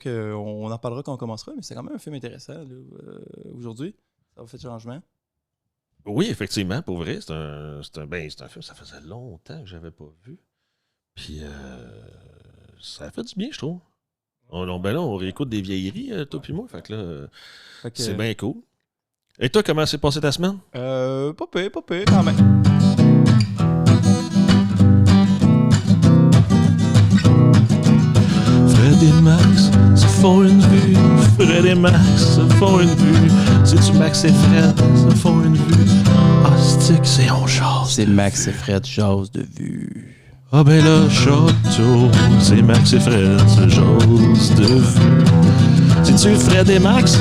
On en parlera quand on commencera, mais c'est quand même un film intéressant là, aujourd'hui. Ça va faire du changement. Oui, effectivement, pour vrai, c'est un film, ça faisait longtemps que j'avais pas vu. Puis ça a fait du bien, je trouve. On réécoute des vieilleries, toi puis moi, fait que là, c'est bien cool. Et toi, comment s'est passée ta semaine? Pas pire, quand même. Fred et Max se font une vue. Fred et Max se font une vue. C'est-tu Max et Fred se font une vue? Ah, c'est on jase. C'est Max et Fred jase de vue. Ah ben là, château, c'est Max et Fred se jase de vue. C'est-tu Fred et Max?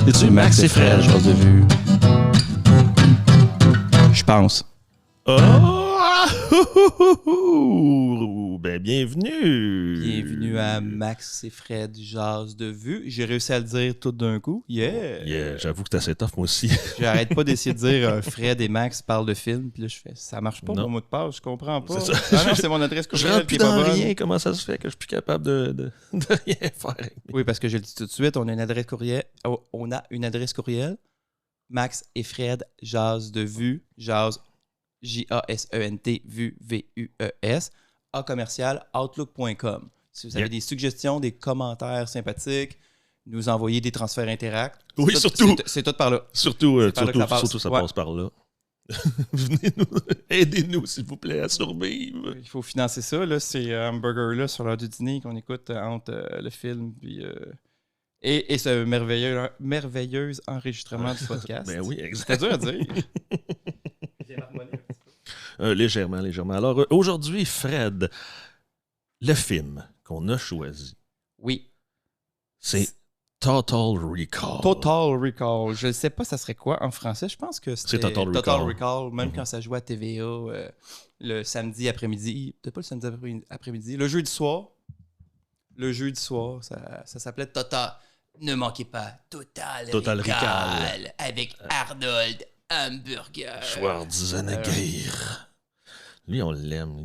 C'est-tu Max et Fred jase de vue? Je pense. Oh! Ben, bienvenue! Bienvenue à Max et Fred jase de vue. J'ai réussi à le dire tout d'un coup. Yeah! J'avoue que c'est assez tough, moi aussi. J'arrête pas d'essayer de dire Fred et Max parlent de film, puis là je fais ça marche pas mon mot de passe, je comprends pas. C'est ça. Ah non, c'est mon adresse courriel. Je rentre plus dans rien, comment ça se fait que je suis plus capable de rien faire? Oui, parce que je le dis tout de suite, on a une adresse courriel. On a une adresse courriel. Max et Fred jase de vue, jase J-A-S-E-N-T, vue, V-U-E-S, à commercial outlook.com. Si vous avez des suggestions, des commentaires sympathiques, nous envoyer des transferts Interact. Oui, surtout. C'est tout par là. Surtout, ça Ouais. passe par là. Venez aidez-nous, s'il vous plaît, à survivre. Il faut financer ça. Là, c'est Hamburger-là sur l'heure du dîner qu'on écoute entre le film et ce merveilleux enregistrement du podcast. Ben oui, exact. C'était dur à dire. Légèrement. Alors, aujourd'hui, Fred, le film qu'on a choisi, Oui. c'est Total Recall. Total Recall. Je ne sais pas ça serait quoi en français. Je pense que C'est c'était Total Recall, même quand ça jouait à TVA le samedi après-midi. Peut-être pas le samedi après-midi. Le jeudi soir. Ça s'appelait Total. Ne manquez pas Total Recall avec Arnold Hamburger. Schwarzenegger. Lui, on l'aime.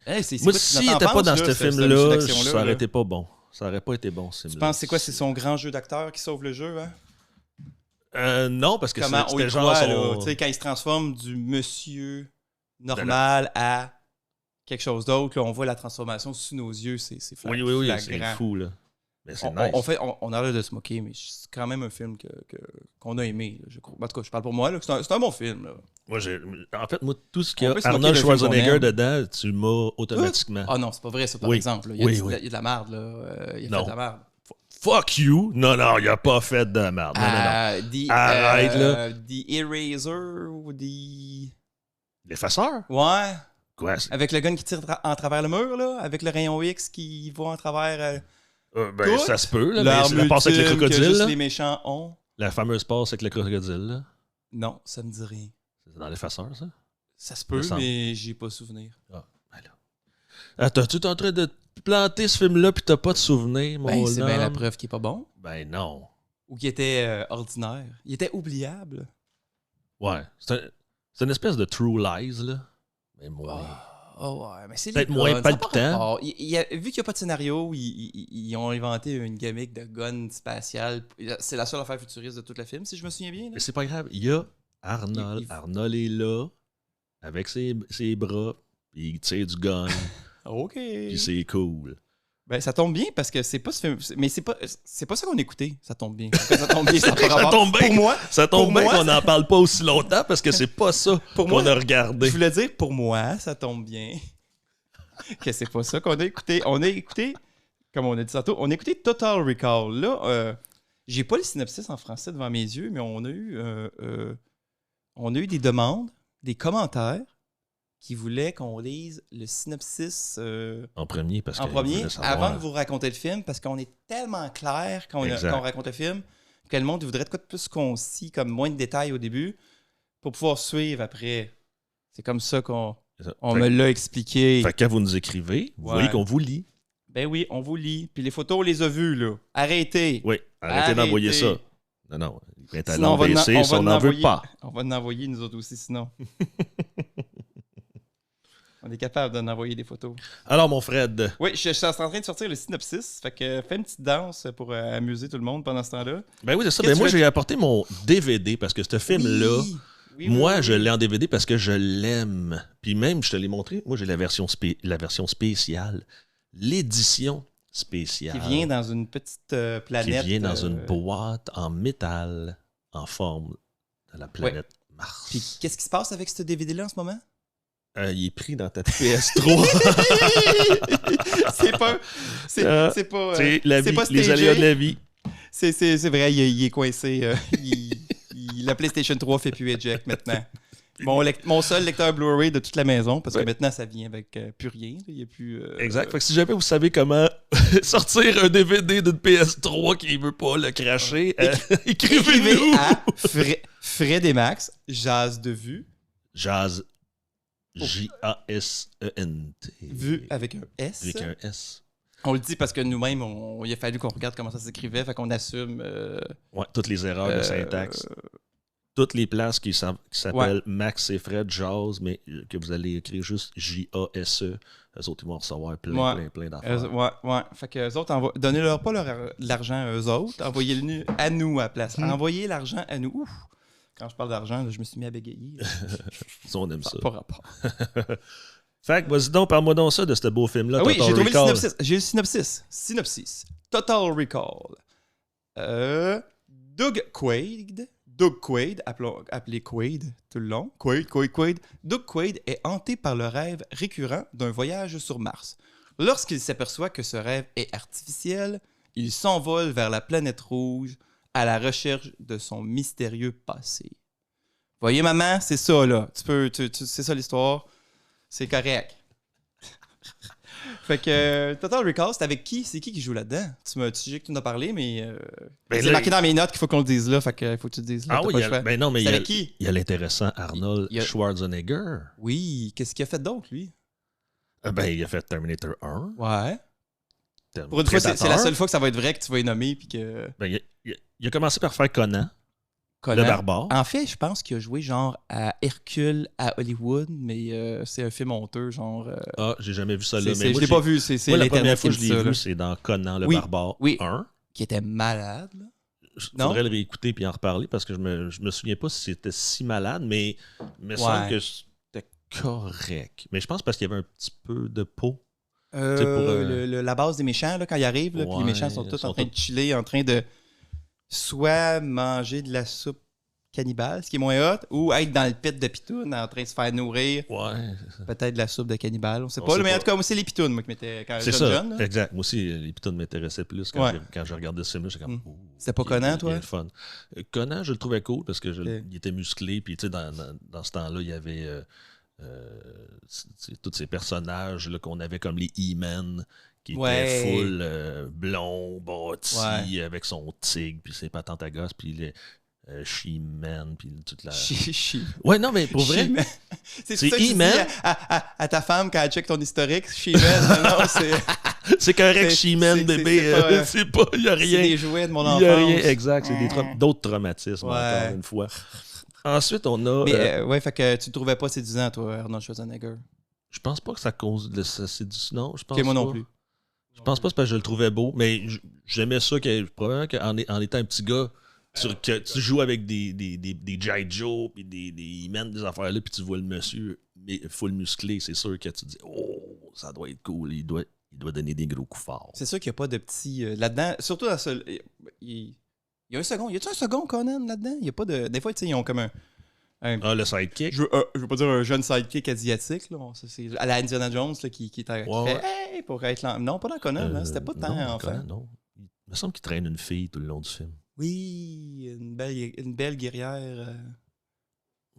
Hey, Moi, s'il n'était pas dans ce film-là, ça aurait été pas bon. Ça aurait pas été bon. Tu penses c'est quoi? C'est son grand jeu d'acteur qui sauve le jeu, hein? Non, parce que c'était genre tu sais, quand il se transforme du monsieur normal à quelque chose d'autre, là, on voit la transformation sous nos yeux. C'est oui, c'est fou, là. Mais c'est nice. On a l'air de se moquer, mais c'est quand même un film qu'on a aimé, là, je crois. En tout cas, je parle pour moi, là, c'est un bon film, là. Moi, tout ce qu'il y a Arnold Schwarzenegger dedans, tu m'as automatiquement. Ah non, c'est pas vrai, ça, par exemple. Il y a de la merde, là. Il a fait de la merde. Fuck you! Non, il n'a pas fait de la merde. Non. Arrête, là. The Eraser ou The... L'effaceur? Ouais. Quoi? Avec le gun qui tire en travers le mur, là. Avec le rayon X qui va en travers... ça se peut, là. Mais c'est la passe avec le crocodile, que juste là. Les méchants ont. La fameuse passe avec le crocodile, là. Non, ça me dit rien. C'est dans l'effaceur, ça? Ça se peut, mais j'ai pas souvenir. Ah, ben là. Tu es en train de planter ce film-là puis t'as pas de souvenir, mon homme? C'est bien la preuve qu'il est pas bon. Ben non. Ou qu'il était ordinaire. Il était oubliable. Ouais. C'est une espèce de True Lies, là. Mais moi... Oh ouais, mais c'est peut-être moins palpitant. Vu qu'il n'y a pas de scénario, ils ont inventé une gimmick de gun spatial. C'est la seule affaire futuriste de tout le film, si je me souviens bien. Là. Mais c'est pas grave. Il y a Arnold. Arnold est là, avec ses bras, puis il tire du gun. OK. Puis c'est cool. Ben, ça tombe bien parce que c'est pas ce film. Mais c'est pas ça qu'on écoutait. Ça tombe bien. Ça tombe bien. Pour moi, ça tombe bien qu'on n'en parle pas aussi longtemps parce que c'est pas ça qu'on a regardé. Je voulais dire, pour moi, ça tombe bien que c'est pas ça qu'on a écouté. On a écouté, comme on a dit tantôt, on a écouté Total Recall. Là, j'ai pas le synopsis en français devant mes yeux, mais on a eu des demandes, des commentaires qui voulait qu'on lise le synopsis en premier, avant de vous raconter le film, parce qu'on est tellement clair quand on raconte le film que le monde voudrait de quoi de plus concis, comme moins de détails au début, pour pouvoir suivre après. C'est comme ça qu'on me l'a expliqué. Fait que quand vous nous écrivez, vous voyez qu'on vous lit. Ben oui, on vous lit. Puis les photos, on les a vues, là. Arrêtez. Oui, arrêtez d'envoyer ça. Non, on n'en veut pas. On va en envoyer, nous autres aussi, sinon. On est capable d'en envoyer des photos. Alors, mon Fred. Oui, je suis en train de sortir le synopsis. Fait que fais une petite danse pour amuser tout le monde pendant ce temps-là. Ben oui, c'est ça. Qu'est-ce Ben moi, que tu j'ai apporté mon DVD parce que ce film-là, moi, je l'ai en DVD parce que je l'aime. Puis même, je te l'ai montré, moi, j'ai la version spéciale. L'édition spéciale. Qui vient dans une petite planète. Qui vient dans une boîte en métal en forme de la planète Mars. Puis qu'est-ce qui se passe avec ce DVD-là en ce moment? Il est pris dans ta PS3. c'est pas... C'est pas... C'est la vie, pas les aléas de la vie. C'est vrai, il est coincé. La PlayStation 3 fait plus eject maintenant. Mon seul lecteur Blu-ray de toute la maison, parce que maintenant, ça vient avec plus rien. Il y a plus... Exact. Fait que si jamais vous savez comment sortir un DVD d'une PS3 qui ne veut pas le cracher, écrivez-nous à Fred et Max, Jazz de vue. Jazz, J-A-S-E-N-T. Vue avec un S. Avec un S. On le dit parce que nous-mêmes, il a fallu qu'on regarde comment ça s'écrivait, fait qu'on assume... toutes les erreurs de syntaxe. Toutes les places qui s'appellent Max et Fred Jazz, mais que vous allez écrire juste J-A-S-E, eux autres, ils vont recevoir plein d'affaires. Fait que eux autres, donnez-leur pas l'argent à eux autres, envoyez-le à nous à la place. Envoyez l'argent à nous. Ouf. Quand je parle d'argent, là, je me suis mis à bégayer. On aime ça. Pas rapport. Fait que, vas-y donc, parle-moi donc ça de ce beau film-là. Oui, j'ai trouvé Recall. le synopsis. J'ai le synopsis. Total Recall. Doug Quaid, appelé Quaid tout le long. Quaid. Doug Quaid est hanté par le rêve récurrent d'un voyage sur Mars. Lorsqu'il s'aperçoit que ce rêve est artificiel, il s'envole vers la planète rouge à la recherche de son mystérieux passé. Voyez, maman, c'est ça, là. C'est ça l'histoire. C'est correct. Fait que Total Recall, c'est avec qui? C'est qui joue là-dedans? Tu sais que tu m'en as parlé, mais c'est marqué dans mes notes qu'il faut qu'on le dise là. Fait que faut que tu le dises là. Ah oui, non, mais avec qui? Il y a l'intéressant Arnold Schwarzenegger. Oui, qu'est-ce qu'il a fait d'autre, lui? Il a fait Terminator 1. Ouais. Pour une fois, c'est la seule fois que ça va être vrai que tu vas y nommer. Puis que... il a commencé par faire Conan. Le barbare. En fait, je pense qu'il a joué genre à Hercule à Hollywood, mais c'est un film honteux, genre... j'ai jamais vu ça là. Mais je l'ai pas vu, c'est la première fois que je je l'ai vu, c'est dans Conan le barbare 1. Qui était malade, là. Il faudrait le réécouter et en reparler parce que je me souviens pas si c'était si malade, mais il me semble que c'était correct. Mais je pense parce qu'il y avait un petit peu de peau. La base des méchants, là, quand ils arrivent, puis les méchants sont tous en train de chiller, en train de soit manger de la soupe cannibale, ce qui est moins hot, ou être dans le pit de pitoune en train de se faire nourrir. Ouais. Peut-être de la soupe de cannibale, on sait pas. Mais en tout cas, moi, c'est les pitounes, moi, qui m'étais quand j'étais jeune. Exact. Moi aussi, les pitounes m'intéressaient plus quand je regardais ce film-là. J'étais comme... C'était pas Conan, toi? Il y a le fun. Conan, je le trouvais cool parce que il était musclé, puis tu sais, dans ce temps-là, il y avait tous ces personnages là, qu'on avait comme les E-Men, qui était full blond, bâti, avec son tigre, puis ses patentes à gosse, puis les She-Man, puis toute la... Ouais, non, mais pour vrai... c'est ça que tu dis à ta femme quand elle check ton historique, She-Man, non, c'est... C'est correct, She-Man, bébé, c'est pas... Il n'y a rien. C'est des jouets de mon enfance. Il n'y a rien, exact, c'est d'autres traumatismes, encore une fois. Ensuite, on a... Mais fait que tu ne trouvais pas séduisant, toi, Arnold Schwarzenegger? Je pense pas que ça cause de ça séduisant. Non, je pense moi non plus. Je pense pas que c'est parce que je le trouvais beau, mais j'aimais ça probablement qu'en étant un petit gars, tu joues avec des G.I. Joe puis des men, des affaires-là, puis tu vois le monsieur full musclé, c'est sûr que tu te dis oh, ça doit être cool, il doit donner des gros coups forts. C'est sûr qu'il n'y a pas de petits là-dedans, surtout dans ce il y a un second, y a-tu un second Conan là-dedans? Il y a pas de des fois tu sais ils ont comme le sidekick. Je veux pas dire un jeune sidekick asiatique là, c'est à la Indiana Jones là, qui fait hey, pour être là. Non, pas dans Conan, là, c'était pas tant enfant. Non. Il me semble qu'il traîne une fille tout le long du film. Oui, une belle guerrière.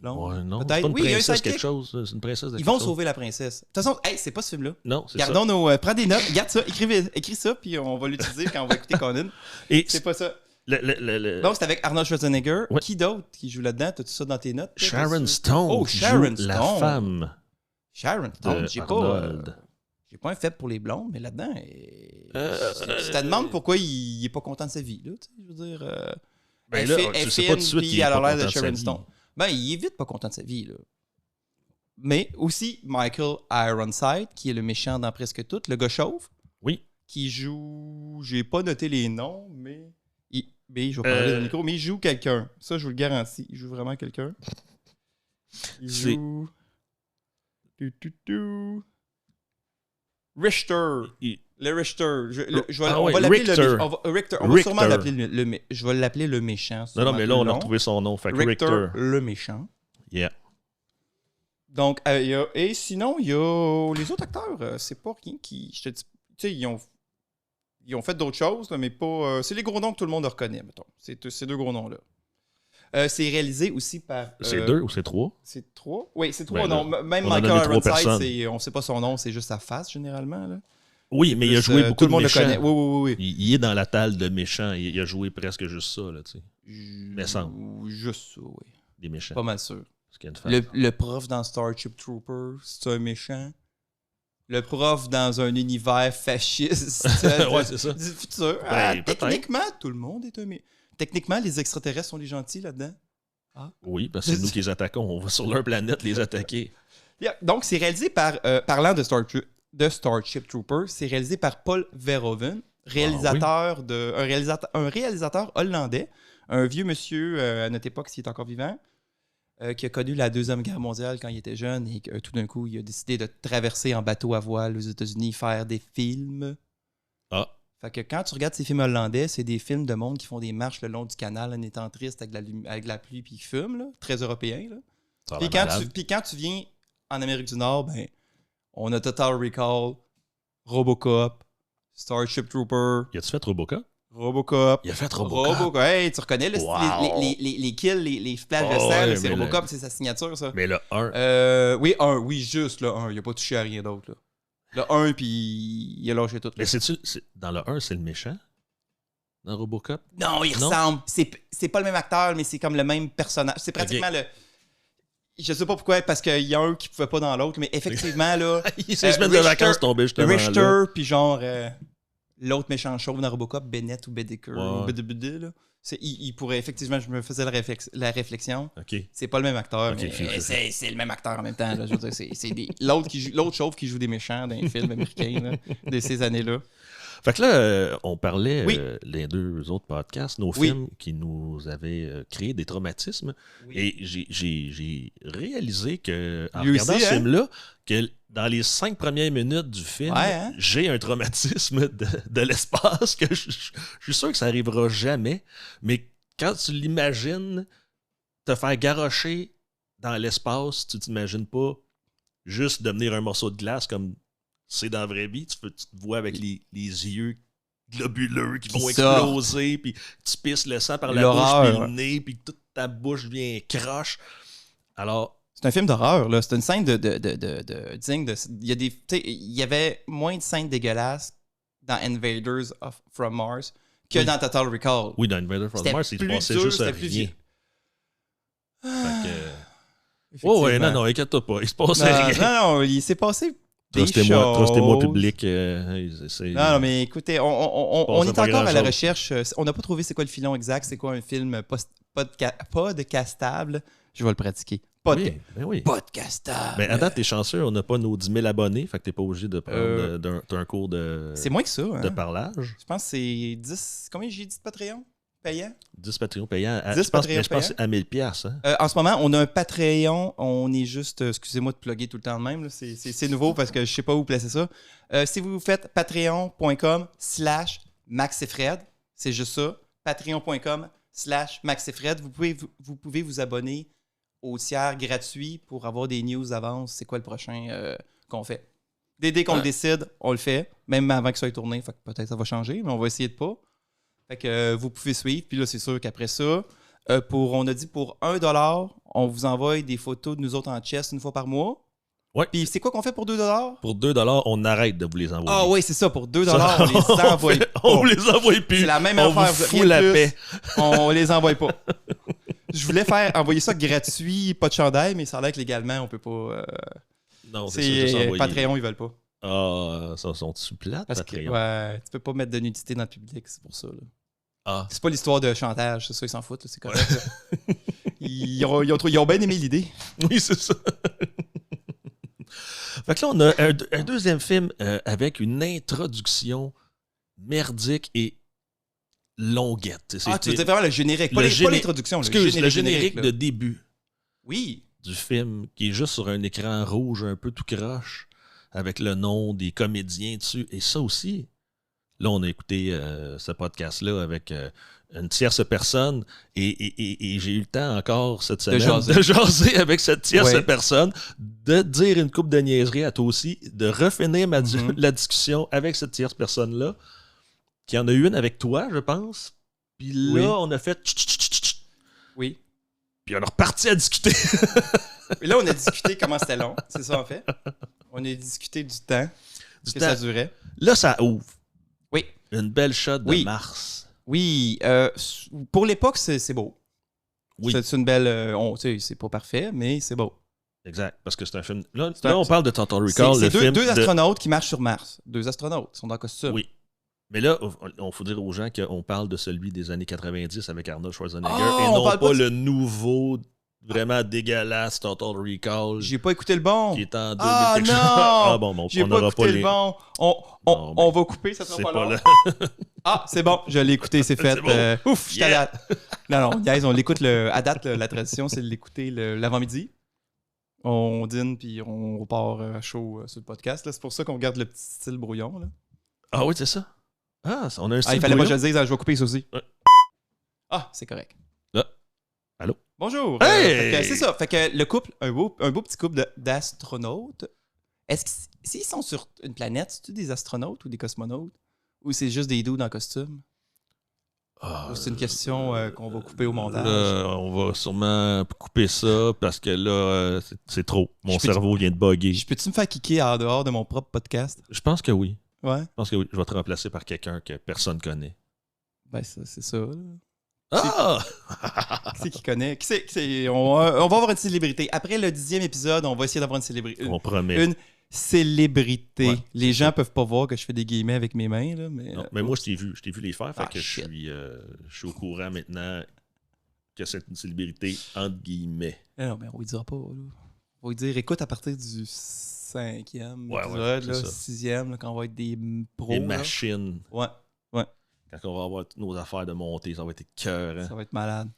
Ouais, non, c'est pas une princesse quelque chose. C'est une princesse de Ils vont sauver la princesse. De toute façon, c'est pas ce film-là. Non, c'est ça. Prends des notes, garde ça, écris ça, puis on va l'utiliser quand on va écouter Conan. C'est pas ça. Donc, c'est avec Arnold Schwarzenegger. Ouais. Qui d'autre qui joue là-dedans? T'as tout ça dans tes notes? Sharon Stone. Oh, Sharon Stone. La femme. Sharon Stone. J'ai pas un faible pour les blondes, mais là-dedans, tu te demandes pourquoi il est pas content de sa vie. Là, je veux dire, tu sais pas tout de suite qu'il est pas content de sa vie. Ben, il est vite pas content de sa vie. Là. Mais aussi Michael Ironside, qui est le méchant dans presque tout, le gars chauve. Oui. Qui joue... J'ai pas noté les noms, mais... je vais parler dans le micro, mais il joue quelqu'un. Ça, je vous le garantis. Il joue vraiment quelqu'un. Il joue... Richter. Le Richter. On va l'appeler Richter. On va sûrement l'appeler je vais l'appeler le méchant. Non, mais là, on a retrouvé son nom. Fait que Richter. Le méchant. Yeah. Donc, et sinon, il y a les autres acteurs. C'est pas rien qui... Je te dis... Tu sais, ils ont fait d'autres choses, mais pas... c'est les gros noms que tout le monde reconnaît, mettons. C'est ces deux gros noms-là. C'est réalisé aussi par... c'est 2 ou c'est 3? C'est 3? Oui, c'est 3. Ben, non, même Michael Ironside, on sait pas son nom, c'est juste sa face, généralement. Là. Oui, mais il a joué beaucoup de méchants. Tout le monde le connaît. Oui. Il est dans la table de méchants. Il a joué presque juste ça, là, tu sais. Mais semble. Juste ça, oui. Des méchants. Pas mal sûr. Le prof dans Starship Troopers, c'est un méchant. Le prof dans un univers fasciste ouais, c'est ça. du futur. Techniquement, tout le monde est un méchant. Techniquement, les extraterrestres sont les gentils là-dedans. Ah. Oui, parce que c'est nous qui les attaquons. On va sur leur planète les attaquer. Donc, c'est réalisé par... parlant de Starship Troopers, c'est réalisé par Paul Verhoeven, réalisateur un réalisateur hollandais, un vieux monsieur à notre époque, s'il est encore vivant, qui a connu la Deuxième Guerre mondiale quand il était jeune et que tout d'un coup, il a décidé de traverser en bateau à voile aux États-Unis, faire des films. Ah. Fait que quand tu regardes ces films hollandais, c'est des films de monde qui font des marches le long du canal en étant triste avec la pluie puis qui fument, là, très européen. Puis quand tu viens en Amérique du Nord, ben, on a Total Recall, Robocop, Starship Trooper. Y a-tu fait Robocop? Robocop. Il a fait Robocop. Hey, tu reconnais les kills, les flashs de sang, c'est Robocop, c'est sa signature, ça. Mais le 1. Oui, juste le 1. Il n'a pas touché à rien d'autre. Là. Le 1, puis il a lâché tout. Mais dans le 1, c'est le méchant? Dans Robocop? Non, il ressemble. C'est pas le même acteur, mais c'est comme le même personnage. C'est pratiquement le... Je sais pas pourquoi, parce qu'il y a un qui pouvait pas dans l'autre, mais effectivement, là... C'est semaines de vacances tombées justement Richter, puis genre... l'autre méchant chauve dans Robocop, Bennett ou Bedecker, ou là. Il pourrait, effectivement, je me faisais la réflexion. Okay. C'est pas le même acteur, mais c'est le même acteur en même temps. Là, je veux dire, c'est l'autre chauve qui joue des méchants dans les films américains là, de ces années-là. Fait que là, on parlait, les deux autres podcasts, nos films qui nous avaient créé des traumatismes. Oui. Et j'ai réalisé que en regardant ce film-là, que dans les 5 premières minutes du film, j'ai un traumatisme de l'espace que je suis sûr que ça n'arrivera jamais. Mais quand tu l'imagines te faire garrocher dans l'espace, tu t'imagines pas juste devenir un morceau de glace comme c'est dans la vraie vie. Tu te vois avec les yeux globuleux qui vont exploser, puis tu pisses le sang par la bouche puis le nez, puis toute ta bouche devient croche. Alors... C'est un film d'horreur, là. C'est une scène il y avait moins de scènes dégueulasses dans Invaders from Mars que dans Total Recall. Oui, dans Invaders from Mars, il se passait juste rien. Non, inquiète-toi pas. Il se passait rien. Non, il s'est passé Trustez-moi, public. Non, mais écoutez, on est encore à la recherche. On n'a pas trouvé c'est quoi le filon exact, c'est quoi un film podcastable. Je vais le pratiquer. Podcastable. Mais à date, t'es chanceux, on n'a pas nos 10 000 abonnés, fait que t'es pas obligé de prendre un cours de... C'est moins que ça. De parlage. Je pense que c'est 10... Combien j'ai dit de Patreon payant? 10 Patreon payants. Je pense que c'est à 1000$. Hein? En ce moment, on a un Patreon. On est juste... excusez-moi de plugger tout le temps de même. Là. C'est nouveau parce que je sais pas où placer ça. Si vous faites patreon.com/maxefred, c'est juste ça. Patreon.com/maxefred. Vous pouvez vous abonner au tiers gratuit pour avoir des news d'avance. C'est quoi le prochain qu'on fait? Dès qu'on le décide, on le fait. Même avant que ça ait tourné. Fait que peut-être ça va changer, mais on va essayer de pas. Fait que vous pouvez suivre. Puis là, c'est sûr qu'après ça, on a dit pour 1$, on vous envoie des photos de nous autres en chest une fois par mois. Ouais. Puis c'est quoi qu'on fait pour 2$? Pour 2$, on arrête de vous les envoyer. Ah oui, c'est ça. Pour 2$, on les envoie pas. On les envoie plus. C'est la même affaire. On vous fout la paix. On les envoie pas. Je voulais envoyer ça gratuit, pas de chandail, mais ça a l'air que légalement, on peut pas... Non, c'est ça. Patreon, ils veulent pas. Ah, ça sont-tu plates, Patreon? Ouais, tu peux pas mettre de nudité dans le public, c'est pour ça. Là. Ah. C'est pas l'histoire de chantage, c'est ça, ils s'en foutent, là, c'est correct. Ils ont bien aimé l'idée. Oui, c'est ça. Fait que là, on a un deuxième film avec une introduction merdique et longuette. Tu veux dire vraiment le générique, pas l'introduction, le générique de début. Oui. Du film qui est juste sur un écran rouge un peu tout croche avec le nom des comédiens dessus. Et ça aussi, là, on a écouté ce podcast-là avec une tierce personne et j'ai eu le temps encore cette semaine de jaser avec cette tierce personne, de dire une couple de niaiseries à toi aussi, de refinir la discussion avec cette tierce personne-là, qui en a eu une avec toi, je pense. Puis là, on a fait... Oui. Puis on est reparti à discuter. Et là, on a discuté comment c'était long, c'est ça en fait. On a discuté du temps que ça durait. Là, ça ouvre. Oui. Une belle shot de Mars. Oui. Pour l'époque, c'est beau. Oui. C'est une belle... c'est pas parfait, mais c'est beau. Exact, parce que c'est un film... Là on parle de Total Recall. C'est deux astronautes qui marchent sur Mars. Deux astronautes, ils sont dans le costume. Oui. Mais là, on faut dire aux gens qu'on parle de celui des années 90 avec Arnold Schwarzenegger et non pas le nouveau, vraiment dégueulasse Total Recall. J'ai pas écouté le bon. Qui est en 2000 quelque chose. Bon, j'ai pas écouté le bon. On va couper, ça sera pas long. C'est bon, je l'ai écouté, c'est fait. Bon. Ouf, je t'adapte. Non, guys, on l'écoute à date, la tradition, c'est de l'écouter l'avant-midi. On dîne, puis on repart à chaud sur le podcast. Là. C'est pour ça qu'on garde le petit style brouillon. Là. Ah oui, c'est ça. On a un style il fallait brouillon. pas que je le dise, je vais couper ça aussi. C'est correct. Là. Allô? Bonjour. Hey! C'est ça. Fait que le couple, un beau petit couple d'astronautes. Est-ce que s'ils sont sur une planète, c'est-tu des astronautes ou des cosmonautes? Ou c'est juste des dudes en costume? Ou c'est une question qu'on va couper au montage? On va sûrement couper ça parce que là, c'est trop. Mon cerveau vient de bugger. Je peux-tu me faire kicker en dehors de mon propre podcast? Je pense que oui. Ouais. Je pense que oui. Je vais te remplacer par quelqu'un que personne connaît. Ben, ça, c'est ça. Qui c'est qui connaît? On va avoir une célébrité. Après le 10e épisode, on va essayer d'avoir une célébrité. On promet. Une célébrité. Ouais, les gens peuvent pas voir que je fais des guillemets avec mes mains. Là, mais moi, je t'ai vu les faire. Fait que je suis au courant maintenant que c'est une célébrité entre guillemets. Non, mais on ne dira pas. Là. On va lui dire, écoute, à partir du 5e épisode, 6e, quand on va être des pros. Des machines. Ouais. Quand on va avoir toutes nos affaires de montée, ça va être écœurant. Ça va être malade.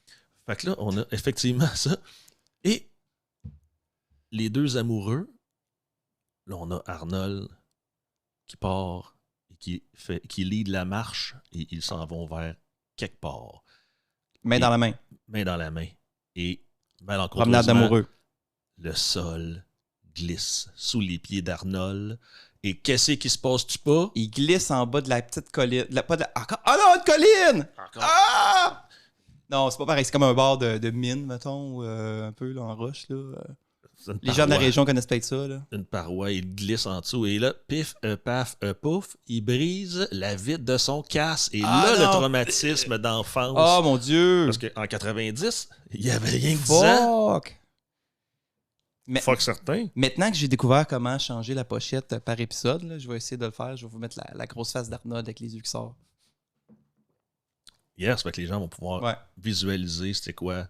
Fait que là, on a effectivement ça. Et les deux amoureux, là, on a Arnold qui part et qui lead la marche et ils s'en vont vers quelque part. Main dans la main. Main dans la main. Et promenade d'amoureux. Le sol glisse sous les pieds d'Arnold. Et qu'est-ce qui se passe-tu pas? Il glisse en bas de la petite colline. Ah non, une colline! Encore? Ah! Non, c'est pas pareil. C'est comme un bord de mine, mettons, un peu là, en roche. Là. Les gens de la région connaissent peut-être ça. Là. Une paroi, il glisse en dessous. Et là, pif, paf, pouf, il brise la vitre de son casque. Et le traumatisme d'enfance. Oh mon Dieu! Parce qu'en 90, il y avait rien que 10 ans. Fuck certain. Maintenant que j'ai découvert comment changer la pochette par épisode, là, je vais essayer de le faire. Je vais vous mettre la grosse face d'Arnold avec les yeux qui sortent. Yes, fait que les gens vont pouvoir visualiser c'était quoi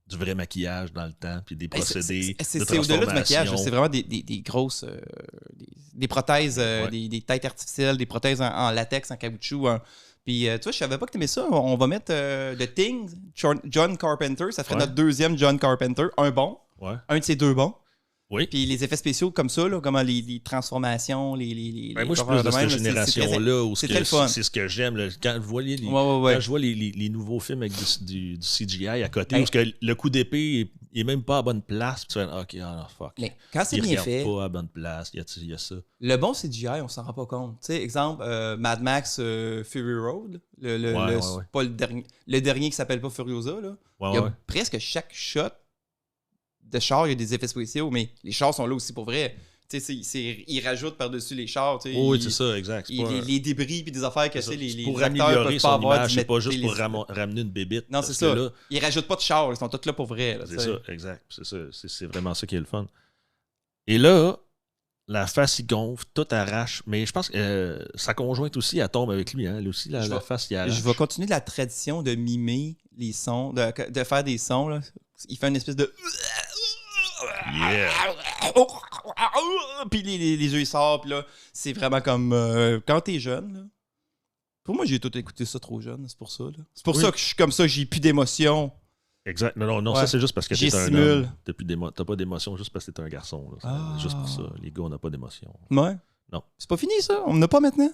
du vrai maquillage dans le temps, puis des procédés de transformation. C'est au-delà du maquillage, c'est vraiment des grosses... des prothèses, des têtes artificielles, des prothèses en latex, en caoutchouc. Puis, tu vois, je savais pas que t'aimais ça. On va mettre The Thing, John Carpenter. Ça ferait notre deuxième John Carpenter. Un bon. Ouais. Un de ces deux bons. Oui. Puis les effets spéciaux comme ça, là, comme les transformations, les moi, je suis plus de cette génération-là. C'est très fun. C'est ce que j'aime. Là. Quand je vois les nouveaux films avec du CGI à côté, parce que le coup d'épée il est même pas à bonne place. Puis tu fais, OK, fuck. Mais quand c'est bien fait... Il pas à bonne place. Il y a ça. Le bon CGI, on s'en rend pas compte. Tu sais, exemple, Mad Max Fury Road. Pas le dernier qui s'appelle pas Furiosa. Là. Il y a presque chaque shot de char, il y a des effets spéciaux, mais les chars sont là aussi pour vrai. Ils rajoutent par-dessus les chars. Oui, c'est ça, exact. Les débris et des affaires que les pour acteurs améliorer peuvent son pas avoir. image, c'est pas juste pour ramener une bébite. Non, c'est ça. Là, ils rajoutent pas de chars, ils sont tous là pour vrai. C'est ça, exact. C'est vraiment ça qui est le fun. Et là, la face, il gonfle, tout arrache. Mais je pense que sa conjointe aussi, elle tombe avec lui. Hein. Elle aussi, la face, il arrache. Je vais continuer la tradition de mimer les sons, de faire des sons. Là. Il fait une espèce de... Yeah. Puis les yeux, ils sortent. Puis là, c'est vraiment comme quand t'es jeune. Là. Pour moi, j'ai tout écouté ça trop jeune. C'est pour ça. Là. C'est pour ça que je suis comme ça. J'ai plus d'émotion. Exact. Non, Ouais. ça, c'est juste parce que t'es un J'estimule. homme. T'as pas d'émotion juste parce que t'es un garçon. Là. C'est juste pour ça. Les gars, on n'a pas d'émotion. Ouais. Non. C'est pas fini, ça. On n'en a pas maintenant.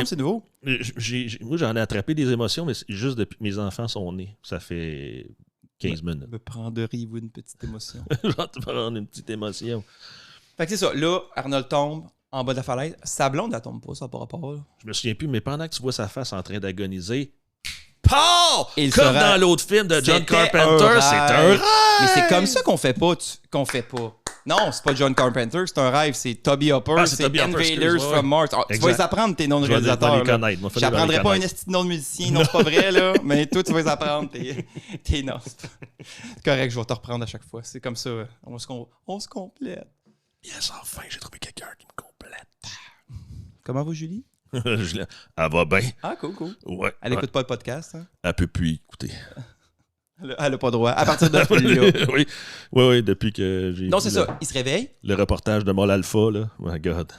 C'est nouveau. Moi, j'en ai attrapé des émotions, mais c'est juste depuis que mes enfants sont nés. Ça fait 15 minutes. Me prendriez-vous une petite émotion? Genre, tu vas prendre une petite émotion. Fait que c'est ça. Là, Arnold tombe en bas de la falaise. Sa blonde, elle tombe pas, ça n'a pas rapport. Là. Je me souviens plus, mais pendant que tu vois sa face en train d'agoniser, Paul! Il Comme sera- dans l'autre film de John C'était Carpenter, un c'est un rêve. rêve! Mais c'est comme ça qu'on fait pas. Qu'on fait pas. Non, c'est pas John Carpenter, c'est un rêve. C'est Toby Hopper, Ah, c'est c'est Toby Hopper, Invaders excuse, ouais. from Mars. Ah, tu Exact. vas les apprendre, tes noms de Je vais les réalisateurs. là. connaître. Moi, J'apprendrai pas un esti de nom de musicien, non, c'est pas vrai, là. Mais toi, tu vas les apprendre, tes noms. C'est correct, je vais te reprendre à chaque fois. C'est comme ça, on se complète. Yes, enfin, j'ai trouvé quelqu'un qui me complète. Comment va Julie? Elle va bien. Ah, cool. Ouais. Elle écoute pas le podcast, hein? Elle peut plus écouter. Elle a pas droit. À partir de là. oui, depuis que j'ai Non, vu c'est ça. Il se réveille. le reportage de Mol Alpha, là. My God.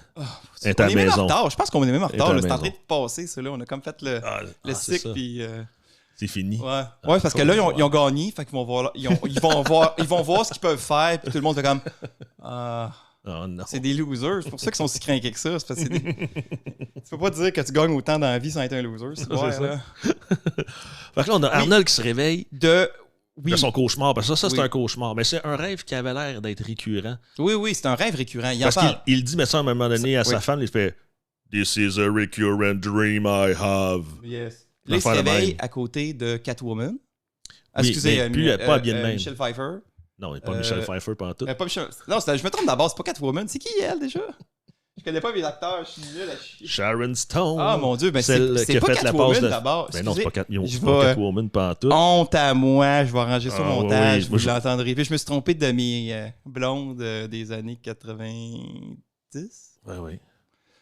Elle est à On la est même en maison. retard. Je pense qu'on est même en retard. Elle est à là. la C'est en train maison. de passer, ça, là. On a comme fait le C'est cycle, ça. puis... C'est fini. Ouais, parce que là, ils ont gagné. Fait qu'ils vont voir, ils vont voir ce qu'ils peuvent faire. Puis tout le monde fait comme... Oh non. c'est des losers. C'est pour ça qu'ils sont si craqués que ça. C'est parce que c'est tu peux pas dire que tu gagnes autant dans la vie sans être un loser. C'est Non, vrai, c'est là. Fait que là, on a Arnold qui se réveille Oui. de son cauchemar. Parce que ça, c'est Oui. un cauchemar. Mais c'est un rêve qui avait l'air d'être récurrent. Oui, c'est un rêve récurrent. Il en Parce parle. qu'il dit, mais ça, à un moment donné, à sa femme, il fait « This is a recurrent dream I have. » Yes. Là, il se L'affaire de réveille même. à côté de Catwoman. Oui, Excusez, mais plus- pas habillé de même. Michelle Pfeiffer. Non, il n'est pas Michel Pfeiffer pantoute. Pas Michelle... Non, je me trompe d'abord, c'est pas Catwoman. C'est qui elle déjà? Je connais pas mes acteurs, je suis nul à chier. Sharon Stone. Ah mon dieu, ben Celle c'est qui a pas fait la passe Catwoman de... d'abord. Ben non, c'est pas Je pas vais- Catwoman pantoute. Honte à moi, je vais arranger ça au Ah, montage, oui, vous moi, l'entendrez. Puis je me suis trompé de mes blondes des années 90. Oui.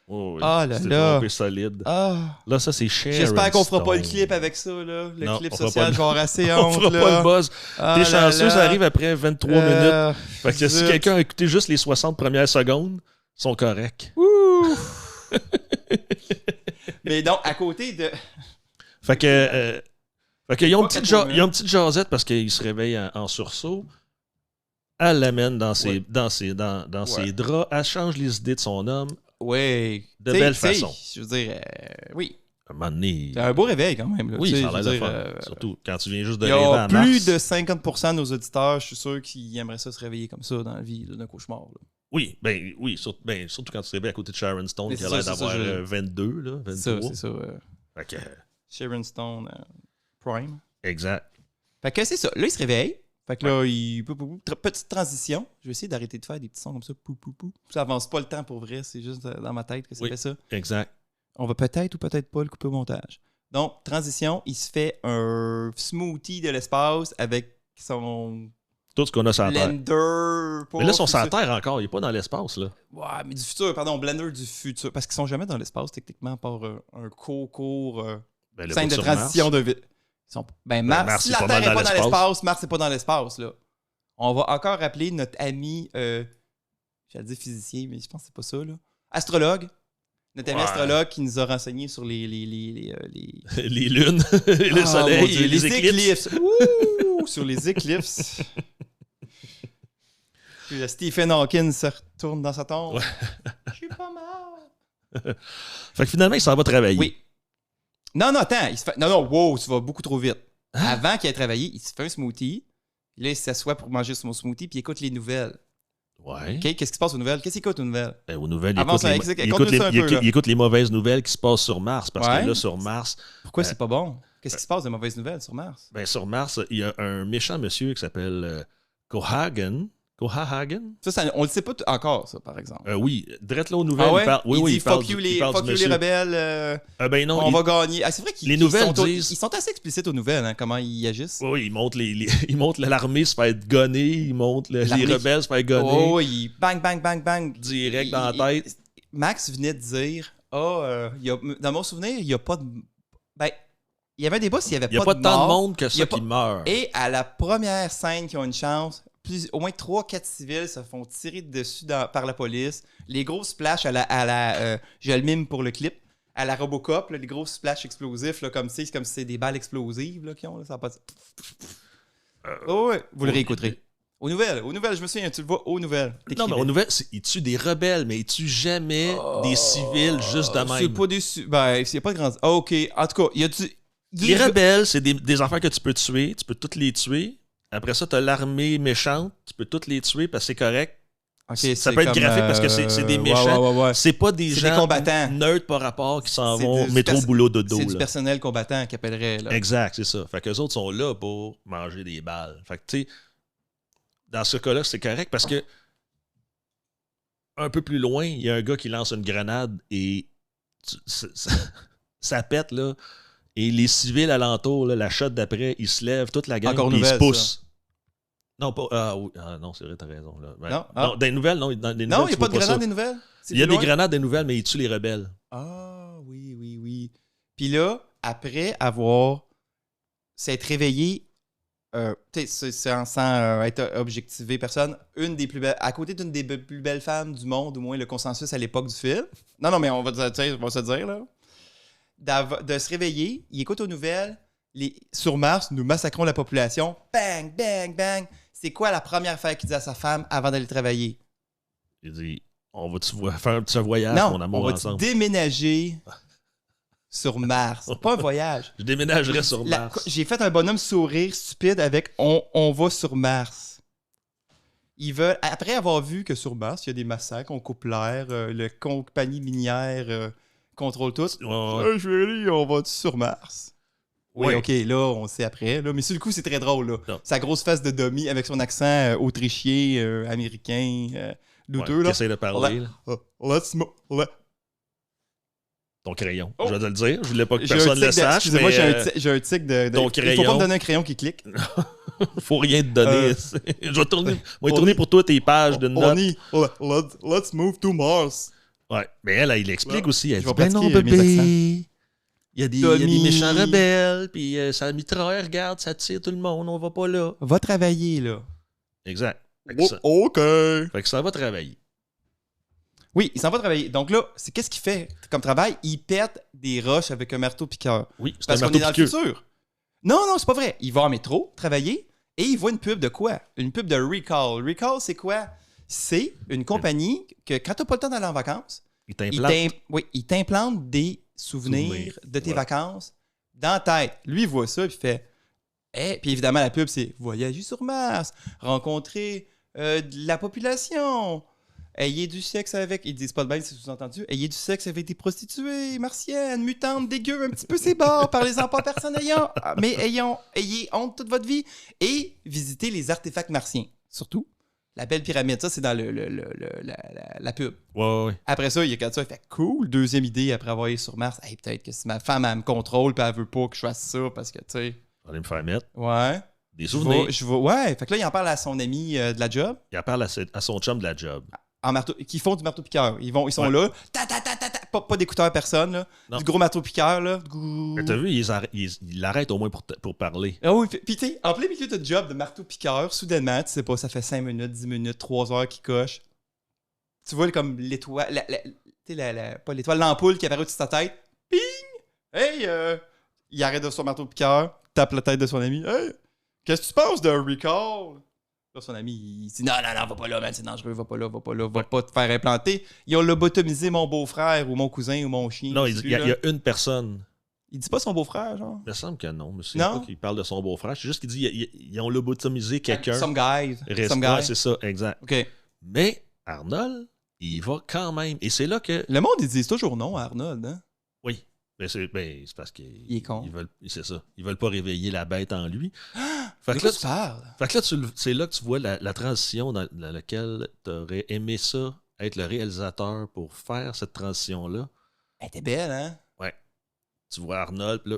Oh, oui. Ah là C'était là. trompé solide. Ah, Là, ça, c'est Sharon j'espère qu'on fera pas le Stone. clip avec ça, là. Le Non, clip on fera social, pas le- je vais avoir assez On honte, fera là. pas le buzz. Ah T'es là chanceux, là. ça arrive après 23 minutes. Fait que si zut. quelqu'un a écouté juste les 60 premières secondes, ils sont corrects. Ouh. Mais donc, à côté de... Fait que ils ont, Pas ils ont une petite jasette parce qu'ils se réveillent en sursaut. Elle l'amène dans ses draps. Elle change les idées de son homme. Oui. De T'sais, belle t'sais, façon. Je veux dire, oui. À un moment donné, C'est un beau réveil quand même. Là. oui, T'sais, ça a je veux l'air de dire, fun. Surtout quand tu viens juste de il y rêver a en plus mars. de 50% de nos auditeurs, je suis sûr, qui aimeraient ça se réveiller comme ça dans la vie là, d'un cauchemar. Là. Oui, surtout quand tu te réveilles à côté de Sharon Stone Mais qui a c'est l'air ça, c'est d'avoir ça, 22, là, 23. C'est ça. Fait que, Sharon Stone Prime. exact. Fait que c'est ça. Là, il se réveille. Fait que là, petite transition. Je vais essayer d'arrêter de faire des petits sons comme ça. Pou, pou, pou. Ça avance pas le temps pour vrai. C'est juste dans ma tête que ça Oui. fait ça. Exact. On va peut-être ou peut-être pas le couper au montage. Donc, transition, il se fait un smoothie de l'espace avec son Tout ce qu'on a sur la Terre. blender. Mais là, ils sont sur la Terre encore. Il n'est pas dans l'espace, là. Ouais, mais du futur, pardon, blender du futur. Parce qu'ils sont jamais dans l'espace, techniquement, par un court Ben, le scène bout de sur Mars. transition de vie. Mars, Mars, si c'est la pas Terre mal n'est dans pas dans l'espace. l'espace, Mars n'est pas dans l'espace, là. On va encore rappeler notre ami, j'allais dire physicien, mais je pense que c'est pas ça, là. Astrologue. Notre ami Ouais. astrologue qui nous a renseigné sur les Les lunes, le Ah, soleil, mon Dieu, et les éclipses. Ouh, sur les éclipses. Puis là, Stephen Hawking se retourne dans sa tombe. Ouais. Je suis pas mort. Fait que finalement, il s'en va travailler. Oui. Non, attends. Il se fait... Non, wow, tu vas beaucoup trop vite. Hein? Avant qu'il ait travaillé, il se fait un smoothie. Là, il s'assoit pour manger son smoothie, puis il écoute les nouvelles. Ouais. OK? Qu'est-ce qui se passe aux nouvelles? Qu'est-ce qu'il écoute aux nouvelles? Ben, aux nouvelles, il Avance écoute, avec- il conte-nous écoute ça un peu, là. il écoute les mauvaises nouvelles qui se passent sur Mars. Parce Ouais. que là, sur Mars, Pourquoi c'est pas bon? Qu'est-ce qui se passe de mauvaises nouvelles sur Mars? sur Mars, il y a un méchant monsieur qui s'appelle Cohagen. Cohagen? Ça, on le sait pas encore, ça, par exemple. Oui, direct là aux nouvelles, Ah ouais? il parle, oui, il oui, dit il parle fuck you, du- il parle du les monsieur. rebelles. Ben non, On va gagner. Ah, c'est vrai qu'ils Les nouvelles sont, disent- ils sont assez explicites aux nouvelles, hein, comment ils agissent. oui, il montre il montre l'armée se faire gonner, il montre les L'armée rebelles se faire gonner Oh, il bang, bang, bang, bang. direct dans la tête. Max venait de dire dans mon souvenir, il n'y a pas de. Ben, il y avait des boss, il n'y avait Il n'y a pas de tant de mort. monde que Il y ça a pas- qui meurt. Et à la première scène qui ont une chance, au moins 3-4 civils se font tirer dessus par la police. Les gros splashs je le mime pour le clip, à la Robocop, là, les gros splashs explosifs, là, comme c'est des balles explosives là, qu'ils ont. Là, ça a pas... Oh, ouais, vous le réécouterez. Aux nouvelles, je me souviens, tu le vois aux nouvelles. Non, mais aux nouvelles, ils tuent des rebelles, mais ils tuent jamais des civils juste de même. C'est pas des... Ben, c'est pas de grand... Ah, OK. En tout cas, il y a du... Les rebelles, c'est des enfants que tu peux tuer. Tu peux toutes les tuer. Après ça, t'as l'armée méchante. Tu peux toutes les tuer parce que c'est correct. Okay, ça peut être graphique parce que c'est des méchants. Ouais. C'est pas des gens des combattants. neutres par rapport qui s'en vont métro boulot dodo. C'est du personnel combattant qui appellerait. Là. Exact, c'est ça. Fait qu'eux autres sont là pour manger des balles. Fait que tu sais, dans ce cas-là, c'est correct parce que un peu plus loin, il y a un gars qui lance une grenade et ça pète, là. Et les civils alentours, là, la shot d'après, ils se lèvent, toute la gang, puis ils se poussent. Ça. Non, pas. Non, c'est vrai, t'as raison. Là. Ouais. Non, des nouvelles, non. Dans des non, il n'y a pas de grenades des nouvelles. Il y a des grenades des nouvelles, mais ils tuent les rebelles. Ah, oui. Puis là, après avoir s'être réveillé, sans être objectivé personne, une des plus belles, à côté d'une des plus belles femmes du monde, au moins le consensus à l'époque du film. Non, mais on va se dire, là. De se réveiller, il écoute aux nouvelles, sur Mars, nous massacrons la population. Bang, bang, bang. C'est quoi la première affaire qu'il dit à sa femme avant d'aller travailler? Il dit, on va faire un petit voyage, mon amour, ensemble. On va déménager sur Mars. Pas un voyage. Je déménagerai sur Mars. J'ai fait un bonhomme sourire stupide avec on va sur Mars. Ils veulent, après avoir vu que sur Mars, il y a des massacres, on coupe l'air, la compagnie minière contrôle tout. Ouais. Chérie, on va sur Mars? Oui, OK, là, on sait après. Là, mais sur le coup, c'est très drôle. Là. Sa grosse face de dummy avec son accent autrichien, américain, douteux. Qui essaie de parler. Ton crayon, je vais te le dire. Je voulais pas que personne le sache. Excusez-moi, j'ai un tic de... Ton crayon. Il faut pas me donner un crayon qui clique. Faut rien te donner. Je vais tourner pour toi tes pages de notes. Let's move to Mars. Ouais, mais elle, il explique aussi. Elle dit, non, bébé, il y a des méchants rebelles, puis ça mitraille, regarde, ça tire tout le monde, on va pas là. Va travailler, là. Exact. OK. Fait que ça va travailler. Oui, il s'en va travailler. Donc là, qu'est-ce qu'il fait comme travail? Il pète des roches avec un marteau-piqueur. Oui, c'est parce un marteau qu'on est dans le futur. Non, c'est pas vrai. Il va en métro travailler et il voit une pub de quoi? Une pub de Recall. Recall, c'est quoi? C'est une compagnie que quand t'as pas le temps d'aller en vacances, il t'implante des souvenirs de tes vacances dans la tête. Lui, il voit ça et il fait... Puis évidemment, la pub, c'est voyager sur Mars, rencontrer la population... Ayez du sexe avec... Ils disent pas de bain, c'est sous-entendu. Ayez du sexe avec des prostituées martiennes, mutantes, dégueu, un petit peu c'est bas. Parlez-en pas à personne mais ayez honte toute votre vie. Et visitez les artefacts martiens. Surtout, la belle pyramide. Ça, c'est dans la pub. Ouais. Après ça, il y a quand ça, il fait cool. Deuxième idée, après avoir été sur Mars. Hey, peut-être que si ma femme, elle me contrôle puis elle veut pas que je fasse ça parce que, tu sais... Je vais aller me faire mettre. Ouais. Des souvenirs. Ouais. Fait que là, il en parle à son ami de la job. Il en parle à son chum de la job. Qui font du marteau-piqueur. Ils sont là, pas d'écouteurs à personne, là. Du gros marteau-piqueur. Là. Mais t'as vu, il l'arrête au moins pour parler. Ah oui, puis tu sais, en plein milieu de job de marteau-piqueur, soudainement, tu sais pas, ça fait 5 minutes, 10 minutes, 3 heures qu'il coche. Tu vois comme l'étoile, pas l'étoile, l'ampoule qui apparaît au-dessus de sa tête. Ping! Hey! Il arrête de son marteau-piqueur, tape la tête de son ami. Hey! Qu'est-ce que tu penses d'un recall? Là, son ami, il dit non, va pas là, man, c'est dangereux, va pas là, va pas te faire implanter. Ils ont lobotomisé mon beau-frère ou mon cousin ou mon chien. Non, il y a une personne. Il dit pas son beau-frère, genre? Il me semble que non, mais c'est pas qu'il parle de son beau-frère. C'est juste qu'il dit ils ont lobotomisé quelqu'un. Some guy. C'est ça, exact. OK. Mais Arnold, il va quand même. Et c'est là que. Le monde, ils disent toujours non à Arnold, hein? Oui. Mais c'est parce qu'il est con. C'est ça. Ils veulent pas réveiller la bête en lui. Fait que là, tu parles. Fait que là, c'est là que tu vois la transition dans laquelle tu aurais aimé ça, être le réalisateur pour faire cette transition-là. Elle était belle, hein? Ouais. Tu vois Arnold, puis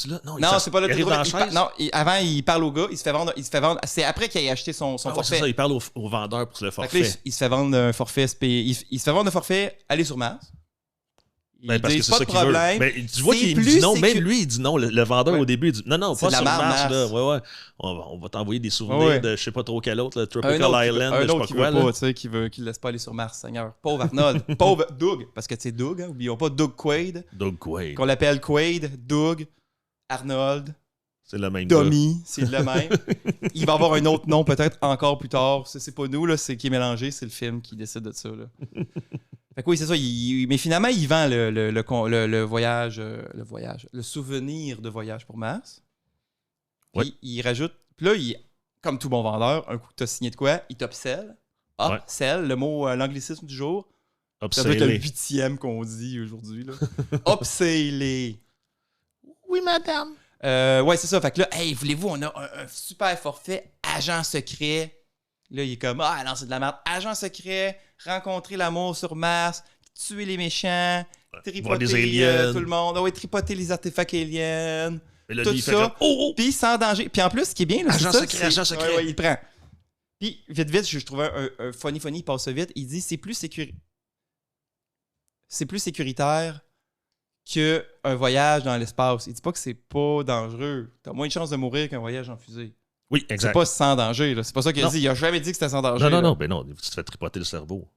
là... Non, c'est pas là. Il arrive dans la chaise. Avant, il parle au gars, il se fait vendre. C'est après qu'il ait acheté son forfait. C'est ça, il parle au vendeur pour le forfait. Fait que là, il se fait vendre un forfait. Il se fait vendre un forfait, aller sur Mars. Ils parce que disent c'est pas ça de qu'il veut. problème. Mais tu vois C'est qu'il plus dit non. Même sécu- lui, il dit non. Le vendeur, Ouais. au début, il dit non, C'est pas de la sur Mars. merde, Là. Mars. Ouais. On va t'envoyer des souvenirs Ouais. de je sais pas trop quel autre, là, Un Tropical autre qui veut- Island, un je sais autre pas qui quoi. veut pas, Là. tu sais, qui le laisse pas aller sur Mars, Seigneur. Pauvre Arnold. Pauvre Doug. Parce que tu sais, Doug, hein, oublions pas Doug Quaid. Doug Quaid. Qu'on l'appelle Quaid, Doug, Arnold, C'est le même gars. Tommy, c'est le même. Il va avoir un autre nom peut-être encore plus tard. Ça, c'est pas nous, là, c'est qui est mélangé, c'est le film qui décide de ça. Là. Fait que oui, c'est ça. Mais finalement, il vend le voyage, le souvenir de voyage pour Mars. Puis Ouais. il rajoute. Puis là, comme tout bon vendeur, un coup que tu as signé de quoi, il t'upsell. Ouais. Upsell, le mot, l'anglicisme du jour. Ça doit être le Upsellé. 8e qu'on dit aujourd'hui. Là. Upsellé. Oui, madame. Ouais, c'est ça. Fait que là, hey, voulez-vous, on a un super forfait agent secret. Là, il est comme, ah non, c'est de la merde. Agent secret, rencontrer l'amour sur Mars, tuer les méchants, Voir tripoter des aliens. tout le monde. Ah ouais, tripoter les artefacts aliens. Et là, Tout lui, il fait ça. comme, oh! Puis sans danger. Puis en plus, ce qui est bien, là, Agent c'est ça, secret, c'est- agent secret. Ouais, ouais, il prend. Puis vite, je trouvais un funny, il passe ça vite. Il dit, c'est plus sécuritaire qu'un voyage dans l'espace. Il dit pas que c'est pas dangereux. T'as moins de chances de mourir qu'un voyage en fusée. Oui, C'est exact. pas sans danger. Là. C'est pas ça qu'il a Non. dit. Il a jamais dit que c'était sans danger. Non, non, là. non. Ben non, tu te fais tripoter le cerveau.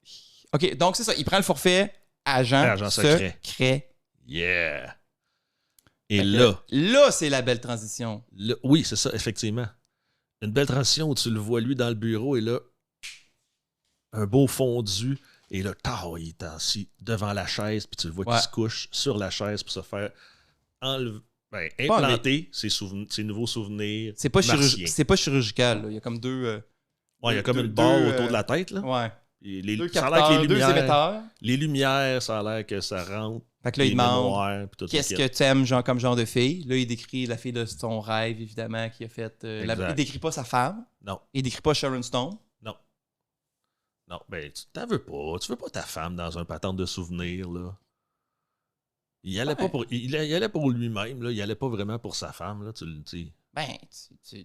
OK, donc c'est ça. Il prend le forfait agent secret. secret. Yeah. Et Fait que là, là, c'est la belle transition. oui, c'est ça, effectivement. Une belle transition où tu le vois, lui, dans le bureau, et là, un beau fondu, et là, il est assis devant la chaise, puis tu le vois Ouais. qu'il se couche sur la chaise pour se faire Pas implanter ses nouveaux souvenirs C'est pas, martiens. c'est pas chirurgical. Là. Il y a comme deux... Ouais, il y a comme deux- une barre deux, autour de la tête, là. ouais. Et Deux ça a l'air que capteurs, deux émetteurs. les lumières, ça a l'air que ça rentre. Fait que là, il les demande mémoires, puis tout qu'est-ce le que kit. tu aimes comme genre de fille. Là, il décrit la fille de son rêve, évidemment, qui a fait... Exact. il décrit pas sa femme. Non, Il décrit pas Sharon Stone. non. Non, ben, tu t'en veux pas. Tu veux pas ta femme dans un patente de souvenirs, là. Il allait pas pour, il allait pour lui-même, là. Il allait pas vraiment pour sa femme, là. Tu sais. Ben,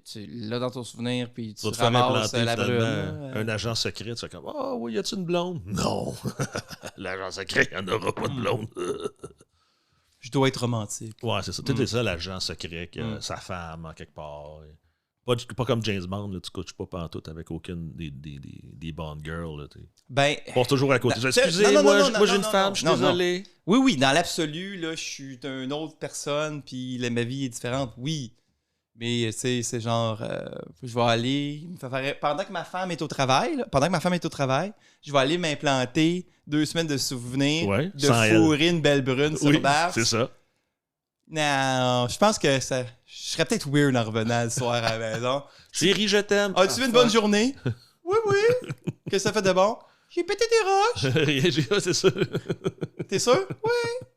tu l'as dans ton souvenir, puis tu Tu vas te faire ramasses implanter la brune. finalement là. un agent secret. Tu fais comme, ah oui, y a-tu une blonde? Non. L'agent secret, il n'y en aura pas de blonde. Je dois être romantique. Ouais, c'est ça. Tout est ça, l'agent secret, qui a sa femme, en quelque part. Pas comme James Bond, là, tu couches pas pantoute avec aucune des Bond girls. Là, Ben, passe toujours à côté. Non, Excusez, non, non, moi, non, moi j'ai non, une non, femme, non, je suis non, désolé. oui, dans l'absolu, là, je suis une autre personne, puis ma vie est différente, oui. Mais, tu sais, c'est genre, je vais aller, pendant que ma femme est au travail, je vais aller m'implanter 2 semaines de souvenirs, Ouais, de sans elle. fourrer une belle brune sur Oui, Mars. c'est ça. Non, je pense que je serais peut-être weird en revenant le soir à la maison. Chérie, je t'aime. As-tu eu une bonne journée? Oui, oui. Qu'est-ce que ça fait de bon? J'ai pété des roches. Rien, c'est ça. T'es sûr? Oui.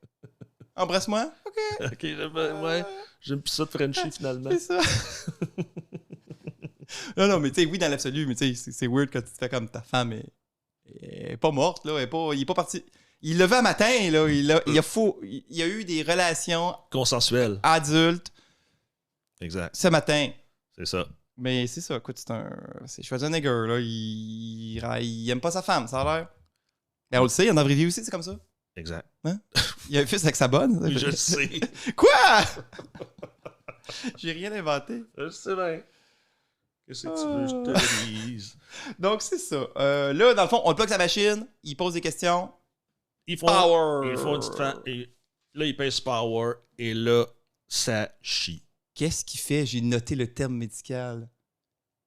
Embrasse-moi. OK. Ok, j'aime plus ça de Frenchie finalement. C'est ça. non, mais tu sais, oui, dans l'absolu, mais tu sais, c'est weird quand tu te fais comme ta femme est pas morte, là. Il est pas parti. Il levait un matin, là. Il a eu des relations Consensuel. adultes Exact. ce matin. C'est ça. Mais c'est ça, écoute, c'est Schwarzenegger, là. Il aime pas sa femme, ça a l'air. Mais on le sait, en vraie vie aussi, c'est comme ça. Exact. Il a un fils avec sa bonne. Oui, je sais. Quoi? J'ai rien inventé. Je sais bien. Qu'est-ce que tu veux, je te dise. Donc, c'est ça. Là, dans le fond, on bloque sa machine, il pose des questions. Ils font, Power! Ils font une petite fan. Et là, ils pèsent power. Et là, ça chie. Qu'est-ce qu'il fait? J'ai noté le terme médical.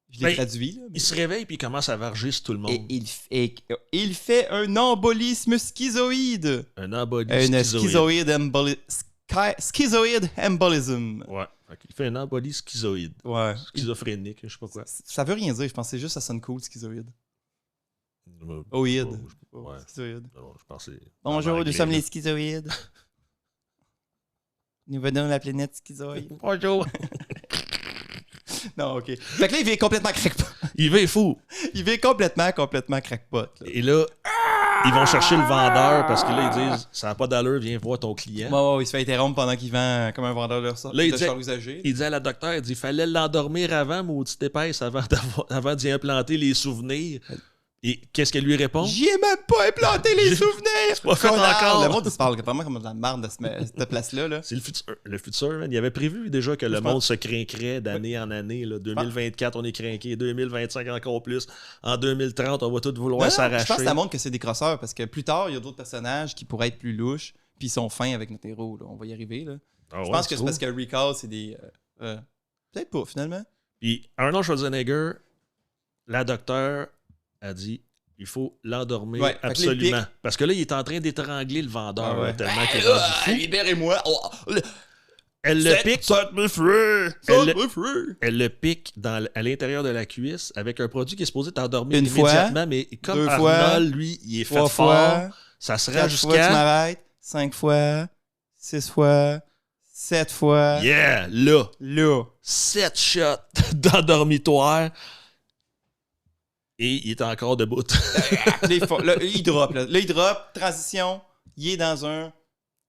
Je l'ai Ben, traduit, là. Il se réveille puis il commence à varger sur tout le monde. Il fait un embolisme schizoïde. Un embolie Un schizoïde. schizoïde embolism. Ouais. Il fait un embolie schizoïde. Ouais. Schizophrénique, je sais pas quoi. Ça veut rien dire, je pense que c'est juste ça sonne cool, schizoïde. Ouais. Oïde. Ouais. Schizoïde. Non, je pensais. Bonjour, nous en sommes anglais, les schizoïdes. Nous venons de la planète schizoïde. Bonjour. Non, ok. Fait que là, il vient complètement crackpot. Il va fou. Il vient complètement crackpot. Là. Et là, ils vont chercher le vendeur parce que là, ils disent ça n'a pas d'allure, viens voir ton client. Ouais, il se fait interrompre pendant qu'il vend comme un vendeur de Là, il dit- char usagé. Il dit à la docteur, il dit fallait l'endormir avant, maudite épaisse, avant d'y implanter les souvenirs. Et qu'est-ce qu'elle lui répond? J'y ai même pas implanté les souvenirs! C'est pas fait encore! Le monde, il se parle vraiment comme de la merde de cette place-là. Là. C'est le futur. Le futur, man. Il avait prévu déjà que le monde se craquerait d'année en année. Là. 2024, on est craqué. 2025, encore plus. En 2030, on va tous vouloir s'arracher. Je pense que ça montre que c'est des crosseurs parce que plus tard, il y a d'autres personnages qui pourraient être plus louches puis ils sont fins avec notre héros. Là. On va y arriver. Là. Je pense que c'est parce que Recall, c'est des... peut-être pas, finalement. Puis Arnold Schwarzenegger, la docteure a dit il faut l'endormir absolument. Parce que là, il est en train d'étrangler le vendeur là, tellement qu'il est rendu fou. Libérez-moi! Elle le pique. Set-me free! Elle le pique à l'intérieur de la cuisse avec un produit qui est supposé t'endormir immédiatement, mais comme Arnold, fois, lui, il est fait fort. Ça se rend jusqu'à... 4 fois, tu m'arrêtes. 5 fois. 6 fois. 7 fois. Yeah! Là. 7 shots d'endormitoire. Et il est encore debout. Là, il drop. Là, il drop. Transition. Il est dans un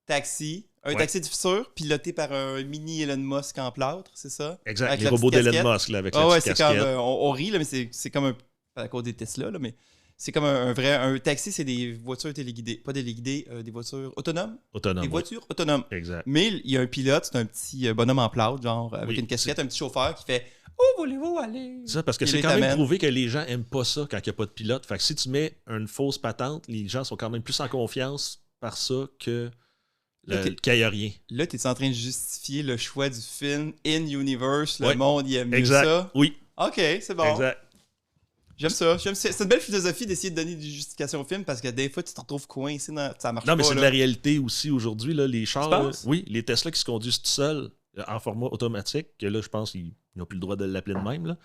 taxi. Taxi du futur, piloté par un mini Elon Musk en plâtre, c'est ça? Exact. Avec les robots d'Elon Musk là, avec la petite casquette. Comme, on rit, là, mais c'est comme un... à cause des Tesla, là, mais c'est comme un vrai... Un taxi, c'est des voitures téléguidées. Pas téléguidées, des voitures autonomes. Des voitures autonomes. Exact. Mais il y a un pilote, c'est un petit bonhomme en plâtre, genre, avec une casquette, un petit chauffeur qui fait... Où voulez-vous aller? C'est ça, parce que c'est quand même prouvé que les gens aiment pas ça quand il n'y a pas de pilote. Fait que si tu mets une fausse patente, les gens sont quand même plus en confiance par ça que qu'il n'y a rien. Là, tu es en train de justifier le choix du film in-universe. Le monde, il aime mieux ça. Ça. Oui. OK, c'est bon. Exact. J'aime ça. C'est une belle philosophie d'essayer de donner des justifications au film parce que des fois, tu te retrouves coincé dans... Ça marche pas. Non, mais c'est là. de la réalité aussi aujourd'hui. Là, les chars, tu penses? Oui, les Tesla qui se conduisent tout seuls en format automatique, que là, je pense qu'ils n'ont plus le droit de l'appeler de même. Là.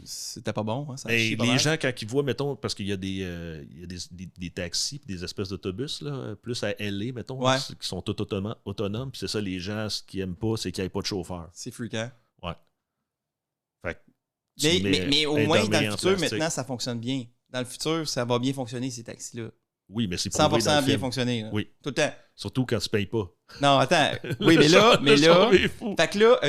C'était pas bon. Hein, ça les gens, quand ils voient, mettons, parce qu'il y a des taxis et des espèces d'autobus, là, plus à LA, mettons, qui sont tout autonomes. Puis c'est ça, les gens, ce qu'ils n'aiment pas, c'est qu'il n'y ait pas de chauffeur. C'est fréquent. Ouais. Fait mais au moins, dans le futur, maintenant, ça fonctionne bien. Dans le futur, ça va bien fonctionner, ces taxis-là. Oui, mais c'est 100% bien fonctionné. Là. Oui. Tout le temps. Surtout quand tu payes pas. Non, attends. Oui, mais là... Fait que là,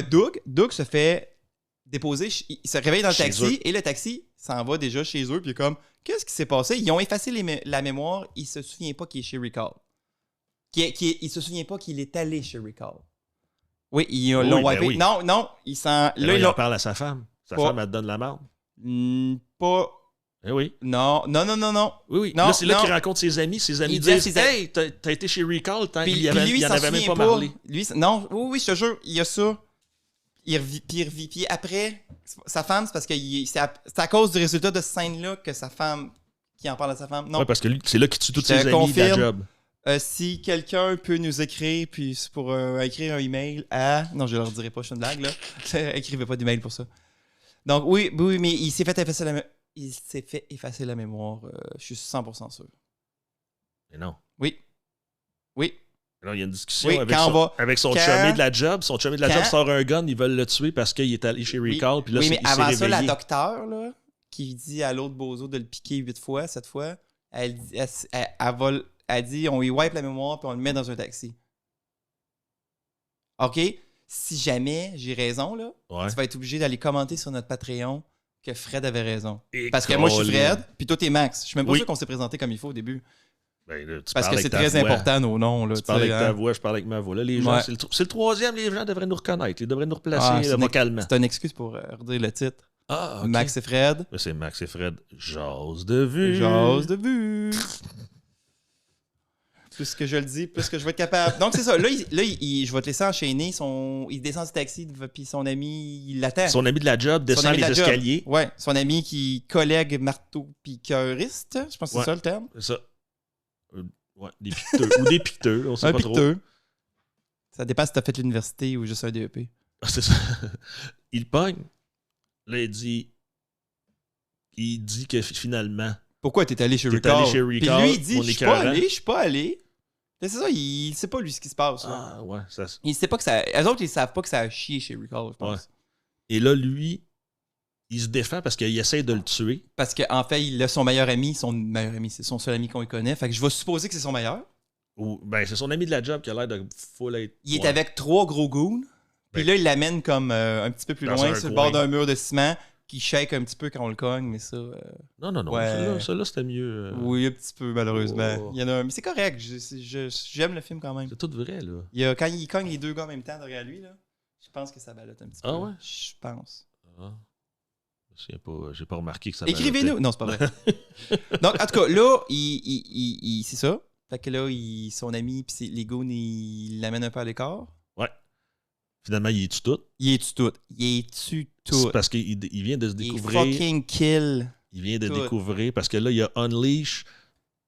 Doug se fait déposer... Il se réveille dans le taxi et le taxi s'en va déjà chez eux. Puis comme, qu'est-ce qui s'est passé? Ils ont effacé la mémoire. Il se souvient pas qu'il est chez Recall. Il se souvient pas qu'il est allé chez Recall. Oui, ils l'ont wipé. Oui. Non, il s'en... Là, il en parle à sa femme. Sa femme, elle te donne la merde. Pas... Eh oui. Non. Oui. Non, là, c'est là qu'il rencontre ses amis. Ses amis disent Hey, t'as été chez Recall. Puis lui, il en avait même pas parlé. Non, oui, je te jure, il y a ça. Puis après, sa femme, c'est parce que c'est à cause du résultat de cette scène-là que sa femme, qui en parle à sa femme. Non. Oui, parce que lui, c'est là qu'il tue tous ses amis de la job. Si quelqu'un peut nous écrire, puis c'est pour écrire un email à... Non, je leur dirai pas, je fais une blague, là. Écrivez pas d'email pour ça. Donc, oui, mais il s'est fait effacer la mémoire. Je suis 100% sûr. Mais non. Oui. Alors, il y a une discussion avec son chumé de la job. Son chumé de la job sort un gun, ils veulent le tuer parce qu'il est allé chez Recall. Puis là, mais avant ça, la docteure, là, qui dit à l'autre bozo de le piquer 7 fois, elle dit on lui wipe la mémoire puis on le met dans un taxi. OK? Si jamais j'ai raison, là, tu vas être obligé d'aller commenter sur notre Patreon que Fred avait raison. Parce que moi, je suis Fred, puis toi, t'es Max. Je suis même pas sûr qu'on s'est présenté comme il faut au début. Ben, là, parce que c'est très important, nos noms. Là, tu parles avec ta voix, je parle avec ma voix. Là, les gens, c'est le troisième, les gens devraient nous reconnaître. Ils devraient nous replacer vocalement. C'est une excuse pour redire le titre. Ah, okay. Max et Fred. C'est Max et Fred. Jase de vue. Jase de vue. Plus que je le dis, plus que je vais être capable. Donc, c'est ça. Là, je vais te laisser enchaîner. Il descend du taxi, puis son ami, il l'attend. Son ami de la job descend les escaliers. Ouais, son ami qui collègue marteau-piqueuriste. Je pense que c'est ça le terme. C'est ça. Ouais, des piqueteux. Ou des piqueteux, on sait pas trop. Ça dépend si t'as fait l'université ou juste un DEP. Ah, c'est ça. Il pogne. Là, il dit que finalement... Pourquoi t'es allé chez Recall? Puis lui, il dit, je suis pas allé. C'est ça, il sait pas, lui, ce qui se passe. Là. Ah, ouais. Ça... Il sait pas que ça... Eux autres, ils savent pas que ça a chié chez Recall, je pense. Ouais. Et là, lui, il se défend parce qu'il essaie de le tuer. Parce qu'en fait, il a son meilleur ami. C'est son seul ami qu'on lui connaît. Fait que je vais supposer que c'est son meilleur. C'est son ami de la job qui a l'air de full être... Il est avec 3 gros goons. Puis là, il l'amène comme un petit peu plus loin, sur le bord d'un mur de ciment. qui shake un petit peu quand on le cogne, mais ça... Non. Ouais. Celui-là, c'était mieux. Oui, un petit peu, malheureusement. Oh. Il y en a un, mais c'est correct. J'aime le film quand même. C'est tout vrai, là. Quand il cogne les deux gars en même temps derrière lui, là, je pense que ça ballotte un petit peu. Ah ouais? Je pense. Ah. J'ai pas remarqué que ça Écrivez-nous! Non, c'est pas vrai. Donc, en tout cas, là, c'est ça. Fait que là, son ami puis les goons, ils l'amènent un peu à l'écart. Ouais. Finalement, il est-tu tout? Il est-tu tout? Il est-tu tout? C'est parce qu'il vient de se découvrir. Il fucking kill. Il vient de tout. découvrir parce que là, il a unleash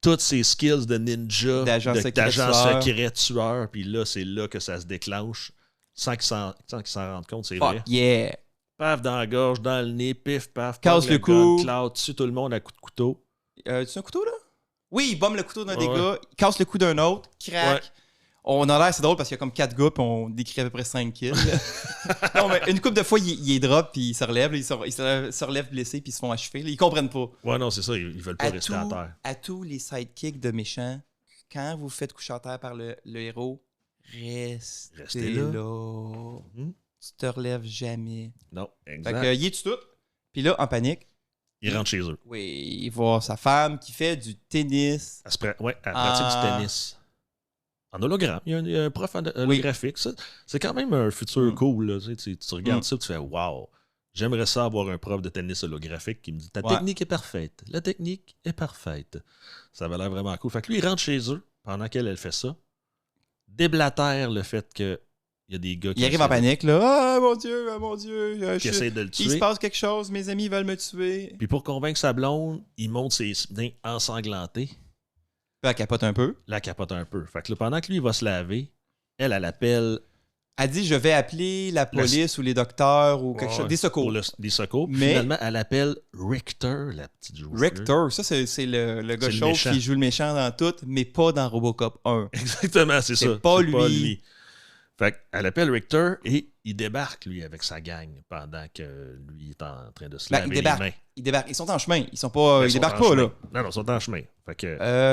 toutes ses skills de ninja, d'agent secret tueur. Puis là, c'est là que ça se déclenche sans qu'il s'en rende compte, c'est vrai. Yeah! Paf dans la gorge, dans le nez, pif, paf. Casse le cou. Cloud, tue tout le monde à coups de couteau. Tu as un couteau, là? Oui, il bombe le couteau d'un des Ouais. gars, il casse le cou d'un autre, craque. Ouais. On a l'air, c'est drôle parce qu'il y a comme 4 gars, puis on décrit à peu près 5 kills. Non, mais une couple de fois, il est drop, puis il se relève, il se relève blessé, puis ils se font achever. Là, ils comprennent pas. Ouais, non, c'est ça, ils veulent pas rester à terre. À tous les sidekicks de méchants, quand vous faites coucher à terre par le héros, restez là. Tu te relèves jamais. Non, Fait exact. que, il est tout. Puis là, en panique. Il rentre chez eux. Oui, il voit sa femme qui fait du tennis. Elle pratique du tennis. En hologramme. Il y a un prof holographique. Ça, c'est quand même un futur cool. Là. Tu regardes ça et tu fais « Wow! J'aimerais ça avoir un prof de tennis holographique qui me dit « Ta technique est parfaite. La technique est parfaite. » Ça avait l'air vraiment cool. Fait que lui, il rentre chez eux pendant qu'elle fait ça. Déblatère le fait que il y a des gars qui... Il arrive en panique, là. Ah, mon Dieu, qui essaient de le tuer. Il se passe quelque chose, mes amis veulent me tuer. Puis pour convaincre sa blonde, il monte ses mains ensanglantées. Puis elle capote un peu. La capote un peu. Fait que là, pendant que lui, il va se laver, elle appelle... Elle dit, je vais appeler la police ou les docteurs ou quelque chose. Des secours. Des secours. Puis Mais... finalement, elle appelle Richter, la petite joueuse. Richter, ça, c'est le gars chauve qui joue le méchant dans tout, mais pas dans Robocop 1. Exactement, c'est ça. C'est pas lui. Fait qu'elle appelle Richter et il débarque, lui, avec sa gang pendant que lui est en train de se laver les mains. Il débarque. Ils sont en chemin. Ils sont pas. Ils débarquent pas, là. Non, ils sont en chemin. Fait que...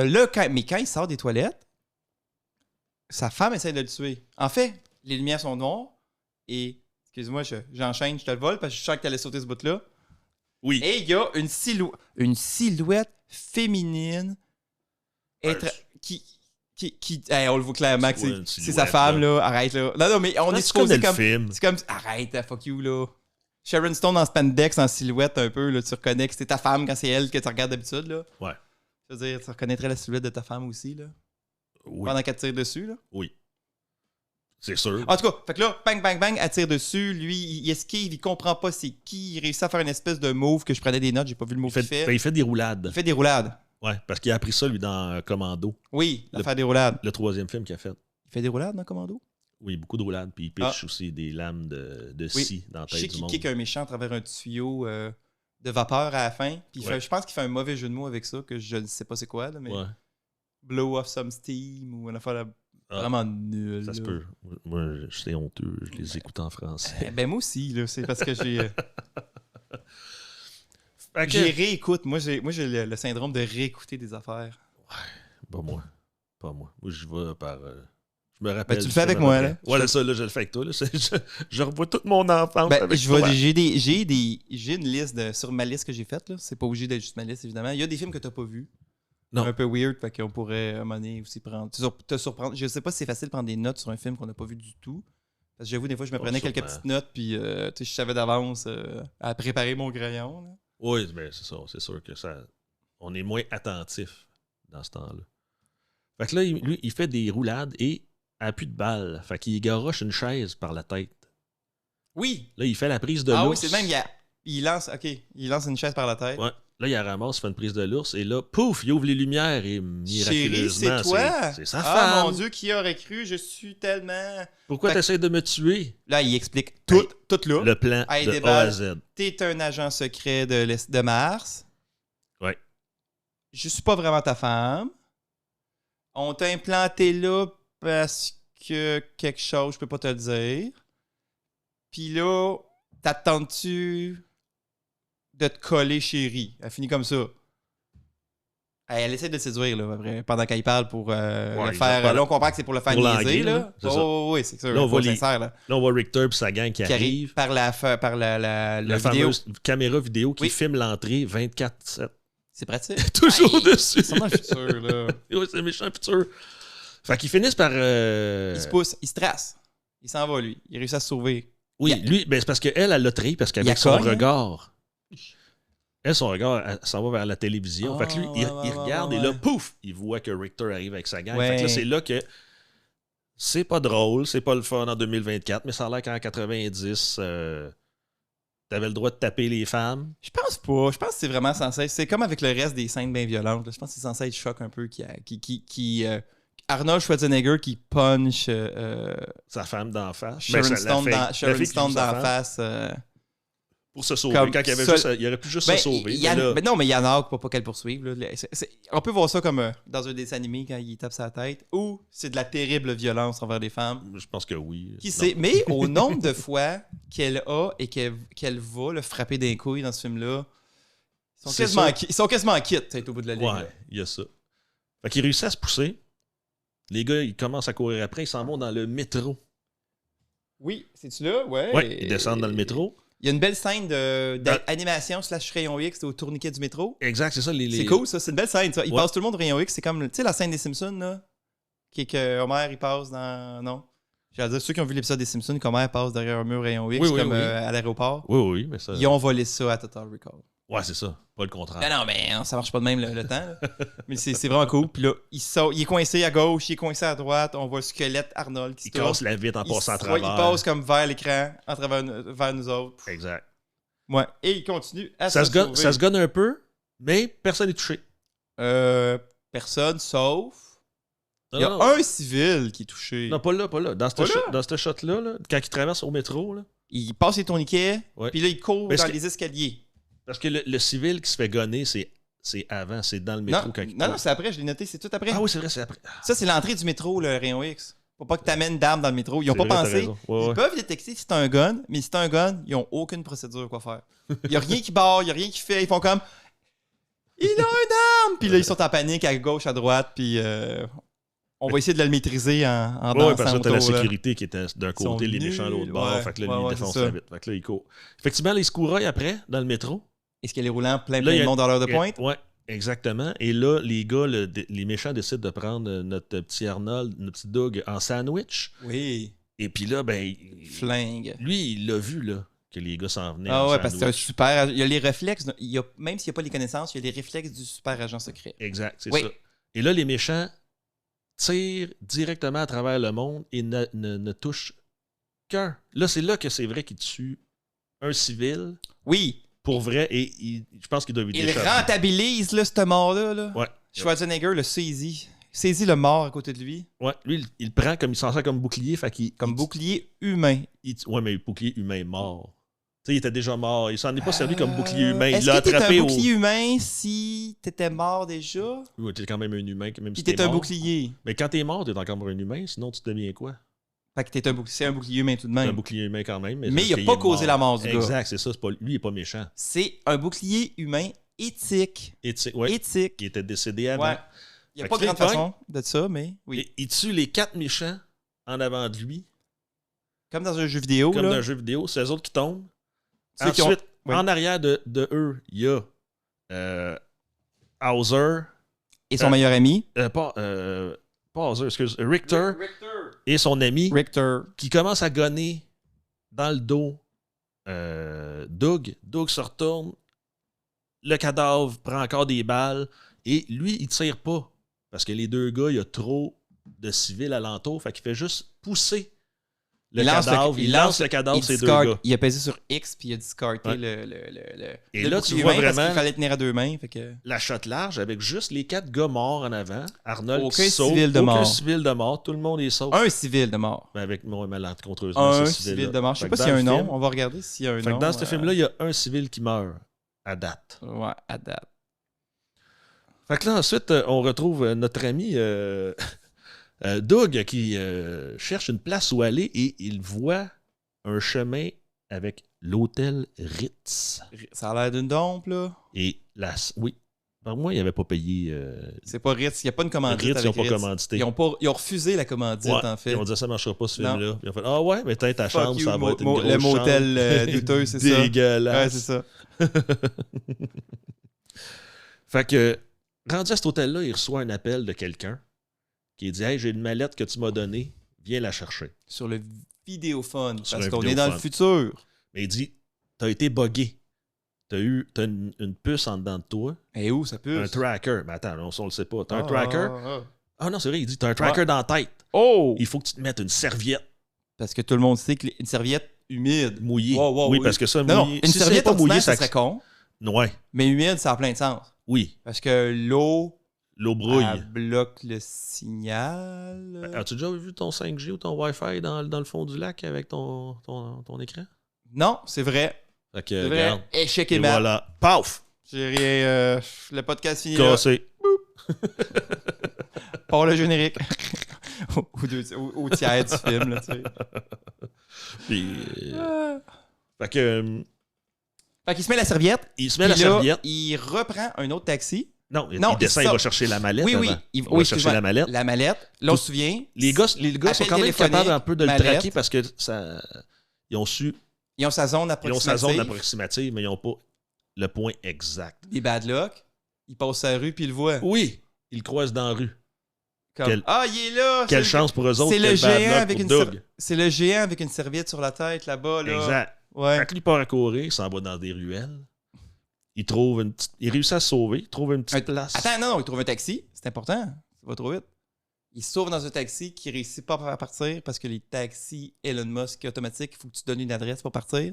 là, quand il sort des toilettes, sa femme essaie de le tuer. En fait, les lumières sont noires et. Excuse-moi, j'enchaîne, je te le vole parce que je sens que tu allais sauter ce bout-là. Oui. Et il y a une silhouette féminine qui on le voit clairement que c'est sa femme, là. Arrête, là. Non, mais on est supposé comme... C'est comme... Arrête, fuck you, là. Sharon Stone en spandex, en silhouette un peu, là. Tu reconnais que c'est ta femme quand c'est elle que tu regardes d'habitude, là. Ouais. Je veux dire, tu reconnaîtrais la silhouette de ta femme aussi, là. Oui. Pendant qu'elle tire dessus, là. Oui. C'est sûr. En tout cas, fait que là, bang, bang, bang, elle tire dessus. Lui, il esquive, il comprend pas c'est qui. Il réussit à faire une espèce de move que je prenais des notes, j'ai pas vu le move qu'il fait. Il fait des roulades. Il fait des roulades. Ouais, parce qu'il a appris ça, lui, dans Commando. Oui, il fait des roulades. Le 3e film qu'il a fait. Il fait des roulades dans Commando? Oui, beaucoup de roulades. Puis il pitch aussi des lames de scie dans la tête du monde. Je sais qu'il kick un méchant à travers un tuyau de vapeur à la fin. Puis je pense qu'il fait un mauvais jeu de mots avec ça, que je ne sais pas c'est quoi, là, mais blow off some steam ou une affaire vraiment nulle. Ça se peut. Moi, c'est honteux. Je les écoute en français. Ben moi aussi, là. C'est parce que j'ai... J'ai réécoute. Moi, j'ai le syndrome de réécouter des affaires. Ouais, pas moi. Moi, je vais par... je me rappelle. Ben, tu le fais avec moi, là. Ouais, ça, là, je le fais avec toi. Là. Je revois toute mon enfance avec toi. J'ai une liste sur ma liste que j'ai faite. Là. C'est pas obligé d'être juste ma liste, évidemment. Il y a des films que tu n'as pas vus. Non. Un peu weird, fait qu'on pourrait à un moment donné aussi te surprendre. Je sais pas si c'est facile de prendre des notes sur un film qu'on n'a pas vu du tout. Parce que j'avoue, des fois, je me prenais quelques petites notes, puis je savais d'avance à préparer mon crayon. Là. Oui, ben, c'est ça. C'est sûr que ça. On est moins attentif dans ce temps-là. Fait que là, lui, il fait des roulades et a plus de balles. Fait qu'il garoche une chaise par la tête. Oui! Là, il fait la prise de l'ours. Ah oui, c'est le même. Il lance une chaise par la tête. Ouais. Là, il ramasse, fait une prise de l'ours et là, pouf, il ouvre les lumières et miraculeusement, c'est toi! C'est sa femme! Ah mon Dieu, qui aurait cru? Je suis tellement... Pourquoi t'essaies de me tuer? Là, il explique tout là. Le plan de A à Z. T'es un agent secret de Mars. Ouais. Je suis pas vraiment ta femme. On t'a implanté là parce que quelque chose, je peux pas te le dire. Puis là, t'attends-tu de te coller, chérie? Elle finit comme ça. Elle essaie de le séduire, là, après, pendant qu'elle parle pour le ils faire. ont pas- Là, on comprend que c'est pour le faire pour niaiser, l'anguiller, là. là, c'est ça. Oui, c'est sûr. Là, on voit les- sincère, là. Là, on voit Richter et sa gang qui Qui arrive arrive. par la La vidéo. fameuse caméra vidéo qui Oui. filme l'entrée 24/7. C'est pratique. Toujours Hey, dessus. Ils sont dans le futur, là. Oui, c'est méchant futur. Fait qu'ils finissent par... Il se pousse, il se trace. Il s'en va, lui. Il réussit à se sauver. Oui, Yeah. lui, ben, c'est parce qu'elle, elle l'a trahi parce Il qu'avec a son cogne, hein? regard... Elle, son regard, elle s'en va vers la télévision. Fait que lui, il regarde et là, pouf, il voit que Richter arrive avec sa gang. Ouais. Fait que là, c'est là que c'est pas drôle, c'est pas le fun en 2024, mais ça a l'air qu'en 90, t'avais le droit de taper les femmes. Je pense pas. Je pense que c'est vraiment censé être. C'est comme avec le reste des scènes bien violentes. là. Je pense que c'est censé être choc un peu. Arnold Schwarzenegger qui punch Sa femme d'en face. Sharon Ben, Stone la Sharon fille qui Stone joue sa d'en femme, face. pour se sauver. Comme Quand il, y avait seul- juste, il aurait pu juste Ben, se sauver. il y a- mais là, ben non, mais il y en a pour pas qu'elle poursuive. Là. On peut voir ça comme dans un dessin animé quand il tape sa tête. Ou c'est de la terrible violence envers les femmes. je pense que oui. Qui Non. sait? Mais au nombre de fois qu'elle a et qu'elle va le frapper d'un couille dans ce film-là, C'est ils sont quasiment quittes au bout de la ligne. Ouais, là. il y a ça. Fait qu'il réussit à se pousser. Les gars, ils commencent à courir après. Ils s'en vont dans le métro. Oui, c'est-tu là? Ouais. Ouais, ils descendent dans le métro. Il y a une belle scène d'animation / rayon X au tourniquet du métro. Exact, c'est ça. C'est cool, ça. C'est une belle scène, ça. Ils Ouais. passent tout le monde au rayon X. C'est comme, tu sais, la scène des Simpsons, là. Qui est que Homer, il passe dans... Non. J'allais dire, ceux qui ont vu l'épisode des Simpsons, qu'Homer passe derrière un mur rayon X, Oui, comme oui. à l'aéroport. Oui, mais ça... Ils ont volé ça à Total Recall. Ouais, c'est ça. Pas le contraire. Non, mais hein, ça marche pas de même le temps. là. Mais c'est vraiment cool. Puis là, il est coincé à gauche, il est coincé à droite. On voit le squelette Arnold qui Il se tourne. casse la vitre en passant à Ouais, travers. il passe comme vers l'écran, en travers vers nous autres. Exact. Ouais. Et il continue à Ça sauver. se gonne un peu, mais personne n'est touché. Personne, sauf... Non, Il y a non, non. un civil qui est touché. Non, pas là. Dans Pas là? dans ce shot-là, là, quand il traverse au métro, là, Il passe les tourniquets, Ouais. puis là, il court Mais dans est-ce que- les escaliers. parce que le civil qui se fait gonner, c'est avant, c'est dans le métro Non, quand il non, court. c'est après, je l'ai noté, c'est tout après. Ah oui, c'est vrai, c'est après. Ça, c'est l'entrée du métro, le rayon X. Faut pas que tu amènes d'armes dans le métro. Ils ont C'est pas vrai, t'as pensé. raison. Ouais, Ils ouais. peuvent détecter si c'est un gun, mais si c'est un gun, ils ont aucune procédure quoi faire. Il y a rien qui barre, il y a rien qui fait. Ils font comme il a une arme! Puis là, ils sont en panique à gauche, à droite, puis on va essayer de le maîtriser en Ouais, dansant parce que t'as la autour, là. sécurité qui était d'un Ils sont côté, les méchants de l'autre nuls, bord. ouais. Fait que là, Ouais, lui, il ouais, défonce c'est ça. la vitre. Fait que là, il court. Effectivement, là, il se couraille après, dans le métro. Est-ce qu'elle est roulant plein Là, il y de a- monde à l'heure de pointe? Ouais, exactement. Et là, les gars, les méchants décident de prendre notre petit Arnold, notre petit Doug en sandwich. Oui. Et puis là, ben, Flingue. lui, il l'a vu, là, que les gars s'en venaient. Ah en ouais, parce que c'est un sandwich. super. Il y a les réflexes. Même s'il n'y a pas les connaissances, il y a les réflexes du super agent secret. Exact, c'est Oui. ça. Et là, les méchants tirent directement à travers le monde et ne touchent qu'un. Là, c'est là que c'est vrai qu'ils tuent un civil, Oui. pour vrai, et je pense qu'il doit Il échapper. rentabilise là, cette mort-là. Là. Ouais. Schwarzenegger le saisit. Saisit le mort à côté de lui. Ouais, lui, il prend comme il s'en sert comme bouclier, fait qu'il. Comme bouclier humain. Ouais, mais bouclier humain mort. Tu sais, il était déjà mort. Il s'en est pas servi comme bouclier humain. Est-ce Il l'a que t'es attrapé un au. bouclier humain si t'étais mort déjà? Oui, t'es quand même un humain, même Puis si t'es t'es un mort. bouclier. Mais quand t'es mort, t'es encore un humain, sinon tu deviens quoi? Fait que c'est un bouclier humain tout de T'es un même. bouclier humain quand même. Mais parce il a qu'il pas est causé mort. la mort du gars. Exact, c'est ça. Lui, il est pas méchant. C'est un bouclier humain éthique. Ouais, Éthique. qui était décédé avant. Ouais. Il n'y a Fait pas que là, grande il façon de ça, mais oui. Et il tue les 4 méchants en avant de lui, Comme dans un jeu vidéo. comme là. dans un jeu vidéo. C'est eux autres qui tombent. Ceux qui ont- Ensuite, Oui. en arrière de eux, il y a Hauser. Et son meilleur ami. Pas Hauser, excuse. Richter et son ami Richter. qui commence à gonner dans le dos Doug. Doug se retourne. Le cadavre prend encore des balles. Et lui, il tire pas. Parce que les deux gars, il y a trop de civils alentour. Fait qu'il fait juste pousser le cadavre. Il lance le cadavre, ces deux gars. Il a pesé sur X puis il a discardé Ouais. le Et le là, bouclier tu vois humain parce vraiment- qu'il fallait tenir à deux mains. Fait que... La shot large avec juste les 4 gars morts en avant. Arnold Aucun qui saute. civil de Aucun mort. civil de mort. Tout le monde est sauf. Un civil de mort. Mais avec moi, malencontreusement, Un ce civil civil-là. de mort. Je sais Fait pas que s'il y a dans un le nom. film- On va regarder s'il y a un Fait nom. que dans ce film-là, il y a un civil qui meurt à date. Ouais, à date. Fait que là, ensuite, on retrouve notre ami Doug qui cherche une place où aller et il voit un chemin avec l'hôtel Ritz. Ça a l'air d'une dompe, là. Et oui, Par moi, ils n'avaient pas payé. C'est pas Ritz. Il n'y a pas une commandite Ritz, ils avec n'ont pas Ritz. commandité. Ils ont refusé la commandite, Ouais, en fait. Ils ont dit ça ne marchera pas, ce Non. film-là. Ils ont fait ah ouais, mais t'as ta Fuck chambre, you, ça va être une grosse le motel chambre. douteux, c'est ça. Dégueulasse. Ouais, c'est ça. Fait que, rendu à cet hôtel-là, il reçoit un appel de quelqu'un qui dit hey, j'ai une mallette que tu m'as donnée, viens la chercher. Sur le vidéophone, Sur parce un qu'on est dans le vidéophone. futur. Mais il dit t'as été buggé. T'as une puce en dedans de toi. Et où ça peut? Un tracker. Mais attends, on le sait pas. T'as un tracker. Ah. Ah non, c'est vrai, il dit t'as un tracker dans la tête. Oh! Il faut que tu te mettes une serviette Parce que tout le monde sait qu'une serviette humide. mouillée. Wow, oui, oui. parce que ça, Non, mouillé. une Si serviette c'est pas mouillé, ça serait con. Ouais, Mais humide, ça a plein de sens. oui. Parce que l'eau, L'eau brouille. elle bloque le signal. As-tu déjà vu ton 5G ou ton Wi-Fi dans le fond du lac avec ton écran? Non, c'est vrai. Fait que, C'est vrai. regarde. Échec Et et mat. voilà. Paf! J'ai rien. Le podcast fini là. Cassé. Pas le générique. au tiers du film, là, tu sais. Puis, fait que, Fait qu'il se met la serviette. il se met la puis là, serviette. il reprend un autre taxi. Non, Non, il descend, il il va sort. chercher la mallette. Oui, oui. avant. Il va oui, chercher excuse-moi. la mallette. La mallette. Là, on se souvient. Les gars sont Appel quand même capables téléphonique, un peu de le mallette. traquer parce que ça, ils ont Ils ont sa zone approximative. approximative, mais ils n'ont pas le point exact. Des bad luck. Il passe sa rue puis il le voit. Oui, ils le croisent dans la rue. Comme, Quel- ah, il est là! Quelle c'est chance pour eux autres. c'est le quel bad géant luck avec pour une Doug. C'est le géant avec une serviette sur la tête là-bas. Là. Exact. Ouais. Fait que lui part à courir, il s'en va dans des ruelles. Il réussit à se sauver, il trouve une petite place. Attends, non, il trouve un taxi. C'est important. Ça va trop vite. Il se sauve dans un taxi qui réussit pas à partir parce que les taxis Elon Musk automatiques, il faut que tu donnes une adresse pour partir.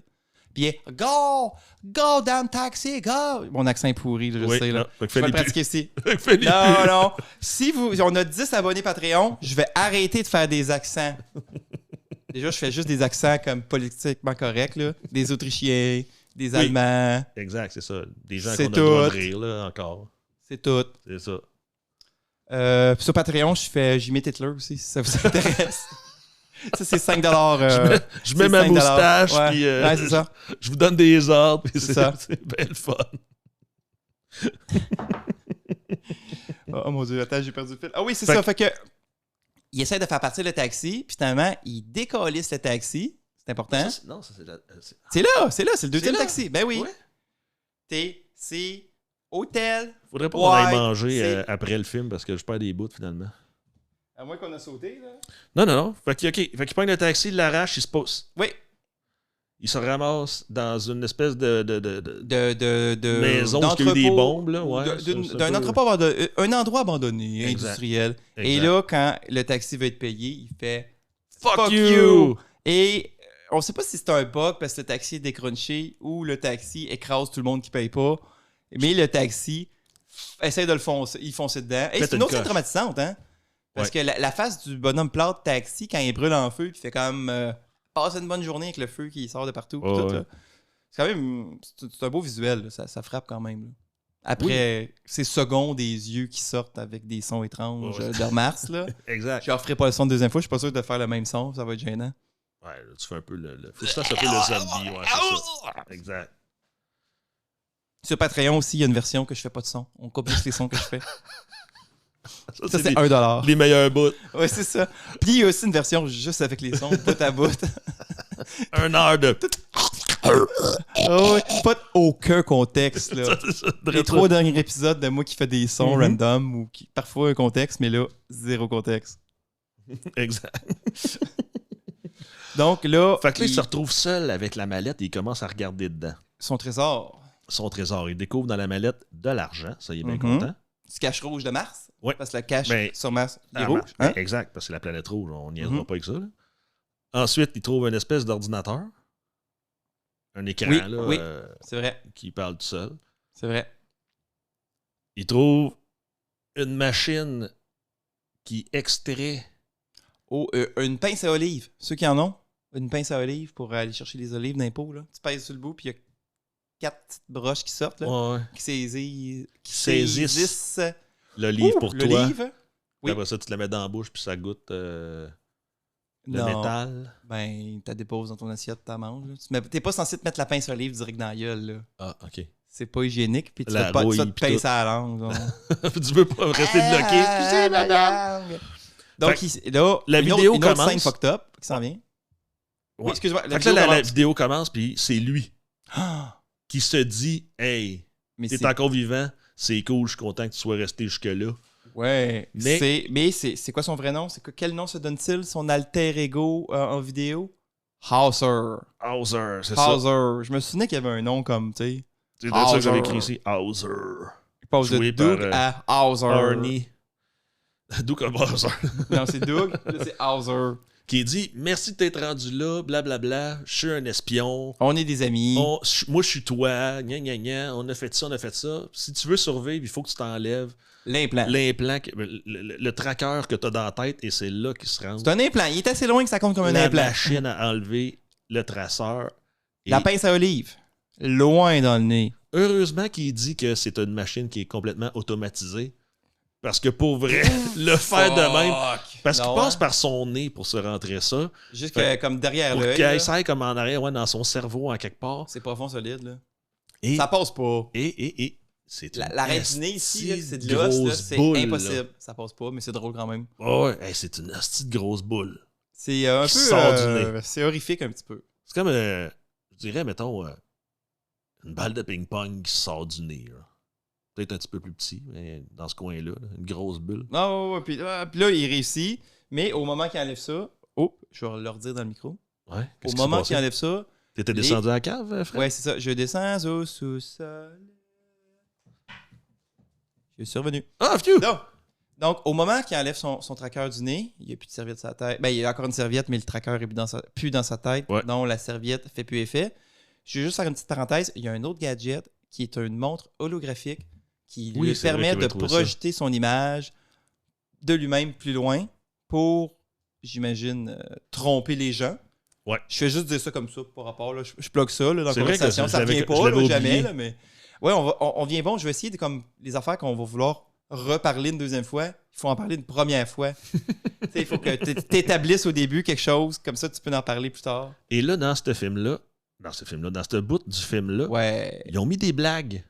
Puis il est go! Go damn taxi, go! Mon accent est pourri, là, je Oui, sais. Là. non, fait que Je vais le Philippe- pratiquer ici. Philippe- Non, non. Si on a 10 abonnés Patreon, je vais arrêter de faire des accents. Déjà, je fais juste des accents comme politiquement corrects, là. Des Autrichiens, des Oui. Allemands. Exact, c'est ça. Des gens C'est qu'on a le droit de tout. rire, là, encore. C'est tout. C'est ça. Puis sur Patreon, j'imite Hitler aussi, si ça vous intéresse. Ça, c'est 5 Je mets ma moustache, ouais. puis Ouais, c'est ça. je vous donne des ordres, puis C'est ça. c'est bien le fun. Oh mon Dieu, attends, j'ai perdu le fil. Ah oui, c'est Fait ça. que- Fait que il essaie de faire partir le taxi, puis finalement, il décalisse le taxi. C'est important. Non, ça c'est la... C'est le deuxième là? taxi. Ben oui. Ouais. C'est hôtel. Faudrait pas qu'on aille Ouais, manger c'est- après le film parce que je perds des bouts finalement. À moins qu'on a sauté, là. Non. Fait qu'il prend le taxi, il l'arrache, il se pousse. Oui. Il se ramasse dans une espèce de maison où il y a eu d'entrepôt, des bombes, là. ou Ouais, d'un peu- entrepôt abandonné, un endroit abandonné, Exact. industriel. Et Exact. là, quand le taxi va être payé, il fait Fuck you! Et on sait pas si c'est un bug parce que le taxi est décrunché ou le taxi écrase tout le monde qui paye pas. Mais le taxi essaie de le foncer, il fonce dedans. Et Faites c'est une une autre scène coche. traumatisante, hein? Parce que la face du bonhomme plat de taxi, quand il brûle en feu, puis il fait comme passe une bonne journée avec le feu qui sort de partout. puis Ouais, tout, ouais. là. C'est quand même c'est un beau visuel, là. Ça frappe quand même. Là. Après ces secondes des yeux qui sortent avec des sons étranges Ouais. de Mars, là. Exact. Je ne referai pas le son une deuxième fois, je suis pas sûr de faire le même son, ça va être gênant. Ouais, là, tu fais un peu faut que tu fasses un peu le zombie, ouais, c'est ça. Exact. Sur Patreon aussi, il y a une version que je fais pas de son. On coupe juste les sons que je fais. Ça, Ça, c'est les, $1. les meilleurs bouts. Ouais, c'est ça. Puis il y a aussi une version juste avec les sons, bout à bout. 1 heure de... Oh, ouais, pas aucun contexte, là. C'est ça, Les 3 derniers épisodes de moi qui fais des sons random ou qui parfois un contexte, mais là, zéro contexte. Exact. Donc là, Fait que là, il se retrouve seul avec la mallette et il commence à regarder dedans. son trésor, Son trésor. Il découvre dans la mallette de l'argent. Ça, il est bien Mhm. content. du cache rouge de Mars. Ouais. Parce que le cache Ben, sur Mars, il est Ah, rouge. ben, Hein? exact, parce que c'est la planète rouge. On n'y niaisera Mhm. pas avec ça. Là. Ensuite, il trouve une espèce d'ordinateur. Un écran Oui, là, oui. C'est vrai, qui parle tout seul. c'est vrai. Il trouve une machine qui extrait. Oh, une pince à olive. Ceux qui en ont, une pince à olive pour aller chercher les olives d'impôt. Là. Tu pèses sur le bout, puis il y a 4 petites broches qui sortent, là, Ouais, qui saisissent saisissent l'olive pour toi. l'olive. Oui. Après ça, tu te la mets dans la bouche puis ça goûte le Non. métal. Ben, tu la déposes dans ton assiette, tu la manges. Là. T'es pas censé te mettre la pince à olive direct dans la gueule. Là. Ah, OK. c'est pas hygiénique, puis tu La vas te rouille, puis pincer tout. à la langue. genre. Tu veux pas rester bloqué. Excusez, madame. Donc, là, la une vidéo autre commence. scène fucked up qui s'en vient. Ouais. Oui, excuse-moi. Fait que là, la commence. vidéo commence, puis c'est lui Ah! qui se dit « Hey, Mais t'es c'est encore vivant, c'est cool, je suis content que tu sois resté jusque-là. » Ouais. Mais- Mais c'est quoi son vrai nom? Quel nom se donne-t-il, son alter ego en vidéo? Hauser. Hauser, c'est ça. Hauser. Je me souvenais qu'il y avait un nom comme, tu sais. C'est de ça que j'avais Hauser. écrit ici. Hauser. Il passe de Joué Doug par, à Hauser. Arnie. Doug comme Hauser. Non, c'est Doug. Là, c'est Hauser. Qui dit « Merci de t'être rendu là, blablabla, je suis un espion. On est des amis. Moi, je suis toi, gna gna gna, on a fait ça, on a fait ça. Si tu veux survivre, il faut que tu t'enlèves L'implant. l'implant, le tracker que tu as dans la tête, et c'est là qu'il se rend. C'est un implant. Il est assez loin que ça compte comme un La implant. machine à enlever le traceur. Et La pince à olive. Loin dans le nez. heureusement qu'il dit que c'est une machine qui est complètement automatisée. Parce que pour vrai, le faire de même. Parce qu'il Non, passe hein? par son nez pour se rentrer ça. Juste Fait- que, comme derrière Pour l'œil. qu'il là, essaye comme en arrière, ouais, dans son cerveau, en quelque part. C'est profond solide, là. Et, Ça passe pas. et c'est une L'arrêt du nez ici, là, esti c'est de l'os, là, grosse c'est boule, là. impossible. Ça passe pas, mais c'est drôle quand même. Ouais, hey, c'est une hostie de grosse boule. C'est un Qui peu. sort du nez. C'est horrifique un petit peu. C'est comme, je dirais, mettons, une balle de ping-pong qui sort du nez. Là. Peut-être un petit peu plus petit, mais dans ce coin-là, là, une grosse bulle. Non, puis là, il réussit, mais au moment qu'il enlève ça, je vais leur dire dans le micro. Ouais, Au qu'est-ce qui moment s'est qu'il passé? enlève ça, T'étais descendu à la cave, frère? ouais, c'est ça. Je descends au sous-sol. Je suis revenu. Ah, phew! Donc, au moment qu'il enlève son tracker du nez, il n'y a plus de serviette sur sa tête. Ben, il y a encore une serviette, mais le tracker est plus dans sa tête. Ouais. Donc, la serviette fait plus effet. Je vais juste faire une petite parenthèse. Il y a un autre gadget qui est une montre holographique qui Oui, lui c'est vrai permet qu'il va de trouver ça. projeter son image de lui-même plus loin pour, j'imagine, tromper les gens. Ouais. Je fais juste dire ça comme ça, par rapport. Là. Je bloque ça là, dans la C'est vrai que conversation. je Ça l'avais- revient je pas, l'avais là, jamais. oublié. Là, mais... Ouais, on vient bon. Je vais essayer de, comme les affaires qu'on va vouloir reparler une deuxième fois. Il faut en parler une première fois. Il faut que tu établisses au début quelque chose, comme ça tu peux en parler plus tard. Et là, dans ce film-là, dans ce bout du film-là, Ouais. ils ont mis des blagues.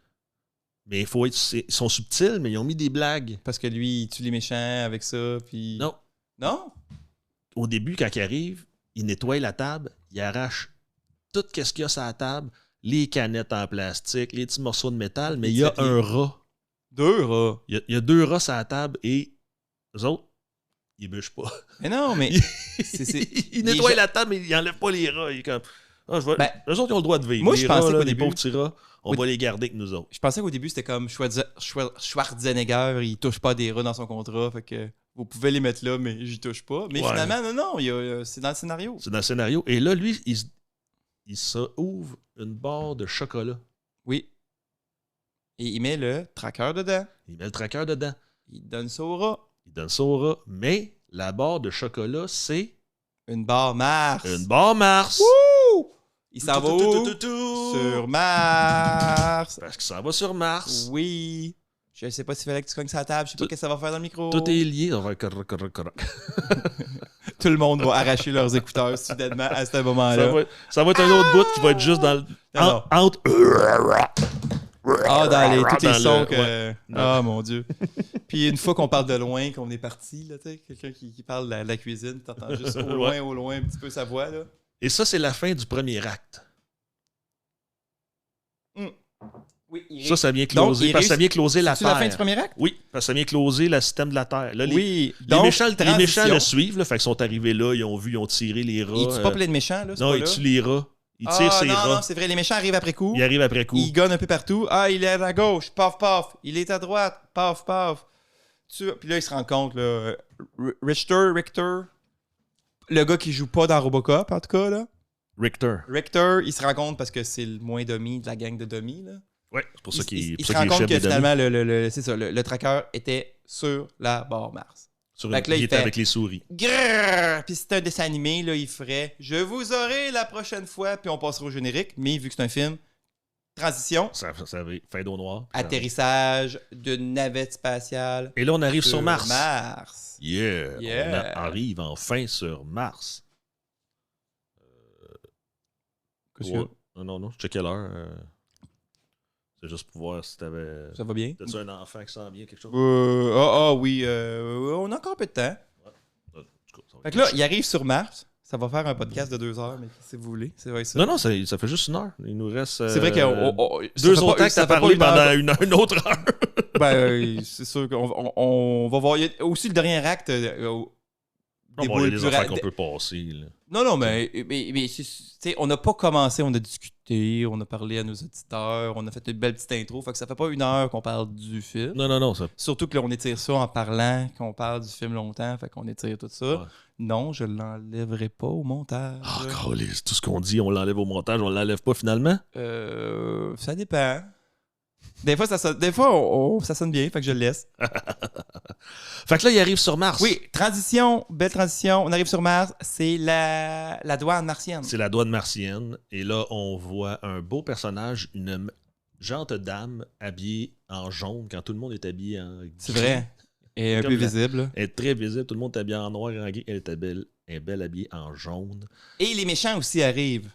Mais il faut être. Ils sont subtils, mais ils ont mis des blagues. Parce que lui, il tue les méchants avec ça. Puis... Non. Non? Au début, quand il arrive, il nettoie la table, il arrache tout ce qu'il y a sur la table, les canettes en plastique, les petits morceaux de métal, mais il y a un rat. 2 rats. Il y a 2 rats sur la table et eux autres, ils bûchent pas. Mais non, mais. Il nettoie la table, mais il enlève pas les rats. Il est comme. Ah, Ben, eux autres, ils ont le droit de vivre. moi, les je pensais rats, là, qu'au les début- pauvres petits rats, on va les garder avec nous autres. Je pensais qu'au début, c'était comme Schwarzenegger, il touche pas des rats dans son contrat. Fait que vous pouvez les mettre là, mais j'y touche pas. Mais Ouais. finalement, non, c'est dans le scénario. C'est dans le scénario. Et là, lui, il se ouvre une barre de chocolat. Oui. Et il met le tracker dedans. Il met le tracker dedans. Il donne ça au rat. Il donne ça au rat. Mais la barre de chocolat, c'est Une barre Mars. une barre Mars. Wouh! Il s'en va Tout, où? tout, tout, tout. Sur Mars. Parce qu'il s'en va sur Mars. Oui. Je sais pas s'il fallait que tu cognes sur la table. Je sais pas Tout- ce que ça va faire dans le micro. Tout est lié. On va correct. Tout le monde va arracher leurs écouteurs soudainement à ce Ça moment-là. va être un autre bout qui va être juste dans le. Non. Entre. Ah, tous les Dans sons le- que... ouais. Ah, mon Dieu. Puis une fois qu'on parle de loin, qu'on est parti, là, tu sais, quelqu'un qui parle de la cuisine, t'entends juste au loin, un petit peu sa voix, là. Et ça, c'est la fin du premier acte. Oui, Ça vient Donc, closer. il Parce que ça réussit- vient closer la C'est la fin Terre. du premier acte? Oui, parce que ça vient closer le système de la Terre. Là, Oui. les Donc, méchants transition. le suivent. Là, fait qu'ils sont arrivés là, ils ont tiré les rats. Il tue pas plein de méchants, là, c'est Non, pas ils là? tuent les rats. Ils tirent ses non, rats. non, c'est vrai, les méchants arrivent après coup. Ils arrivent après coup. Ils gonnent un peu partout. Ah, il est à gauche, paf, paf. Il est à droite, paf, paf. Puis là, il se rend compte, là, Richter, le gars qui joue pas dans Robocop, en tout cas, là. Richter, il se rend compte parce que c'est le moins dummy de la gang de dummy, là. Ouais, c'est pour ça qu'il Il se rend compte que finalement, c'est ça, le tracker était sur la barre Mars. Fait que là, il il était fait- avec les souris. Grrr! Puis si c'était un dessin animé, là, il ferait « Je vous aurai la prochaine fois », puis on passera au générique. Mais vu que c'est un film, transition, Ça avait fait d'eau noire. atterrissage d'une navette spatiale Et là, on arrive sur Mars. Mars. Yeah. Yeah. On arrive enfin sur Mars. Qu'est-ce Ouais. que Non, je checkais l'heure. C'est juste pour voir si t'avais... Ça va bien? T'as-tu un enfant qui sent bien, quelque chose? Oui. On a encore un peu de temps. Fait que là, il arrive sur Mars. Ça va faire un podcast de 2 heures, mais si vous voulez, c'est vrai ça. Non, ça fait juste 1 heure. Il nous reste... C'est vrai que 2 autres temps que t'as parlé pendant une autre heure. C'est sûr qu'on va voir. Il y a aussi le dernier acte. Il y a des affaires qu'on peut passer. Là. Non, mais on n'a pas commencé, on a discuté, on a parlé à nos auditeurs, on a fait une belle petite intro. Fait que ça fait pas 1 heure qu'on parle du film. Non. Surtout que là, on étire ça en parlant, qu'on parle du film longtemps, fait qu'on étire tout ça. Ouais. Non, je l'enlèverai pas au montage. Tout ce qu'on dit, on l'enlève au montage, on l'enlève pas finalement? Ça dépend. Des fois, ça sonne bien, fait que je le laisse. Fait que là, il arrive sur Mars. Oui, belle transition. On arrive sur Mars, c'est la douane martienne. C'est la douane martienne. Et là, on voit un beau personnage, une gente dame habillée en jaune quand tout le monde est habillé en gris. C'est vrai. Et un peu visible. Elle est très visible. Tout le monde est habillé en noir et en gris. Elle est belle habillée en jaune. Et les méchants aussi arrivent.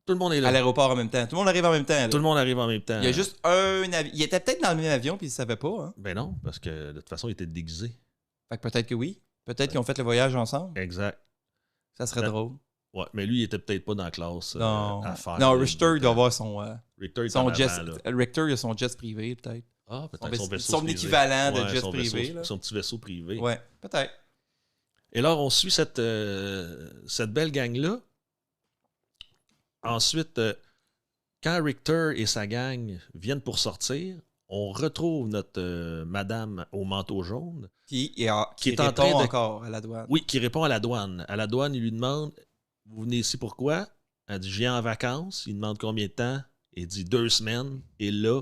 Tout le monde est là. À l'aéroport en même temps. Tout le monde arrive en même temps. Là. Tout le monde arrive en même temps. Il y a juste un avion. Il était peut-être dans le même avion puis il ne savait pas. Hein? Ben non, parce que de toute façon, il était déguisé. Fait que peut-être que oui. Peut-être qu'ils ont fait le voyage ensemble. Exact. Ça serait drôle. Ouais, mais lui, il était peut-être pas dans la classe à faire. Non, Richter, il doit avoir son Richter, Richter, il a son jet privé, peut-être. Ah, peut-être son vaisseau son privé. Équivalent de jet privé. Son petit vaisseau privé. Ouais, peut-être. Et là, on suit cette belle gang-là. Ensuite, quand Richter et sa gang viennent pour sortir, on retrouve notre madame au manteau jaune. Qui est en train encore à la douane. Oui, qui répond à la douane. À la douane, il lui demande « Vous venez ici pourquoi? » Elle dit « Je viens en vacances. » Il demande combien de temps. Il dit 2 semaines. Et là...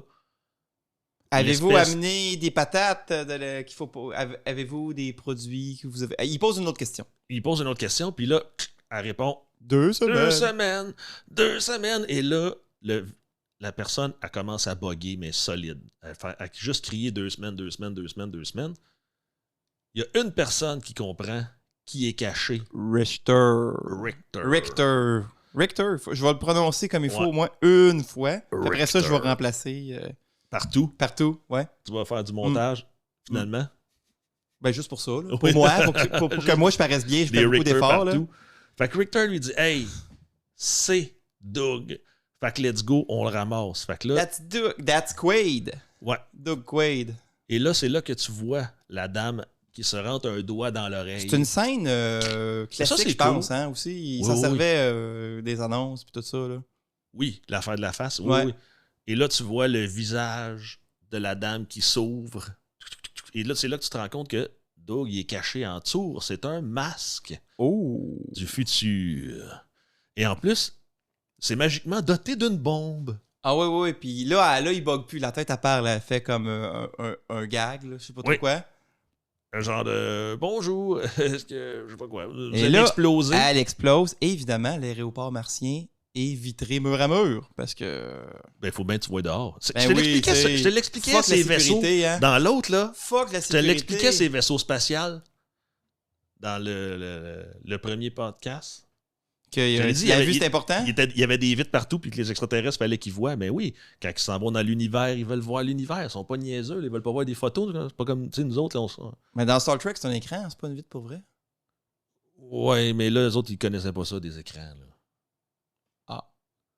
Avez-vous amené des patates qu'il faut pas... Avez-vous des produits que vous avez... Il pose une autre question. Puis là, elle répond 2 semaines. 2 semaines. 2 semaines. Et là, la personne, elle commence à bugger, mais solide. Elle a juste crié 2 semaines, 2 semaines, 2 semaines, 2 semaines. Il y a une personne qui comprend qui est caché. Richter. Je vais le prononcer comme il faut au moins une fois. Après ça, je vais remplacer... Partout, ouais. Tu vas faire du montage, finalement. Ben, juste pour ça. Là. Pour moi, pour que moi, je paraisse bien, je fais beaucoup d'efforts. Là. Fait que Richter lui dit « Hey, c'est Doug. » Fait que let's go, on le ramasse. Fait que là... That's Quaid. Ouais. Doug Quaid. Et là, c'est là que tu vois la dame qui se rentre un doigt dans l'oreille. C'est une scène classique, je pense, hein, aussi. Il s'en servait des annonces et tout ça. Là. Oui, l'affaire de la face. Oui. Et là, tu vois le visage de la dame qui s'ouvre. Et là, c'est là que tu te rends compte que Doug, il est caché en tour. C'est un masque du futur. Et en plus, c'est magiquement doté d'une bombe. Ah oui. Puis là, il bug plus. La tête, elle parle. Elle fait comme un gag. Là. Je sais pas trop quoi. Un genre de bonjour. Est-ce que je sais pas quoi. Vous allez exploser. Elle explose. Et évidemment, l'aéroport martien est vitré mur à mur. Parce que. Ben, il faut bien que tu vois dehors. Je te l'expliquais, ces vaisseaux. Hein? Dans l'autre, là. Fuck la sécurité. Je te l'expliquais, ces vaisseaux spatials. Dans le premier podcast. La vue, c'est important? Il y avait des vitres partout, puis que les extraterrestres, fallait qu'ils voient. Mais oui, quand ils s'en vont dans l'univers, ils veulent voir l'univers. Ils sont pas niaiseux. Ils veulent pas voir des photos. C'est pas comme nous autres. Là, Mais dans Star Trek, c'est un écran. C'est pas une vitre pour vrai. Ouais, mais là, les autres, ils connaissaient pas ça, des écrans. Là.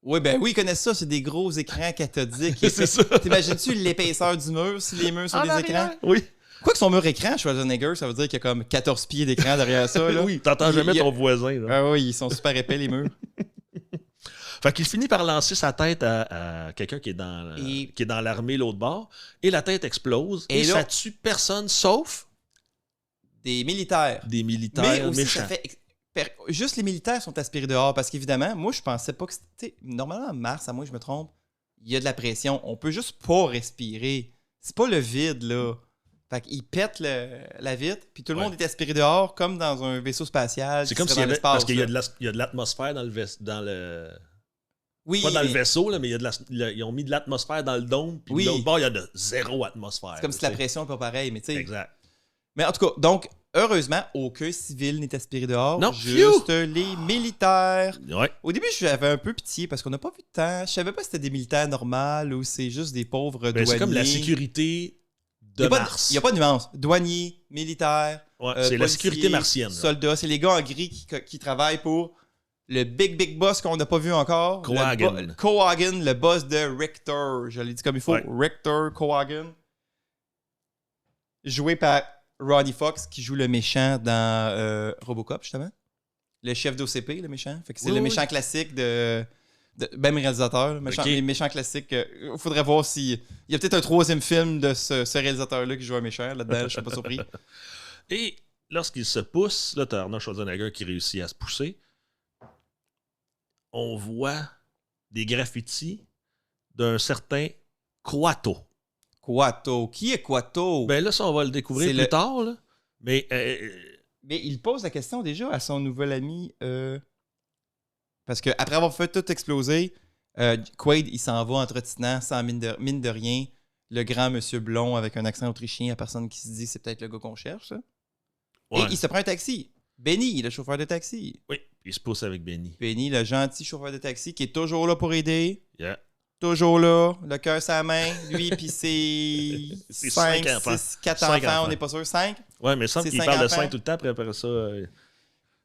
Oui, ben oui, ils connaissent ça, c'est des gros écrans cathodiques. C'est ça. T'imagines-tu l'épaisseur du mur si les murs sont des écrans? Oui. Quoi que son mur écran, Schwarzenegger, ça veut dire qu'il y a comme 14 pieds d'écran derrière ça. Là. Oui, t'entends jamais ton voisin. Là. Ah oui, ils sont super épais, les murs. Fait qu'il finit par lancer sa tête à quelqu'un qui est dans l'armée l'autre bord, et la tête explose, et là, ça tue personne sauf... Des militaires. Mais aussi, méchants. Ça fait... Juste les militaires sont aspirés dehors parce qu'évidemment, moi je pensais pas que c'était. Normalement, en Mars, à moi je me trompe, il y a de la pression. On peut juste pas respirer. C'est pas le vide là. Fait qu'ils pètent la vitre, puis tout le monde est aspiré dehors comme dans un vaisseau spatial. C'est comme s'il y avait. Parce qu'il y a de l'atmosphère dans le. Oui. Pas dans le vaisseau, là, mais ils ont mis de l'atmosphère dans le dôme, puis de l'autre bord, il y a de zéro atmosphère. C'est comme si la pression n'est pas pareille, mais tu sais. Exact. Mais en tout cas, donc, heureusement, aucun civil n'est aspiré dehors. Non, juste les militaires. Ouais. Au début, j'avais un peu pitié parce qu'on n'a pas vu de temps. Je savais pas si c'était des militaires normaux ou c'est juste des pauvres Ben, douaniers. c'est comme la sécurité Il n'y de Mars. a pas de nuance. Douaniers, militaires, Ouais, c'est la policiers, sécurité martienne. là. soldats. C'est les gars en gris qui travaillent pour le big boss qu'on n'a pas vu encore. Cohagen. Cohagen, le boss de Richter. Je l'ai dit comme il faut. Ouais. Richter, Cohagen. Joué par Ronnie Fox, qui joue le méchant dans Robocop, justement. Le chef d'OCP, le méchant. Fait que c'est Oui, le oui. méchant classique de même réalisateur. Ok. Les méchants classiques. Il faudrait voir si. Il y a peut-être un troisième film de ce réalisateur-là qui joue un méchant là-dedans. Je suis pas surpris. Et lorsqu'il se pousse, là, t'as Arnold Schwarzenegger qui réussit à se pousser. On voit des graffitis d'un certain Quato. Quato. Qui est Quato? Ben là, ça, on va le découvrir C'est plus le- tard. Là. Mais Mais il pose la question déjà à son nouvel ami. Parce qu'après avoir fait tout exploser, Quaid, il s'en va en trottinant sans mine de rien. Le grand monsieur blond avec un accent autrichien à personne qui se dit c'est peut-être le gars qu'on cherche. Ça. ouais. Et il se prend un taxi. Benny, le chauffeur de taxi. Oui, il se pousse avec Benny. Benny, le gentil chauffeur de taxi qui est toujours là pour aider. Yeah. Toujours là, le cœur sur la main. Lui, puis ses C'est 5, cinq enfants. 6, 4 Cinq enfants, enfants. on n'est pas sûr. 5. Ouais, mais il semble C'est qu'il cinq parle de enfants. 5 tout le temps, après ça.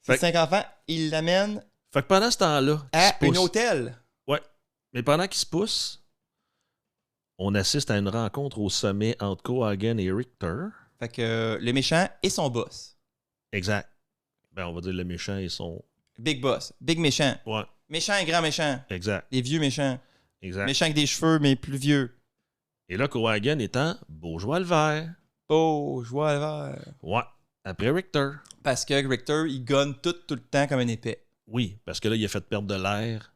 C'est Fait- 5 enfants. Il l'amène Fait que pendant ce temps-là, il à se pousse. un hôtel. Ouais. Mais pendant qu'il se pousse, on assiste à une rencontre au sommet entre Cohagen et Richter. Fait que le méchant et son boss. Exact. Ben, on va dire le méchant et son. Big boss. Big méchant. Ouais, Méchant et grand méchant. exact. Les vieux méchants. Exact. Méchant avec des cheveux, mais plus vieux. Et là, Cohagen étant bourgeois le vert. Oh, je vois le vert. Ouais. Après Richter. Parce que Richter, il gonne tout le temps comme un épée. Oui, parce que là, il a fait perdre de l'air.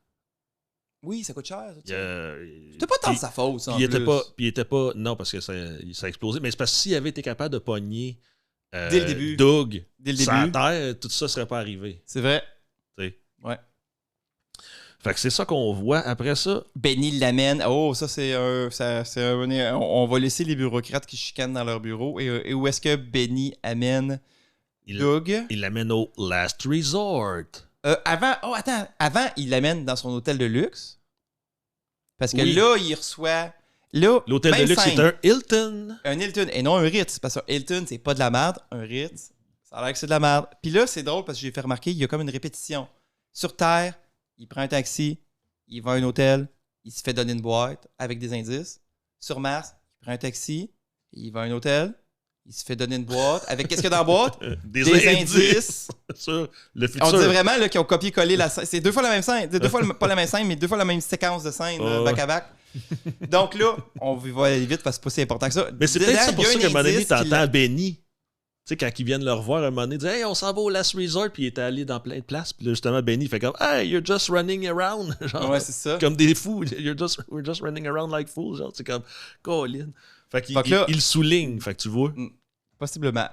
Oui, ça coûte cher. Il a- C'est pas tant puis- de sa faute, ça, en puis il était plus. pas, puis il était pas. Non, parce que ça a explosé. Mais c'est parce que s'il avait été capable de pogner Dès le début. Doug Dès le sur la début. terre, tout ça serait pas arrivé. C'est vrai. Tu sais. Ouais. Fait que c'est ça qu'on voit. Après ça, Benny l'amène. Oh, ça, c'est un. On va laisser les bureaucrates qui chicanent dans leur bureau. Et où est-ce que Benny amène il Doug? il l'amène au Last Resort. Avant, il l'amène dans son hôtel de luxe. Parce que Oui. là, il reçoit. Là, L'hôtel de même luxe, scène. c'est un Hilton. Un Hilton. Et non un Ritz. Parce que Hilton, c'est pas de la merde. Un Ritz, ça a l'air que c'est de la merde. Puis là, c'est drôle parce que j'ai fait remarquer, il y a comme une répétition. Sur Terre, il prend un taxi, il va à un hôtel, il se fait donner une boîte avec des indices. Sur Mars, il prend un taxi, il va à un hôtel, il se fait donner une boîte avec qu'est-ce qu'il y a dans la boîte? Des indices sur le futur. On dirait vraiment là, qu'ils ont copié-collé la scène. C'est deux fois la même scène. Deux fois pas la même scène, mais deux fois la même séquence de scène, Ouais. back à back. Donc là, on va aller vite parce que c'est pas si important que ça. Mais c'est peut-être Dedans, ça pour il y a ça un qu'à un moment donné, indice qui t'entends Benny. Tu sais, quand ils viennent le revoir, à un moment donné, ils disent Hey, on s'en va au Last Resort, puis il est allé dans plein de places. Puis là, justement, Benny fait comme Hey, you're just running around. Genre, Ouais, c'est ça. comme des fous. We're just running around like fools. Genre, c'est comme Colin. Fait qu'il Fait que là- il souligne. Fait que tu vois. Possiblement.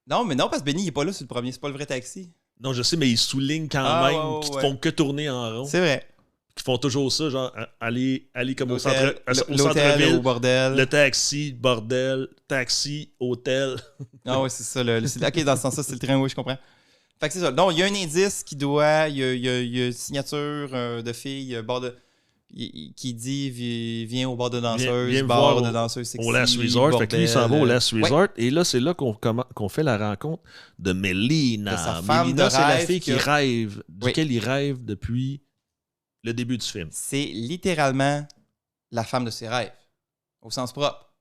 Non, mais non, parce que Benny, il est pas là sur le premier. C'est pas le vrai taxi. Non, je sais, mais il souligne quand Ah, même ouais, qu'ils ouais. font que tourner en rond. C'est vrai. Qu'ils font toujours ça, genre aller comme au L'hôtel, au l'hôtel centre-ville. au bordel. Le taxi, bordel, taxi, hôtel. Ah ouais, c'est ça. Ok, dans ce sens-là, c'est le train, oui, je comprends. Fait que c'est ça. Non, il y a un indice qui doit. Il y a une signature de fille bord de. Qui dit viens au bord de danseuse, Viens me bord voir de danseuse sexy. Au Last Resort. Fait que lui, il s'en va au bordel. Last Resort. Et là, c'est là qu'on fait la rencontre de Melina. De sa femme Melina, de c'est la rêve fille qui que- rêve, Oui. duquel il rêve depuis le début du film. C'est littéralement la femme de ses rêves. Au sens propre.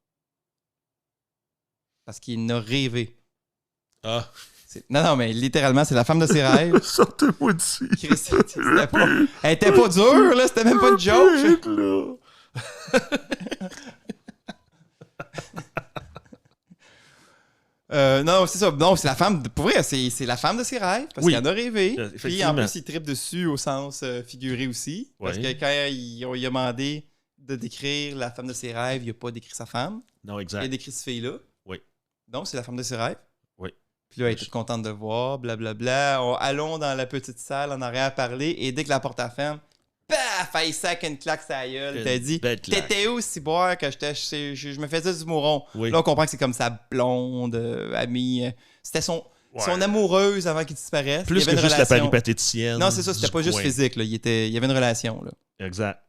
Parce qu'il en a rêvé. Ah. Non, mais littéralement, c'est la femme de ses rêves. Sortez-moi d'ici. Chris, elle était pas dure, là. C'était même pas de joke. Non, c'est ça. Non, c'est la femme. Pour vrai, c'est la femme de ses rêves. Parce Oui. qu'il en a rêvé. Puis en Effectivement. plus, il tripe dessus au sens figuré aussi. Parce Oui. que quand on lui a demandé de décrire la femme de ses rêves, il a pas décrit sa femme. Non, Il a exact. décrit cette fille-là. Oui. Donc, c'est la femme de ses rêves. Oui. Puis là, elle est toute contente de voir, blablabla. Allons dans la petite salle en arrière parler. Et dès que la porte a ferme, paf, il sac une claque sur la gueule. T'as dit, belle claque. t'étais où, ciboire, que je me faisais du mouron. Oui. Là, on comprend que c'est comme sa blonde amie. C'était son amoureuse avant qu'il disparaisse. Plus il y avait que une juste la relation. péripatéticienne. Non, c'est ça, c'était du pas juste coin. physique. Là. Il y avait une relation. Là. Exact.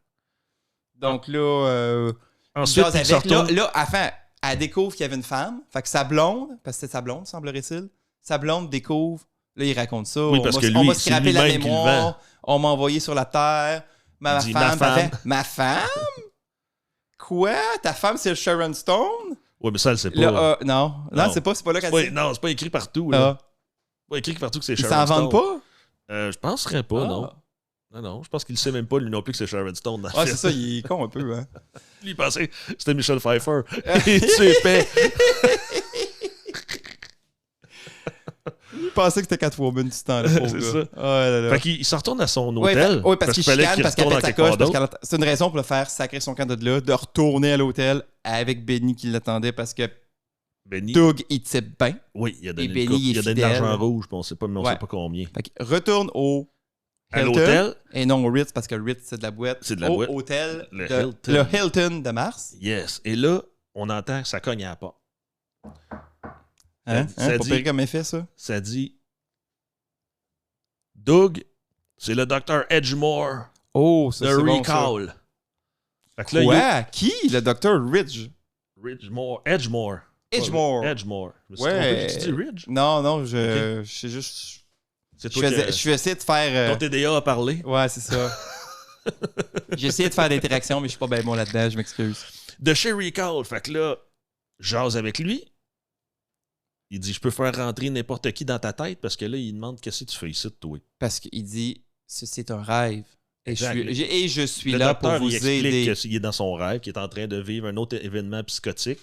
Donc là, Ensuite, jase il se avec. retourne. Là, enfin, elle découvre qu'il y avait une femme. Fait que sa blonde, parce que c'était sa blonde, semblerait-il, sa blonde découvre. Là, il raconte ça. Oui, parce que on lui, m'a c'est scrappé la lui-même qui le mémoire. On m'a envoyé sur la terre. Ma Il dit, femme. ma femme. Ma femme? Quoi? Ta femme, c'est le Sharon Stone? Oui, mais ça, elle sait pas. Là, non, Non. c'est pas là qu'elle dit. Non, c'est pas écrit partout. Là. Ah. C'est pas écrit partout que c'est Ils Sharon s'en Stone. vendent pas? Je penserais pas, Ah. non. Non, je pense qu'il sait même pas, lui non plus, que c'est Sharon Stone. Dans le Ouais, film. c'est ça, il est con un peu, hein. Lui, il pensait que c'était Michel Pfeiffer. Il s'est fait. Il pensait que c'était Catwoman du temps, le pauvre C'est gars. ça. Oh là là. Fait qu'il se retourne à son Ouais, hôtel. parce qu'il fallait chicane, parce qu'elle retourne pète sa quelque part coche, parce d'autre. c'est une raison pour le faire sacrer son camp de là, de retourner à l'hôtel avec Benny qui l'attendait parce que Benny, Doug, il type bien. oui, il a donné, Et Benny, il est il a donné de fidèle. l'argent rouge, puis on sait pas, mais on Ouais. sait pas combien. Fait qu'il retourne au À Hilton, l'hôtel, et non au Ritz parce que le Ritz, c'est de la boîte. C'est de la au boîte. hôtel, Le le Hilton. Hilton de Mars. yes. Et là, on entend que ça cogne à la porte. Hein? Ça Pas dit- pire comme effet, ça? Ça dit Doug, c'est le docteur Edgemore Oh, ça, de c'est bon, ça. Recall. Fait que là, Quoi? Qui? Le docteur Ridge? Edgemore. Edgemore. Edgemore. Je me suis trompé, j'ai dit Ridge? Non, je sais juste... C'est Je toi faisais- qui... je essayé de faire... Ton TDA a parlé. Ouais, c'est ça. J'ai essayé de faire d'interaction, mais je suis pas bien bon là-dedans, je m'excuse. De chez Recall. Fait que là, jase avec lui. Il dit, je peux faire rentrer n'importe qui dans ta tête, parce que là, il demande, qu'est-ce que tu fais ici, toi? Parce qu'il dit, c'est un rêve. Et Exact. je suis Le là pour docteur, il vous explique aider. qu'il est dans son rêve, qu'il est en train de vivre un autre événement psychotique.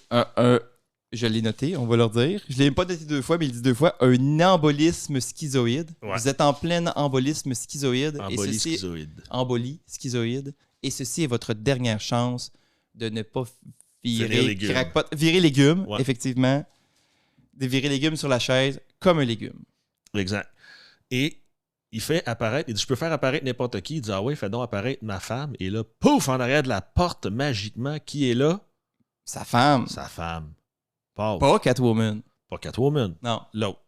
Je l'ai noté, on va leur dire. Je l'ai pas noté 2 fois, mais il dit 2 fois, un embolisme schizoïde. Ouais. Vous êtes en plein embolisme schizoïde. Embolie et ceci, schizoïde. embolie schizoïde. Et ceci est votre dernière chance de ne pas Virer virer légumes. crackpot. Virer légumes, Ouais. effectivement. De virer légumes sur la chaise comme un légume. Exact. Et il fait apparaître, il dit, je peux faire apparaître n'importe qui. Il dit, ah ouais, fais donc apparaître ma femme. Et là, pouf, en arrière de la porte, magiquement, qui est là? Sa femme. Sa femme. Pauvre. Pas Catwoman. Pas Catwoman. Non. L'autre.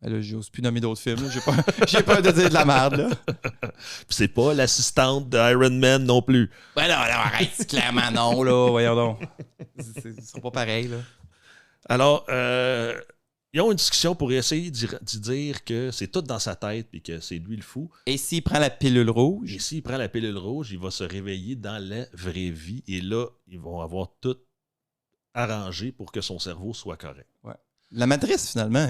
Là, j'ose plus nommer d'autres films. là. J'ai peur de dire de la merde. Là. Puis c'est pas l'assistante d'Iron Man non plus. Ben non, arrête, clairement non, là. Voyons donc. Ils sont pas pareils, là. Alors, ils ont une discussion pour essayer d'y dire que c'est tout dans sa tête et que c'est lui le fou. Et s'il prend la pilule rouge, Et s'il prend la pilule rouge, il va se réveiller dans la vraie vie. Et là, ils vont avoir tout arrangé pour que son cerveau soit correct. la matrice, finalement,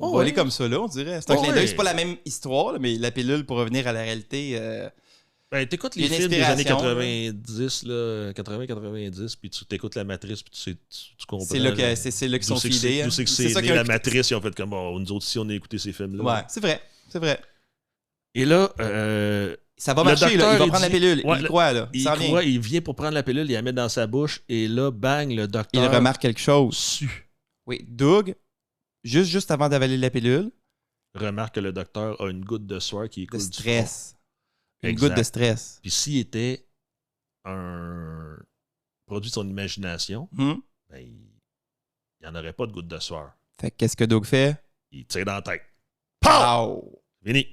on va aller comme ça, là, on dirait. C'est un clin d'œil. C'est pas la même histoire, là, mais la pilule pour revenir à la réalité... Ben, t'écoutes les Il y a une films des années inspiration, 90, là, 80-90, puis tu t'écoutes la matrice, puis tu comprends. c'est là qu'ils sont fidés. D'où c'est que c'est né la matrice, ils ont fait comme, oh, nous autres ici, on a écouté ces films-là. Ouais, c'est vrai. Et là, Ça va le marcher, là. Il docteur, va il prendre la dit- pilule. Ouais, Il croit, là. il s'en vient. croit, il vient pour prendre la pilule, il la met dans sa bouche, et là, bang, le Il docteur remarque quelque chose. su. Oui, Doug, juste avant d'avaler la pilule, Remarque que le docteur a une goutte de sueur qui de écoule du front. stress. Une Exact. goutte de stress. Puis s'il était un produit de son imagination, ben, il n'y en aurait pas de goutte de sueur. Fait que qu'est-ce que Doug fait? Il tire dans la tête. Pow! Pow! Fini.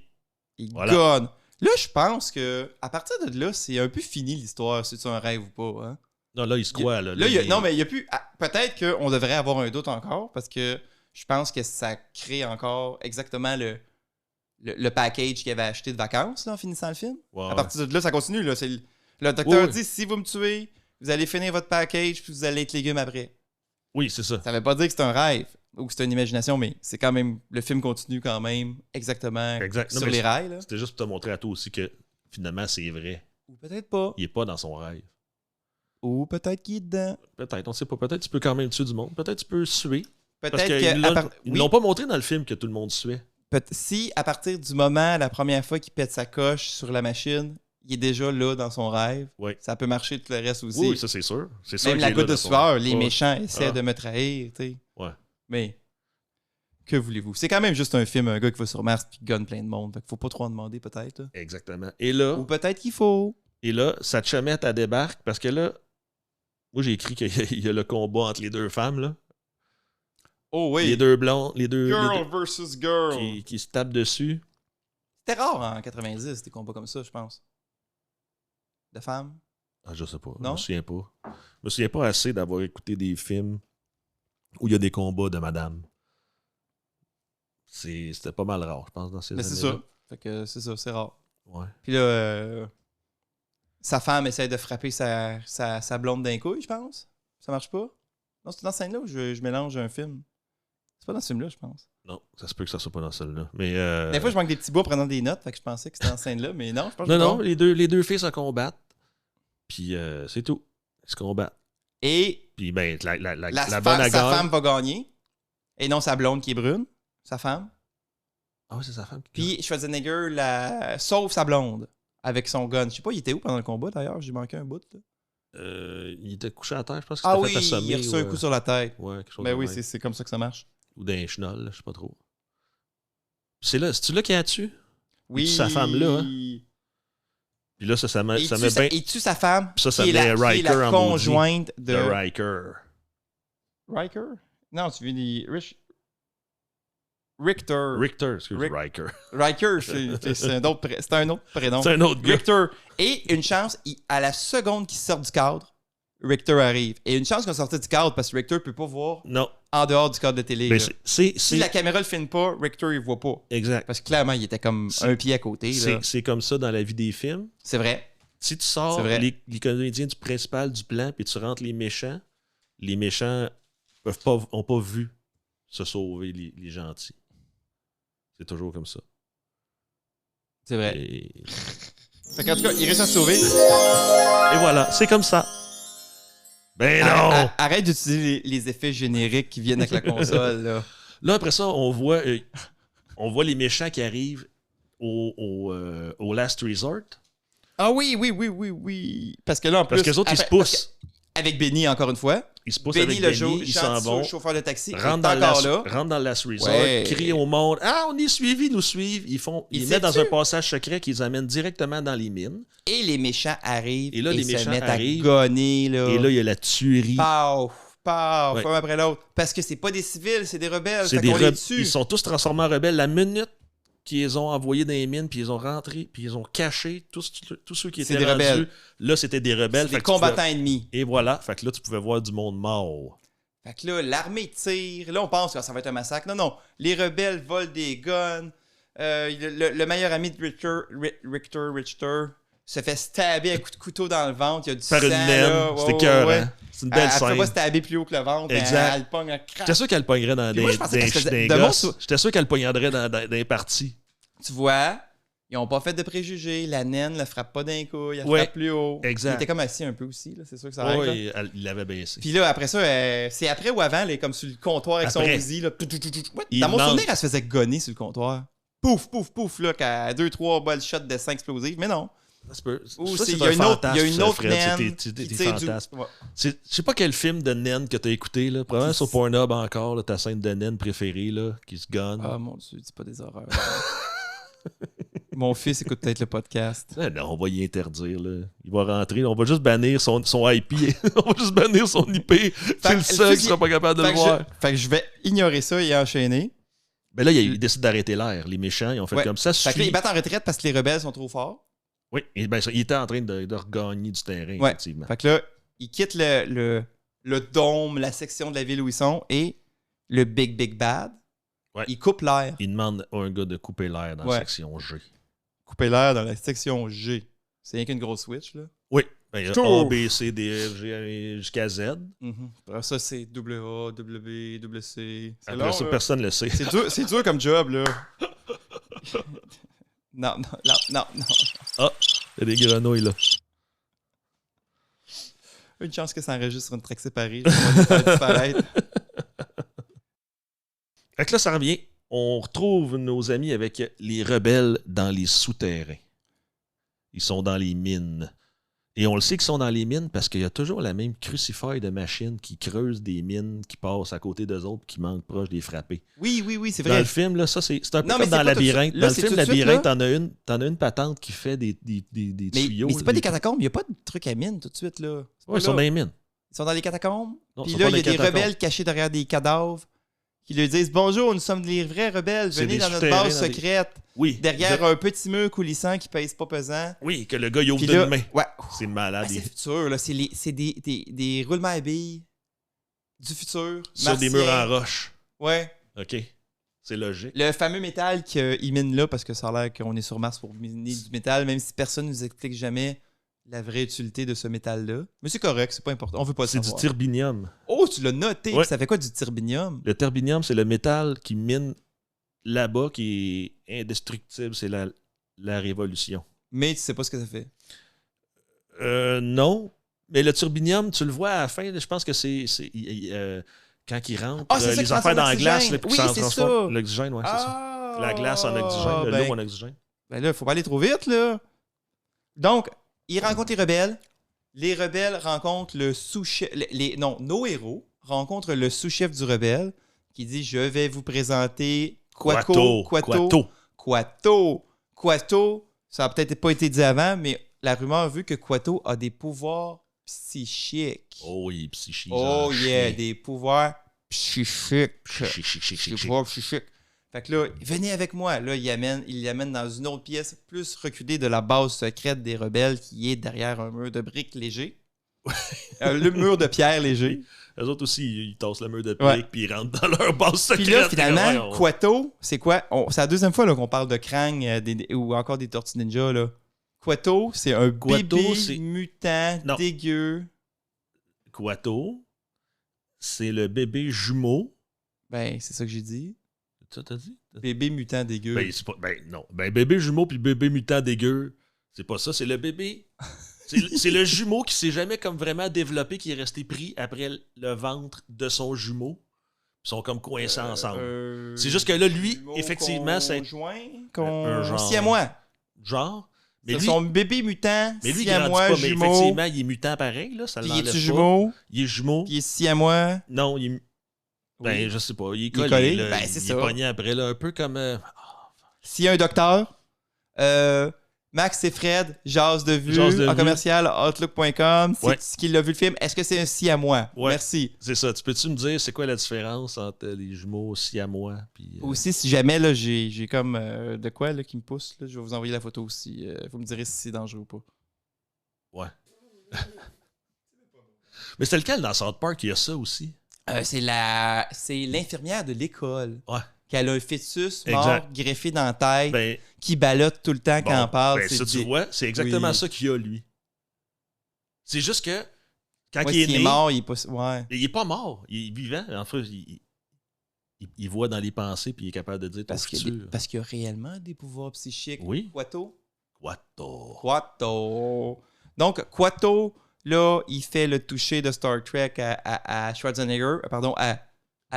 Il Voilà. gonne. Là, je pense que à partir de là, c'est un peu fini l'histoire, si c'est un rêve ou pas. Hein? Non, là, il se croit. Là, Non, mais il y a plus. Peut-être qu'on devrait avoir un doute encore parce que je pense que ça crée encore exactement le package qu'il avait acheté de vacances là, en finissant le film. Ouais, À partir de là, ça continue. Là. Le docteur Oui. dit si vous me tuez, vous allez finir votre package puis vous allez être légumes après. Oui, c'est ça. Ça veut pas dire que c'est un rêve ou que c'est une imagination, mais c'est quand même. Le film continue quand même exactement Exact. Non, sur mais les rails. Là. C'était juste pour te montrer à toi aussi que finalement, c'est vrai. Ou peut-être pas. Il n'est pas dans son rêve. Ou peut-être qu'il est dedans. Peut-être, on ne sait pas. Peut-être tu peux quand même tuer du monde. Peut-être tu peux suer. Parce Peut-être qu'ils que. ne l'ont pas montré dans le film que tout le monde suait. Si, à partir du moment, la première fois qu'il pète sa coche sur la machine, il est déjà là dans son rêve, Oui. ça peut marcher tout le reste aussi. Oui, ça c'est sûr. C'est sûr Même qu'il la est goutte là de dans son sueur, rêve. les Ouais. méchants essaient Ah. de me trahir, tu sais. Ouais. Mais Que voulez-vous? C'est quand même juste un film, un gars qui va sur Mars et qui gonne plein de monde. Fait qu'il faut pas trop en demander, peut-être. Là. Exactement. Et là, Ou peut-être qu'il faut. sa chumette, elle débarque parce que là, moi, j'ai écrit qu'il y a le combat entre les deux femmes, là. Oh oui. Les deux blondes, les deux versus girl. qui se tapent dessus. C'était rare en 90, des combats comme ça, je pense. De femmes. Ah, je sais pas. Non? Je me souviens pas. Je me souviens pas assez d'avoir écouté des films où il y a des combats de madame. C'était pas mal rare, je pense, dans ces Mais années-là. c'est ça. Fait que c'est ça, c'est rare. Ouais. Puis là, sa femme essaie de frapper sa blonde d'un couille, je pense. Ça marche pas? Non, c'est dans cette scène-là où je mélange un film. C'est pas dans ce film-là, je pense. Non, ça se peut que ça soit pas dans celle-là. Mais Des fois, je manque des petits bouts en prenant des notes, fait que je pensais que c'était dans cette scène-là, mais non, je pense que non, les deux filles se combattent. Puis c'est tout. Ils se combattent. Et puis ben, la sa bonne à gagne. femme va gagner. Et non sa blonde qui est brune. Sa femme. Ah oui, c'est sa femme. Puis Schwarzenegger sauve sa blonde avec son gun. Je sais pas, il était où pendant le combat d'ailleurs? J'ai manqué un bout. Là. Il était couché à terre, je pense qu'il s'était fait assommer. Il a reçu un coup sur la tête. Ouais, quelque chose Ben de oui, même. c'est comme ça que ça marche. Ou d'un chenol, je sais pas trop. C'est-tu là qu'il a tué? Oui. Il tue sa femme là, hein? Puis là, ça met bien... Il tue sa femme. Puis ça qui met est Riker la en conjointe maudit. de Riker. Riker? Non, tu veux des... Richter. Riker. Riker, c'est un autre prénom. C'est un autre gars. Richter. Et une chance, à la seconde qu'il sort du cadre, Richter arrive. Et une chance qu'on sortait du cadre parce que Richter peut pas voir en dehors du cadre de télé. Ben, si la caméra le filme pas, Richter il voit pas. Exact. Parce que clairement, il était comme un pied à côté. C'est comme ça dans la vie des films. C'est vrai. Si tu sors les comédiens du principal du plan puis tu rentres les méchants ont pas vu se sauver les gentils. C'est toujours comme ça. C'est vrai. Fait qu'en tout cas, il réussit à se sauver. Et voilà, c'est comme ça. Ben non! Arrête d'utiliser les effets génériques qui viennent avec la console. Là, après ça, on voit les méchants qui arrivent au Last Resort. Ah oui. Parce que là, en plus... Parce que les autres, ils se poussent. Avec Benny, encore une fois. Ils se poussent Benny, avec Benny, ils s'en vont. Le chauffeur de taxi, rentre dans le Last Resort, crient au monde « Ah, on est suivis, ils nous suivent! » Ils mettent dans un passage secret qui les amène directement dans les mines. Et les méchants arrivent et là, les méchants se mettent arrivent, à gonner. Là. Et là, il y a la tuerie. Paf, un après l'autre. Parce que c'est pas des civils, c'est des rebelles. Ils sont tous transformés en rebelles. La minute qu'ils les ont envoyés dans les mines, puis ils ont rentré, puis ils ont caché tous ceux qui étaient rendus. Rebelles. Là, c'était des rebelles. Des combattants ennemis. Et voilà. Fait que là, tu pouvais voir du monde mort. Fait que là, l'armée tire. Là, on pense que ça va être un massacre. Non. Les rebelles volent des guns. Le meilleur ami de Richter, se fait stabber à coups de couteau dans le ventre. Il y a du sang. Par une naine. C'était cœur, hein? C'est une belle scène. Elle ne fait pas stabber plus haut que le ventre. Exact. Elle pogne un crack. J'étais sûr qu'elle pognerait dans des gosses. J'étais sûr qu'elle pognerait dans des parties. Tu vois, ils n'ont pas fait de préjugés. La naine ne frappe pas d'un coup. Elle frappe plus haut. Exact. Il était comme assis un peu aussi. Là. C'est sûr que ça arrive. Oui, il l'avait baissé. Puis là, après ça, c'est après ou avant, elle est comme sur le comptoir avec son fusil. Là. Dans mon souvenir, elle se faisait gonner sur le comptoir. Pouf, là, qu'à 2-3 balles shot de 5 explosifs. Mais non. Il y a une autre naine qui tire du... Je sais pas quel film de naine que t'as écouté, là. Probablement sur Pornhub encore, là, ta scène de naine préférée, là, qui se gonne. Ah mon Dieu, dis pas des horreurs. Mon fils écoute peut-être le podcast. Non, on va y interdire, là. Il va rentrer, on va juste bannir son IP. On va juste bannir son IP. C'est le seul qui sera pas capable de le voir. Fait que je vais ignorer ça et enchaîner. Ben là, ils décident d'arrêter l'air. Les méchants, ils ont fait comme ça. Fait que là, ils battent en retraite parce que les rebelles sont trop forts. Oui, et ben, il était en train de regagner du terrain, effectivement. Fait que là, ils quittent le dôme, la section de la ville où ils sont, et le Big Bad, ils coupent l'air. Ils demandent à un gars de couper l'air dans la section G. Couper l'air dans la section G. C'est rien qu'une grosse switch, là. Oui. Ben, A, B, C, D, F, G jusqu'à Z. Après ça, c'est A, W, WC. Après ça, personne ne le sait. C'est dur comme job, là. Non. Ah, il y a des grenouilles, là. Une chance que ça enregistre sur une track séparée. Je vais disparaître. Fait que là, ça revient. On retrouve nos amis avec les rebelles dans les souterrains. Ils sont dans les mines. Et on le sait qu'ils sont dans les mines parce qu'il y a toujours la même crucifaille de machines qui creusent des mines, qui passent à côté d'eux autres, qui manquent proche des frappés. Oui, c'est Dans vrai. le film, là, ça, c'est un peu Non, comme mais dans c'est pas tout de Labyrinthe. suite. Là, Dans le c'est film tout de suite, Labyrinthe, là. t'en as une patente qui fait des tuyaux. Mais c'est pas là, des catacombes, il n'y a pas de truc à mine tout de suite, là. C'est pas Ouais, ils sont là. dans les mines. Ils sont dans les catacombes. Non, Puis ils sont là, pas il y a dans les des catacombes. rebelles cachés derrière des cadavres qui lui disent bonjour, nous sommes les vrais rebelles, C'est venez des dans notre souterrains base dans des- secrète, Oui. derrière un petit mur coulissant qui pèse pas pesant. Oui, que le gars, il ouvre Puis d'une là, main. ouais. C'est malade. Ah, c'est le futur, là. C'est des roulements à billes du futur. Sur des martien. murs en roche. Ouais. OK. C'est logique. Le fameux métal qu'ils minent là, parce que ça a l'air qu'on est sur Mars pour miner du métal, même si personne ne nous explique jamais la vraie utilité de ce métal-là. Mais c'est correct, c'est pas important. On veut pas le C'est du savoir. turbinium. Oh, tu l'as noté. Ouais. Ça fait quoi du turbinium? Le turbinium, c'est le métal qui mine là-bas, qui est indestructible. C'est la révolution. Mais tu sais pas ce que ça fait. Non. Mais le turbinium, tu le vois à la fin, je pense que c'est quand il rentre, Ah, c'est ça les qui affaires dans la transforme glace, l'oxygène. là, puis Oui, ça c'est transforme ça. l'oxygène, ouais, c'est ça. Ah! La glace en oxygène, le l'eau en oxygène. Ben là, faut pas aller trop vite, là. Donc, ils rencontrent les rebelles. Les rebelles rencontrent le sous-chef... Non, nos héros rencontrent le sous-chef du rebelle qui dit « Je vais vous présenter Quato. Ça a peut-être pas été dit avant, mais la rumeur veut que Quato a des pouvoirs psychiques. Oh, il est psychique. Oh yeah, des pouvoirs psychiques. Chic. Des pouvoirs psychiques. Fait que là, venez avec moi. Là, il l'amène dans une autre pièce plus reculée de la base secrète des rebelles qui est derrière un mur de briques léger. Le mur de pierre léger. Eux autres aussi, ils tassent le mur de Ouais. pique puis ils rentrent dans leur base secrète. Puis là, finalement, Ouais, Quato, c'est quoi? C'est la deuxième fois là, qu'on parle de Krang ou encore des Tortues Ninja. Là. Quato, c'est un Quato, bébé c'est- mutant Non. dégueu. Quato, c'est le bébé jumeau. Ben, c'est ça que j'ai dit. Ça, t'as dit? Bébé mutant dégueu. Ben, c'est pas. Ben, non. Ben, bébé jumeau puis bébé mutant dégueu, c'est pas ça. C'est le bébé. C'est le jumeau qui s'est jamais comme vraiment développé, qui est resté pris après le ventre de son jumeau. Ils sont comme coincés ensemble. C'est juste que là, lui, jumeau effectivement, c'est conjoint, un genre. siamois. genre. Mais C'est lui, son bébé mutant, mais lui il grandit siamois, pas. Mais jumeau. effectivement, il est mutant pareil. Là, ça Puis l'enlève il pas. est jumeau, Il est jumeau. puis il est siamois. Non, il est. Ben, Oui. je sais pas. Il est est collé. collé? Là. Ben, c'est il ça. est pogné après, là, un peu comme. S'il y a un docteur, Max et Fred, jase de vue, Jase de en vue. commercial, outlook.com. Ouais. C'est qui l'a vu le film. Est-ce que c'est un siamois? Ouais. Merci. C'est ça. Tu peux-tu me dire c'est quoi la différence entre les jumeaux siamois puis Aussi, si jamais là, j'ai comme de quoi là, qui me pousse, là, je vais vous envoyer la photo aussi. Vous me direz si c'est dangereux ou pas. Ouais. Mais c'est lequel dans South Park? Il y a ça aussi. C'est l'infirmière de l'école. Ouais. Qu'elle a un fœtus mort Exact. greffé dans la tête, Ben, qui ballotte tout le temps bon, quand on parle. ben, ça, tu vois, c'est exactement Oui. ça qu'il y a, lui. C'est juste que quand Ouais, il est s'il né, est mort, il est pas. Ouais. il est pas mort. Il est vivant. En fait, il voit dans les pensées puis il est capable de dire ton Parce futur. qu'il y a réellement des pouvoirs psychiques. Oui. Quato. Quato. Donc, Quato, là, il fait le toucher de Star Trek à Schwarzenegger, pardon, à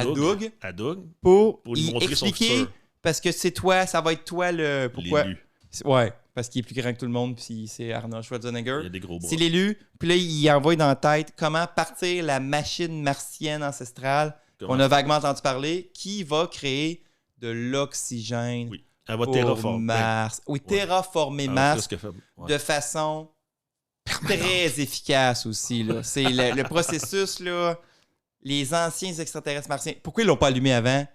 Doug, À Doug. pour lui y montrer son expliquer, futur. parce que c'est toi, ça va être toi le... Pourquoi? L'élu. Ouais, parce qu'il est plus grand que tout le monde, puis c'est Arnold Il Schwarzenegger. y a des gros bras. C'est l'élu, puis là, il envoie dans la tête comment partir la machine martienne ancestrale Comment qu'on a vaguement entendu parler, qui va créer de l'oxygène Oui. Elle va pour terraformer. Mars. Oui, Ouais. terraformer Ah, Mars c'est ce qu'elle fait. Ouais. de façon très efficace aussi. Là. C'est le processus, là, les anciens extraterrestres martiens. Pourquoi ils l'ont pas allumé avant?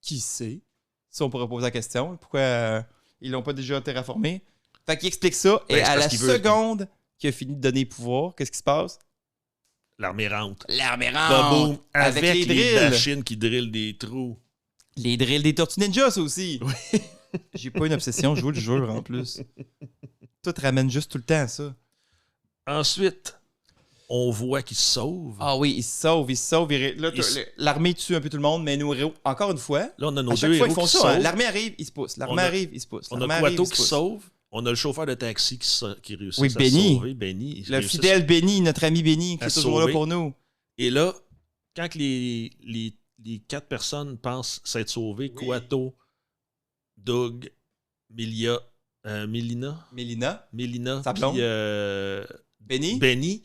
Qui sait? Si on pourrait poser la question. Pourquoi ils l'ont pas déjà terraformé? Fait qu'il explique ça. Ben, Et c'est à parce la qu'il veut- seconde qu'il a fini de donner pouvoir, qu'est-ce qui se passe? L'armée rentre. L'armée Boum, rentre boum, avec les drills. machines qui drillent des trous. Les drills des Tortues Ninja, ça aussi. J'ai pas une obsession, je vous le jure en plus. Tout ramène juste tout le temps à ça. Ensuite, on voit qu'ils se sauvent. Ah oui, il se sauve. Là, Il se- l'armée tue un peu tout le monde, mais nous, héros, encore une fois, Là, on a nos à chaque deux fois, héros ils font qui se ça. hein. sauvent. L'armée arrive, ils se poussent. On L'armée a- arrive, ils se poussent. On L'armée a arrive, Quato ils se qui se poussent. sauve. On a le chauffeur de taxi qui réussit Oui, à se Benny. sauver. Benny. il Le réussit à fidèle Benny, notre ami Benny, qui à est se toujours là sauver. pour nous. Et là, quand les 4 personnes pensent s'être sauvées, Oui. Quato, Doug, Milia Mélina. Mélina. Sa Puis blonde? Benny?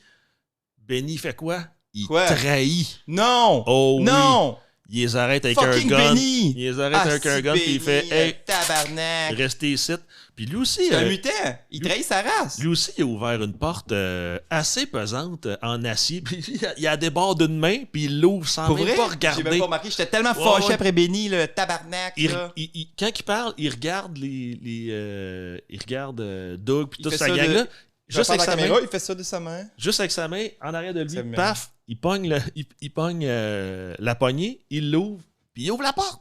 Benny fait quoi? Il Quoi? trahit. Non! Oh non! oui. Il les arrête avec Fucking un gun. Benny! Il les arrête avec un gun, puis il fait « Hey, tabarnak! restez ici. » Puis lui aussi... C'est un mutant! Il trahit sa race! Lui aussi, il a ouvert une porte assez pesante en acier. Puis il a des bords d'une main, puis il l'ouvre sans Pour même vrai? pas regarder. J'ai même pas remarqué. J'étais tellement fâché ouais. après Benny, le tabarnak. Là. Quand il parle, il regarde il regarde Doug puis Il toute fait sa ça gang-là. Juste avec sa caméra, il fait ça de sa main. Juste avec sa main, en arrière de lui, C'est bien. paf, il pogne la poignée, il l'ouvre, puis il ouvre la porte.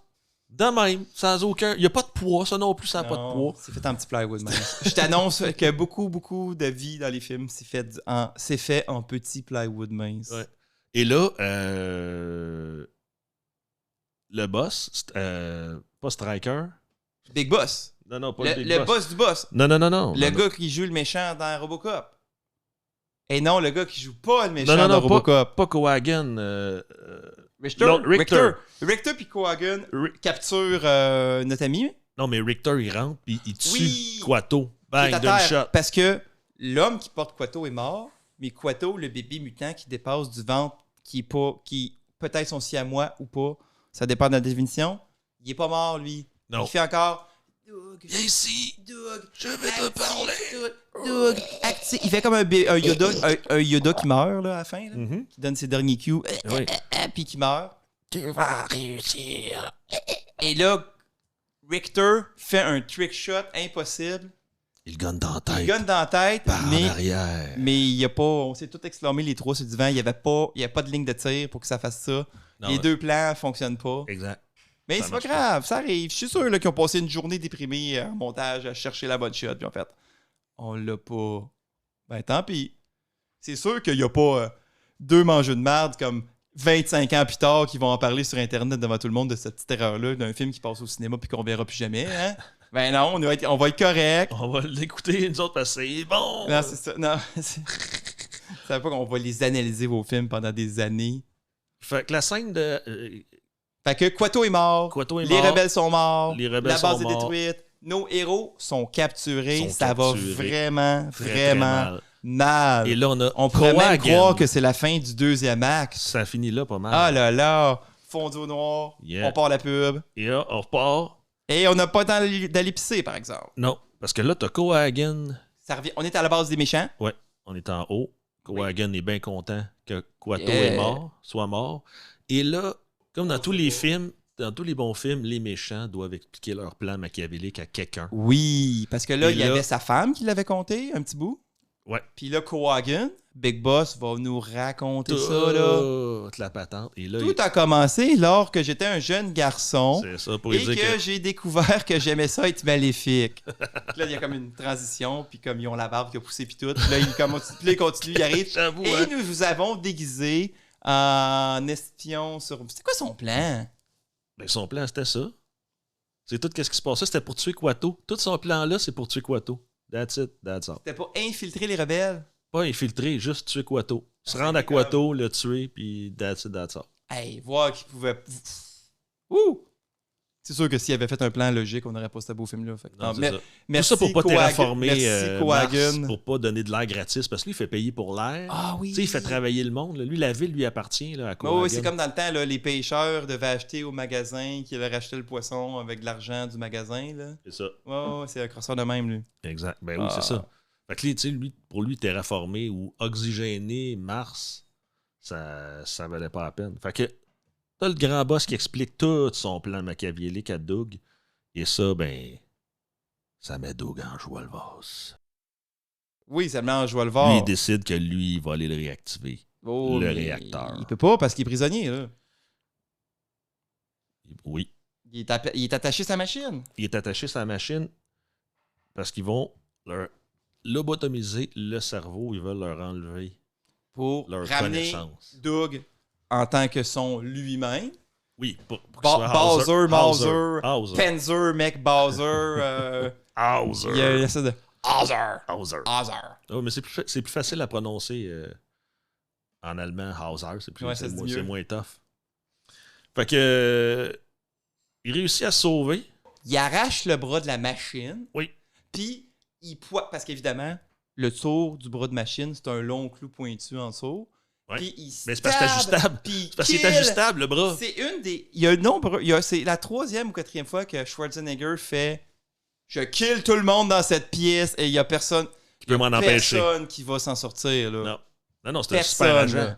De même, sans aucun... Il n'y a pas de poids, ça non plus, ça n'a pas de poids. C'est fait en petit plywood, man. Je t'annonce que beaucoup de vie dans les films, c'est fait en petit plywood mince. Ouais. Et là, le boss, pas Striker. Big Boss. Non, pas le Big Le Boss. boss du boss. Non. Le gars qui joue le méchant dans Robocop. Et non, le gars qui joue pas le méchant Non, dans Robocop. pas Cohagen. Richter puis Cohagen capturent notre ami. Non, mais Richter, il rentre puis il tue Oui! Quato. Qui est Bang, à d'une terre. shot. Parce que l'homme qui porte Quato est mort, mais Quato, le bébé mutant qui dépasse du ventre, qui peut-être son siamois ou pas, ça dépend de la définition, il est pas mort, lui. Non. Il fait encore... Doug, Viens ici, Doug, je vais te parler. Doug, active. Il fait comme un Yoda qui meurt là, à la fin, là, Mhm. qui donne ses derniers cues, Oui. puis qui meurt. Tu vas réussir. Et là, Richter fait un trick shot impossible. Il gonne dans la Il tête. gonne dans la tête, Par en mais arrière. il y a pas. On s'est tout exclamé les trois sur le divan. Il n'y avait pas de ligne de tir pour que ça fasse ça. Non, les ouais. deux plans ne fonctionnent pas. Exact. Mais Ça c'est pas marche grave, ça arrive. Je suis sûr là, qu'ils ont passé une journée déprimée en montage à chercher la bonne shot. Puis en fait, on l'a pas. Ben tant pis. C'est sûr qu'il n'y a pas deux mangeux de merde comme 25 ans plus tard qui vont en parler sur Internet devant tout le monde de cette petite erreur-là d'un film qui passe au cinéma puis qu'on verra plus jamais. Hein? Ben non, on va être correct. On va l'écouter, nous autres, parce que c'est bon. Non, c'est ça. Non, c'est... Ça veut pas qu'on va les analyser vos films pendant des années. Fait que la scène de... Fait que Quato est mort. Quato est les mort. rebelles sont morts. Les rebelles la base sont est morts. détruite. Nos héros sont capturés. Sont ça capturés. va vraiment, Très, vraiment très mal. mal. Et là, on a On pourrait même Cohagen. croire que c'est la fin du deuxième acte. Ça finit là pas mal. Ah là là. Fondu au noir. Yeah. On part la pub. Et là, on repart. Et on n'a pas d'aller pisser, par exemple. Non, parce que là, t'as Cohagen. Ça revient... On est à la base des méchants. Ouais, on est en haut. Cohagen est bien content que Quato soit mort. Et là, comme dans tous les films, dans tous les bons films, les méchants doivent expliquer leur plan machiavélique à quelqu'un. Oui, parce que là, Et il y avait sa femme qui l'avait compté un petit bout. Ouais. Puis là, Cohagen, Big Boss, va nous raconter ça, là. Toute la patente. Et là, Tout a commencé lors que j'étais un jeune garçon c'est ça pour et dire que que... j'ai découvert que j'aimais ça être maléfique. Puis là, il y a comme une transition, puis comme ils ont la barbe qui a poussé, puis tout. Puis là, il continue, il arrive. J'avoue, Et hein. nous vous avons déguisé en espion sur... C'était quoi son plan? Ben, son plan, c'était ça. C'est tout ce qui se passait, c'était pour tuer Quato. Tout son plan-là, c'est pour tuer Quato. That's it, that's all. C'était pour infiltrer les rebelles? Pas infiltrer, juste tuer Quato. Se rendre à c'est comme- Quato, le tuer, puis that's it, that's all. Hey, voir qu'il pouvait... Ouh! C'est sûr que s'il avait fait un plan logique, on n'aurait pas ce beau film-là. Fait que- Non, non, c'est mais- ça. merci, Tout ça pour pas Cohagen. terraformer Merci, Mars, Cohagen. pour pas donner de l'air gratis, parce que lui, il fait payer pour l'air. Ah oui! Tu sais, il fait travailler le monde. Là. Lui, la ville lui appartient là, à Oui, Cohagen. c'est comme dans le temps, là, les pêcheurs devaient acheter au magasin, qui allaient racheter le poisson avec de l'argent du magasin. Là. C'est ça. Ouais, c'est un crosseur de même, lui. Exact. Ben oui, Ah. c'est ça. Fait que tu sais, lui, pour lui, terraformer ou oxygéner Mars, ça valait pas la peine. Fait que t'as le grand boss qui explique tout son plan machiavélique à Doug. Et ça, ben, ça met Doug en joie le vase. Oui, ça me met en joie le Lui, vent. il décide que lui, il va aller le réactiver. Oh, le mais réacteur. Il peut pas parce qu'il est prisonnier. Là. Oui. Il est attaché à sa machine. Il est attaché à sa machine parce qu'ils vont leur lobotomiser le cerveau. Ils veulent leur enlever Pour leur ramener connaissance. Doug en tant que son lui-même. Oui, pour qu'il soit Bowser, Mauser, Hauser. Panzer, Mech Bowser. Hauser. Il y a ça de Hauser. Hauser. Hauser. Oh, mais c'est plus facile à prononcer en allemand, Hauser. Ouais, ça se dit mieux. C'est moins tough. Fait que il réussit à se sauver. Il arrache le bras de la machine. Oui. Puis Parce qu'évidemment, le tour du bras de machine, c'est un long clou pointu en dessous. Ouais. Puis il Mais c'est parce que c'est ajustable. C'est parce qu'il est ajustable, le bras. C'est une des. Il y a un nombre. C'est la 3e ou 4e fois que Schwarzenegger fait je kill tout le monde dans cette pièce et il y a personne. Qui peut m'en empêcher. Personne qui va s'en sortir. Là. Non, c'est un super agent.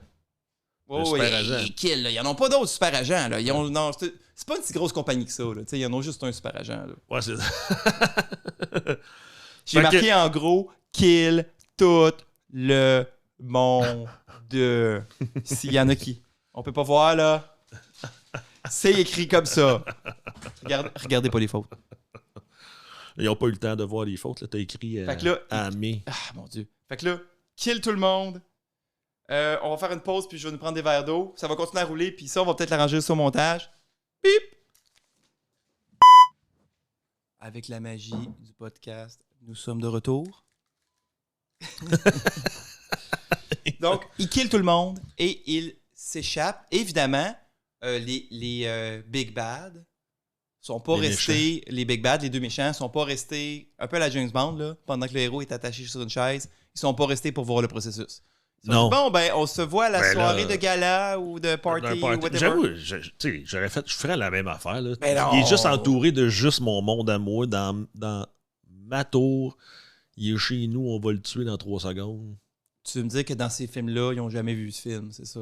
Oh, super agent. Ils kill. Là. Ils n'en ont pas d'autres super agents. Là. Non, c'est pas une si grosse compagnie que ça. Là. Ils en ont juste un super agent. Là. Ouais, c'est ça. J'ai marqué en gros kill tout le monde. S'il y en a qui. On peut pas voir là. C'est écrit comme ça. Regardez pas les fautes. Ils n'ont pas eu le temps de voir les fautes. Là, t'as écrit Amé. Ah mon Dieu. Fait que là, kill tout le monde. On va faire une pause puis je vais nous prendre des verres d'eau. Ça va continuer à rouler puis ça, on va peut-être l'arranger sur montage. Bip! Avec la magie du podcast, nous sommes de retour. Donc, il kill tout le monde et il s'échappe. Évidemment, les Big Bad sont pas restés. Les Big Bad, les deux méchants, sont pas restés un peu à la James Bond, là, pendant que le héros est attaché sur une chaise. Ils sont pas restés pour voir le processus. Non. Bon, ben, on se voit à la soirée de gala ou de party ou whatever. J'avoue, je ferais la même affaire. Là. Ben il est juste entouré de juste mon monde à moi dans ma tour. Il est chez nous, on va le tuer dans 3 secondes. Tu veux me dire que dans ces films-là, ils n'ont jamais vu ce film, c'est ça?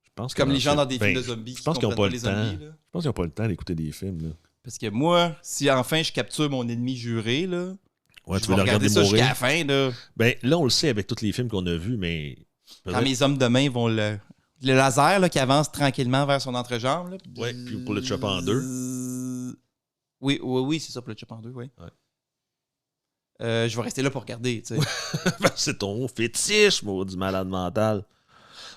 Je pense comme les gens dans des films de zombies. Je pense qu'ils n'ont pas le temps. Zombies, je pense qu'ils n'ont pas le temps d'écouter des films. Là. Parce que moi, si enfin je capture mon ennemi juré, là, ouais, je vais regarder ça jusqu'à la fin. Là. Ben, là, on le sait avec tous les films qu'on a vus, mais... Quand mes hommes de main vont le laser là, qui avance tranquillement vers son entrejambe. Oui, puis pour le chop en 2. Oui, c'est ça, pour le chop en 2, oui. Ouais. Je vais rester là pour regarder, tu sais. C'est ton fétiche, maudit malade mental.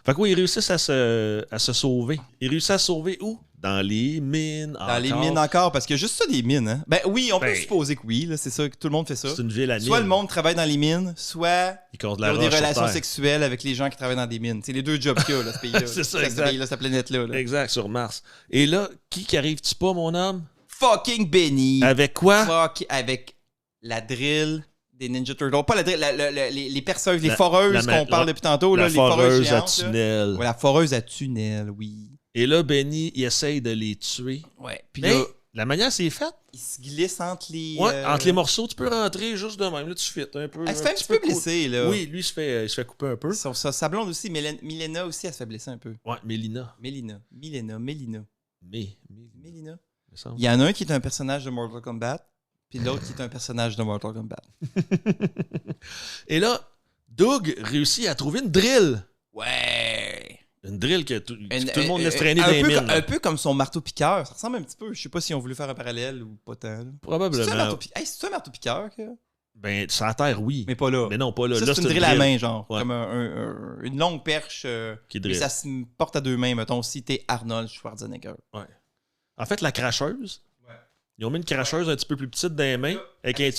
Fait que oui, ils réussissent à se sauver. Ils réussissent à se sauver où? Dans les mines encore. Dans les mines encore, parce qu'il y a juste ça des mines, hein? Ben oui, on peut supposer que oui, là, c'est ça, que tout le monde fait ça. C'est une ville à mine. Soit le monde travaille dans les mines, soit ils ont des relations sexuelles avec les gens qui travaillent dans des mines. C'est les deux jobs qu'il y a, là, ce pays-là. C'est ça, exact. Pays-là, cette planète-là. Là. Exact, sur Mars. Et là, qui arrive-tu pas, mon homme? Fucking Benny. Avec quoi? Avec la drill des Ninja Turtles. Pas la drill, les perceuses, les foreuses qu'on parle depuis tantôt. La les foreuse géantes, à tunnel. Ouais, la foreuse à tunnel, oui. Et là, Benny, il essaye de les tuer. Ouais. Puis mais là, la manière, c'est faite. Il se glisse entre les... Ouais, entre les morceaux, tu peux rentrer juste de même. Là, tu fites un peu. Elle se fait un petit peu blesser, là. Oui, lui, il se fait couper un peu. Sa blonde aussi, Milena aussi, elle se fait blesser un peu. Ouais, Mélina. Mélina. Mélina. Il y en a un qui est un personnage de Mortal Kombat, puis l'autre qui est un personnage de Mortal Kombat. Et là, Doug réussit à trouver une drill. Ouais. Une drill que tout le monde laisse traîner dans les mines. Un peu comme son marteau-piqueur. Ça ressemble un petit peu. Je sais pas si on voulu faire un parallèle ou pas tant. Là. Probablement. C'est-tu un marteau-piqueur? Ben, sur la terre, oui. Mais pas là. Mais non, pas là. Ça, là c'est une drill à main, genre. Ouais. Comme une longue perche. Qui drill. Ça se porte à 2 mains, mettons, si t'es Arnold Schwarzenegger. Ouais. En fait, la cracheuse, ils ont mis une cracheuse un petit peu plus petite dans les mains avec un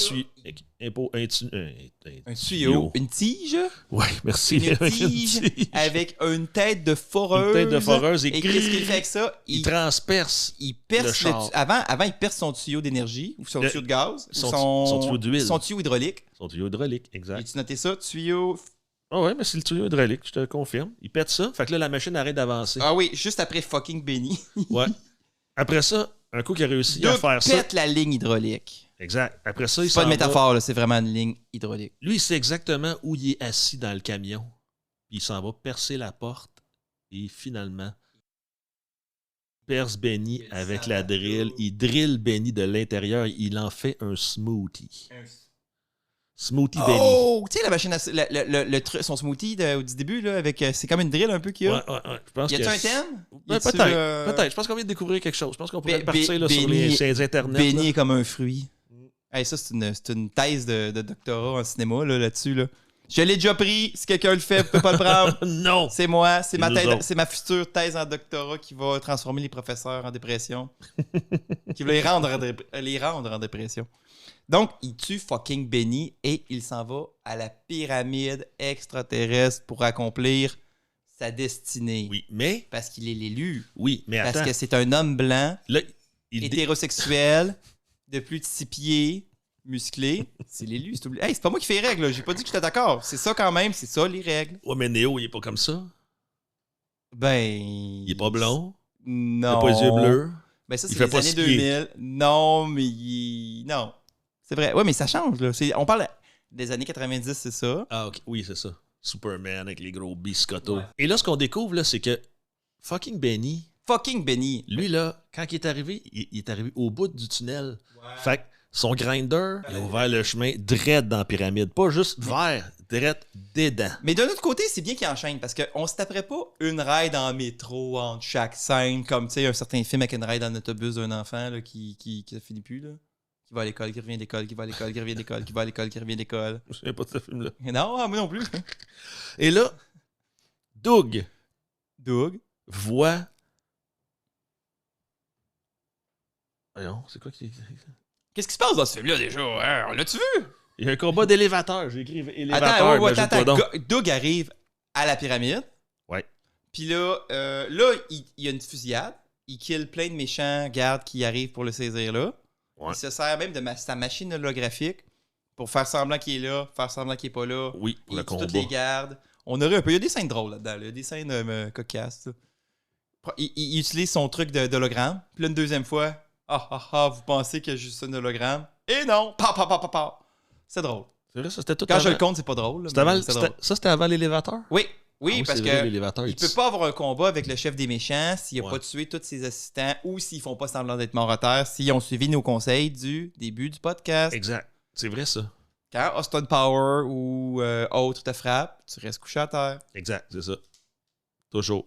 tuyau. Une tige? Oui, merci. Une tige avec une tête de foreuse. Une tête de foreuse. Et qu'est-ce qu'il fait avec ça? Il transperce. Il perce avant, il perce son tuyau d'énergie ou son tuyau de gaz. Son tuyau d'huile. Son tuyau hydraulique. Son tuyau hydraulique, exact. Et tu notais ça? Tuyau... Ah ouais, mais c'est le tuyau hydraulique, je te le confirme. Il pète ça, fait que là, la machine arrête d'avancer. Ah oui, juste après fucking Benny. Ouais. Après ça, un coup qui a réussi à faire ça... pète la ligne hydraulique. Exact. Après ça, il c'est pas une métaphore, là, c'est vraiment une ligne hydraulique. Lui, il sait exactement où il est assis dans le camion. Puis il s'en va percer la porte. Et finalement, perce Benny avec la drill. Il drille Benny de l'intérieur. Il en fait un smoothie. Smoothie Benny. Oh! Tu sais, la machine son smoothie du début, là, avec. C'est comme une drill un peu qu'il y a. Ouais. Je pense y a-tu un thème? Peut-être. Je pense qu'on vient de découvrir quelque chose. Je pense qu'on pourrait le partir là, sur les internets. Benny est comme un fruit. Hey, ça, c'est une thèse de doctorat en cinéma là-dessus. Là. Je l'ai déjà pris. Si quelqu'un le fait, vous pouvez pas le prendre. Non! C'est moi. C'est ma future thèse en doctorat qui va transformer les professeurs en dépression. Qui va les rendre en dépression. Donc, il tue fucking Benny et il s'en va à la pyramide extraterrestre pour accomplir sa destinée. Oui, mais... Parce qu'il est l'élu. Oui, mais attends. Parce que c'est un homme blanc, là, hétérosexuel, de plus de 6 pieds, musclé, c'est l'élu. Hey, c'est pas moi qui fais les règles, là. J'ai pas dit que j'étais d'accord. C'est ça quand même, c'est ça les règles. Ouais, mais Néo, il est pas comme ça. Ben. Il est pas blond. Non. Il a pas les yeux bleus. Ben ça, Il c'est fait les pas années skier. 2000. Non, mais non. C'est vrai. Ouais, mais ça change, là. On parle des années 90, c'est ça. Ah, ok. Oui, c'est ça. Superman avec les gros biscottos. Ouais. Et là, ce qu'on découvre, là, c'est que fucking Benny, lui, là, quand il est arrivé, il est arrivé au bout du tunnel. Ouais. Fait que son grinder, il a ouvert le chemin direct dans la pyramide. Pas juste vers, direct dedans. Mais d'un autre côté, c'est bien qu'il enchaîne parce qu'on se taperait pas une ride en métro entre chaque scène, comme tu sais, un certain film avec une ride en autobus d'un enfant là, qui ne finit plus. Là. Qui va à l'école, qui revient d'école, qui va à l'école, qui revient d'école, qui va à l'école, qui revient d'école. Je sais pas de ce film-là. Non, moi non plus. Et là, Doug voit. Voyons, c'est quoi qui. Qu'est-ce qui se passe dans ce film-là déjà? Hein? L'as-tu vu? Il y a un combat d'élévateur. J'ai écrit élévateur. Attends. Doug arrive à la pyramide. Ouais. Puis là, il y a une fusillade. Il kill plein de méchants gardes qui arrivent pour le saisir là. Ouais. Il se sert même de sa machine holographique pour faire semblant qu'il est là, faire semblant qu'il est pas là. Oui, pour le combat. Toutes les gardes. On aurait un peu. Il y a des scènes drôles là-dedans. Il y a des scènes cocasses. Il utilise son truc d'hologramme. Puis là, une deuxième fois, vous pensez qu'il y a juste un hologramme? Et non! C'est drôle. C'est vrai, ça c'était tout Quand je le compte, c'est pas drôle. Ça, c'était avant l'élévateur? Oui, parce que il peut pas avoir un combat avec le chef des méchants s'il n'a pas tué tous ses assistants ou s'ils font pas semblant d'être morts à terre, s'ils ont suivi nos conseils du début du podcast. Exact. C'est vrai, ça. Quand Austin Power ou autre te frappe, tu restes couché à terre. Exact, c'est ça. Toujours.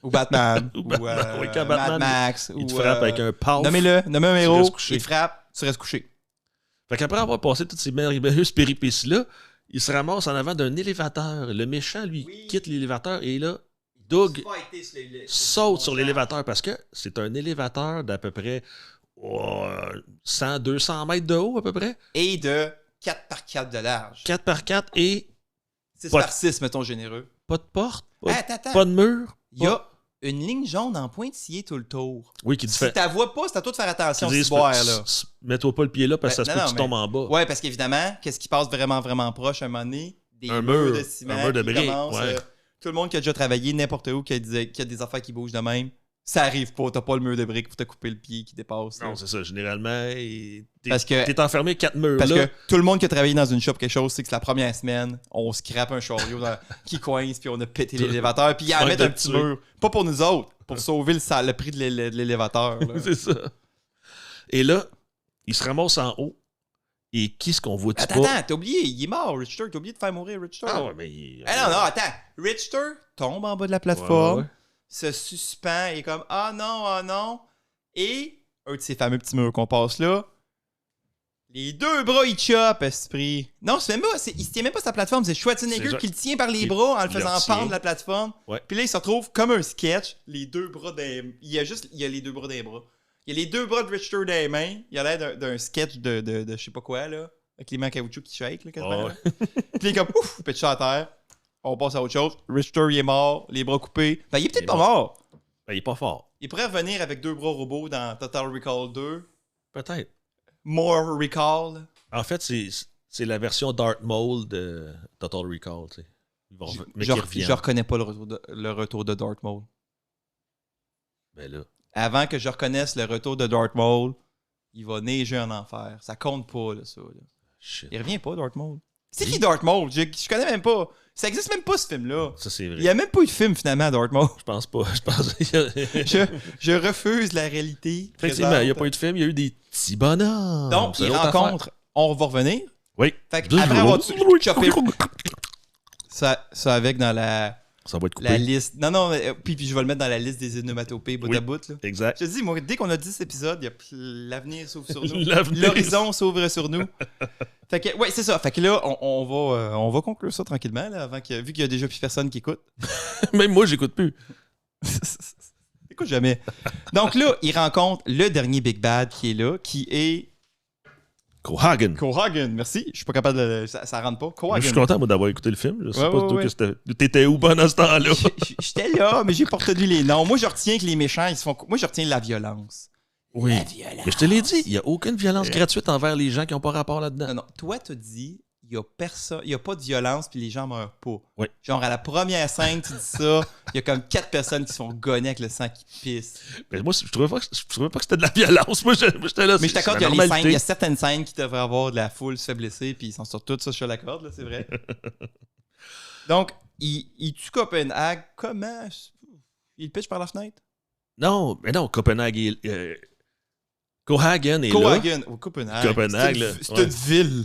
Ou Batman. ou Batman, Mad Max. Il te frappe avec un paf. Nommez un héros, il te frappe, tu restes couché. Fait qu'après avoir passé toutes ces merveilleuses péripéties-là, il se ramasse en avant d'un élévateur. Le méchant, lui, quitte l'élévateur et là, Doug saute sur l'élévateur parce que c'est un élévateur d'à peu près 100-200 mètres de haut à peu près. Et de 4x4 de large. 4x4 et... 6x6, mettons généreux. Pas de porte, attends. Pas de mur. Il y a une ligne jaune en pointillé tout le tour. Oui, qui dit si t'as vois pas, c'est à toi de faire attention si boire, là. Mets-toi pas le pied là parce que ça se peut que tu tombes en bas. Ouais, parce qu'évidemment, qu'est-ce qui passe vraiment, vraiment proche à un moment donné? Un mur de ciment. Un mur de briques. Tout le monde qui a déjà travaillé n'importe où, qui a des affaires qui bougent de même, ça arrive pas. T'as pas le mur de briques pour te couper le pied qui dépasse. Non, c'est ça. Généralement, t'es enfermé 4 murs. Parce que tout le monde qui a travaillé dans une shop quelque chose, c'est que la première semaine, on scrape un chariot qui coince, puis on a pété l'élévateur, puis il y a à mettre un petit mur. Pas pour nous autres, pour sauver le prix de l'élévateur. C'est ça. Et là, il se ramasse en haut. Et qui est-ce qu'on voit pas? Attends, t'as oublié, il est mort, Richter. T'as oublié de faire mourir Richter. Ah ouais, mais... non, attends. Richter tombe en bas de la plateforme, se suspend, et est comme « Ah non. » Et un de ces fameux petits murs qu'on passe là, les deux bras, il chope, esprit. Non, il se tient même pas sur la plateforme, c'est Schwarzenegger qui le tient par les bras en le faisant pendre la plateforme. Ouais. Puis là, il se retrouve comme un sketch, les deux bras il y a les deux bras des bras. Il y a les deux bras de Richter dans les mains. Il a l'air d'un sketch de je sais pas quoi, là. Avec les mains en caoutchouc qui shake, là, quasiment. Puis il est comme, ouf, pitch à terre. On passe à autre chose. Richter, il est mort, les bras coupés. Ben, il est peut-être pas mort. Ben, il est pas fort. Il pourrait revenir avec deux bras robots dans Total Recall 2. Peut-être. More Recall. En fait, c'est la version Darth Maul de Total Recall, tu sais. Je reconnais pas le retour de Darth Maul. Ben là. Avant que je reconnaisse le retour de Darth Maul, il va neiger en enfer. Ça compte pas, là, ça. Là. Shit. Il revient pas, Darth Maul. C'est qui Darth Maul? Je connais même pas. Ça existe même pas, ce film-là. Ça, c'est vrai. Il y a même pas eu de film, finalement, Darth Maul. Je pense pas. Je refuse la réalité. Effectivement, il n'y a pas eu de film, il y a eu des petits bonhommes. Donc, il rencontre... On va revenir. Oui. Fait après avoir chopé ça avec dans la... Ça va être coupé. La liste. Non, puis je vais le mettre dans la liste des onomatopées bout à bout. Là. Exact. Je te dis, moi, dès qu'on a 10 épisodes, l'avenir s'ouvre sur nous. L'horizon s'ouvre sur nous. Fait que, ouais, c'est ça. Fait que là, on va conclure ça tranquillement, là, vu qu'il y a déjà plus personne qui écoute. Même moi, j'écoute plus. Écoute jamais. Donc là, il rencontre le dernier Big Bad qui est là, qui est... Cohagen, merci. Je suis pas capable de... Ça rentre pas. Cohagen. Je suis content, moi, d'avoir écouté le film. Je sais pas toi que t'étais où pendant ce temps-là. J'étais là, mais j'ai pas retenu les noms. Moi, je retiens que les méchants, ils se font... Moi, je retiens la violence. Oui. La violence. Mais je te l'ai dit, il n'y a aucune violence Ouais. gratuite envers les gens qui n'ont pas rapport là-dedans. Non, toi, t'as dit, il n'y a personne, il y a pas de violence puis les gens meurent pas. Oui. Genre, à la première scène, tu dis ça, il y a comme 4 personnes qui se font gonner avec le sang qui pisse. Mais moi, je trouvais pas que c'était de la violence. Moi, j'étais là. Mais je c'est t'accorde la qu'il y a les scènes, normalité. il y a certaines scènes qui devraient avoir de la foule se fait blesser puis ils s'en sortent toutes, ça, je te l'accorde, là, c'est vrai. Donc, il tue Copenhague, comment? Il pitch par la fenêtre? Non, mais non, Copenhague est. Cohagen est là. Copenhague. Oh, Copenhague. Copenhague, là, C'est ouais. une ville.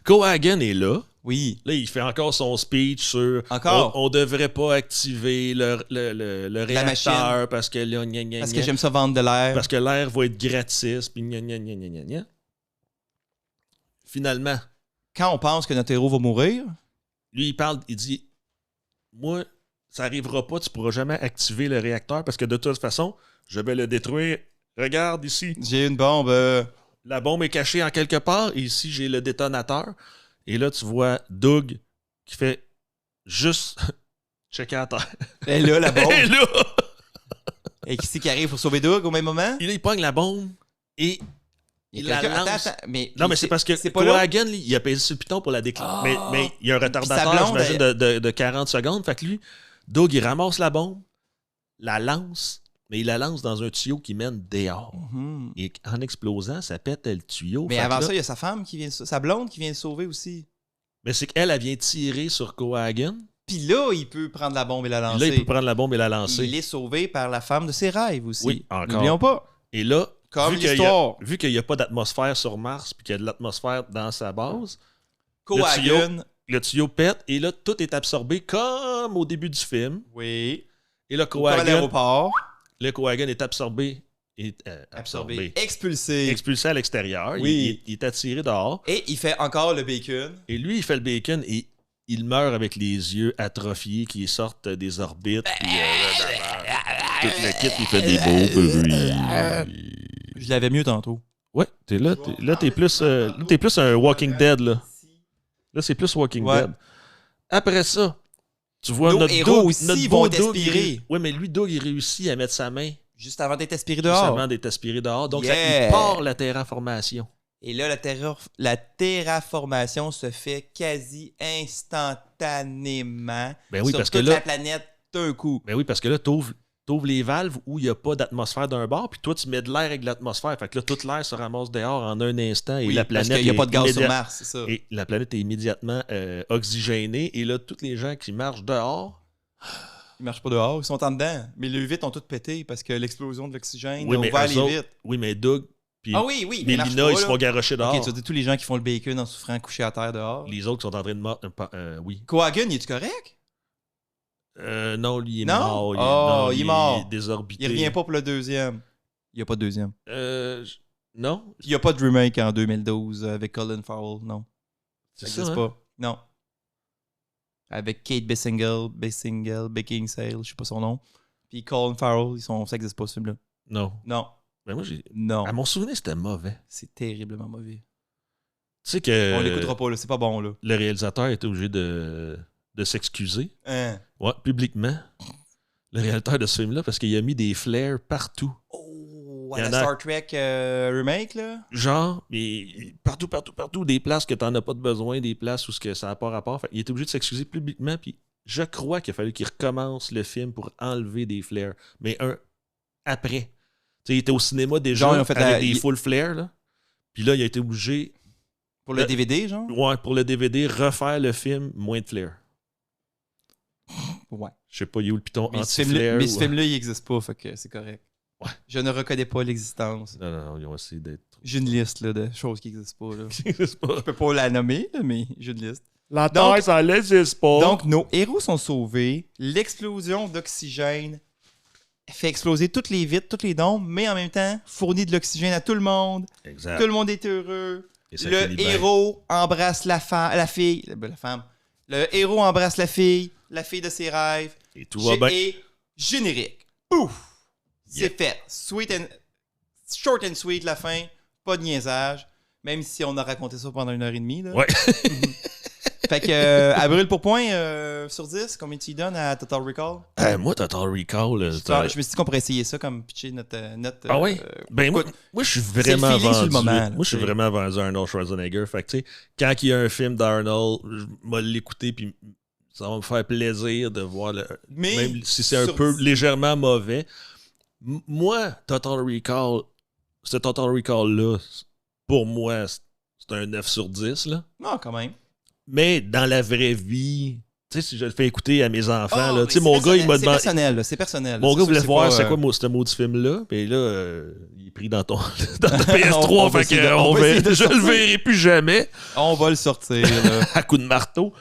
Cohagen est là. Oui. Là, il fait encore son speech sur Encore? on devrait pas activer le La machine. réacteur parce que là, gna, gna, Parce gna, que j'aime ça vendre de l'air. parce que l'air va être gratis, puis gna, gna, gna, gna, gna, gna. Finalement, Quand on pense que notre héros va mourir, lui, il parle, il dit moi, ça arrivera pas, tu pourras jamais activer le réacteur parce que de toute façon, je vais le détruire. Regarde ici. j'ai une bombe. La bombe est cachée en quelque part et ici, j'ai le détonateur. Et là, tu vois Doug qui fait juste checker à terre. Et là, la bombe. Et là, Et qui c'est qui arrive pour sauver Doug au même moment? il pogne la bombe et il la lance. Attends, mais, Non, mais c'est parce que c'est pas là. Cohagen, lui, il a pesé sur le piton pour la déclencher. Ah! Mais il y a un Puis retardateur, sa blonde, j'imagine, de 40 secondes. Fait que lui, Doug, il ramasse la bombe, la lance, mais il la lance dans un tuyau qui mène dehors. Mhm. Et en explosant, ça pète le tuyau. Mais Fait que avant là- ça, il y a sa femme qui vient, sa blonde qui vient le sauver aussi. Mais c'est qu'elle, elle vient tirer sur Cohagen. Puis là, il peut prendre la bombe et la Puis lancer. là, il peut prendre la bombe et la lancer. Il est sauvé par la femme de ses rêves aussi. Oui, encore. N'oublions pas. Et là, Comme vu qu'il y a- l'histoire. vu qu'il n'y a pas d'atmosphère sur Mars puis qu'il y a de l'atmosphère dans sa base, Cohagen. le tuyau pète et là, tout est absorbé comme au début du film. Oui. Et là, Comme à Cohagen, l'aéroport. le Cohagen est absorbé. Absorbé. Expulsé. Expulsé à l'extérieur. Oui. Il est attiré dehors. Et il fait encore le bacon. Et lui, il fait le bacon et il meurt avec les yeux atrophiés qui sortent des orbites. Puis, tout le kit, il fait des beaux bruits. Je l'avais mieux tantôt. Ouais, t'es plus un Walking Dead, là. Là, c'est plus Walking Ouais. Dead. Après ça, tu vois Nos notre héros Doug, aussi notre vont beau Doug, respirer. Oui, mais lui, Doug, il réussit à mettre sa main Juste avant d'être aspiré juste dehors. avant d'être aspiré dehors. Donc, Yeah. il part la terraformation. Et là, la terraformation se fait quasi instantanément Ben oui, sur parce que toute là, la planète d'un coup. ben oui, parce que là, t'ouvres les valves où il n'y a pas d'atmosphère d'un bord, puis toi, tu mets de l'air avec de l'atmosphère. Fait que là, toute l'air se ramasse dehors en un instant et Oui, la parce planète qu'il n'y a est pas de gaz sur immédiat- Mars, c'est ça. Et la planète est immédiatement oxygénée. Et là, tous les gens qui marchent dehors, Ils marchent pas dehors, ils sont en dedans. Mais les vitres ont toutes pété parce que l'explosion de l'oxygène oui, a mais ouvert eux les autres- vitres. oui, mais Doug, puis Ah oui, mais ils marchent Mélina, pas, ils se là. font garrocher dehors. Ok, tu dis tous les gens qui font le bacon en souffrant couchés à terre dehors. Les autres sont en train de mordre. Oui. Cohagen, est-tu correct? Non, lui, il est Non? mort. Oh, il est mort. désorbité. Il revient pas pour le deuxième. Il n'y a pas de deuxième. Non, Puis il n'y a pas de remake en 2012 avec Colin Farrell, non. c'est Ça ça. existe hein? pas. Non. Avec Kate Beckinsale, je sais pas son nom. Puis Colin Farrell, ça existe pas ce film-là. Non. Non. Mais moi, Non. à mon souvenir, c'était mauvais. C'est terriblement mauvais. Tu sais que On l'écoutera pas, là. C'est pas bon, là. le réalisateur était obligé de s'excuser. Hein. Ouais, publiquement. Le réalisateur de ce film-là, parce qu'il a mis des flares partout. Oh, Il y à en la a- Star Trek remake, là. Genre, mais partout, des places que t'en as pas de besoin, des places où ce que ça n'a pas rapport. Fait, il est obligé de s'excuser publiquement, puis je crois qu'il a fallu qu'il recommence le film pour enlever des flares. Mais après. Tu sais, il était au cinéma déjà Genre, ils ont fait avec la- des il- full flares, là. Puis là, il a été obligé, Pour le DVD, genre. ouais, pour le DVD, refaire le film moins de flares. Ouais. Je sais pas, il y a où le piton Mais ce film-là, anti-flare. ce film-là, il existe pas, fait que c'est correct. Ouais. Je ne reconnais pas l'existence. Non, ils ont essayé d'être... J'ai une liste là, de choses qui n'existent pas. Là. C'est pas... Je peux pas la nommer, là, mais j'ai une liste. La Donc- Terre, ça n'existe pas. Donc, nos héros sont sauvés. L'explosion d'oxygène fait exploser toutes les vitres, toutes les dômes, mais en même temps, fournit de l'oxygène à tout le monde. Exact. Tout le monde est heureux. Et ça Le finit bien. héros embrasse la fille. La femme. Le héros embrasse la fille de ses rêves. Et tout va bien. Et générique. Ouf! Yeah. C'est fait. Short and sweet, la fin. Pas de niaisage. Même si on a raconté ça pendant 1h30. Là. Ouais. Fait que, à brûle pour point, sur 10, combien tu y donnes à Total Recall? Moi, Total Recall... Je me suis dit qu'on pourrait essayer ça, comme pitcher notre ah oui? Ben moi, je suis vraiment le feeling sur le vendu. moment, là, Moi, je suis vraiment vendu à Arnold Schwarzenegger. Fait que, tu sais, quand il y a un film d'Arnold, je vais l'écouter, puis ça va me faire plaisir de voir, même si c'est un peu légèrement mauvais. Moi, Total Recall, ce Total Recall-là, pour moi, c'est un 9 sur 10, là. Non, quand même. Mais dans la vraie vie, tu sais, si je le fais écouter à mes enfants, là, tu sais, mon gars, il m'a demandé. C'est personnel. Mon gars voulait voir c'est quoi ce maudit film-là. Puis là, il est pris dans ta PS3. Fait que je le verrai plus jamais. On va le sortir. Là. À coup de marteau.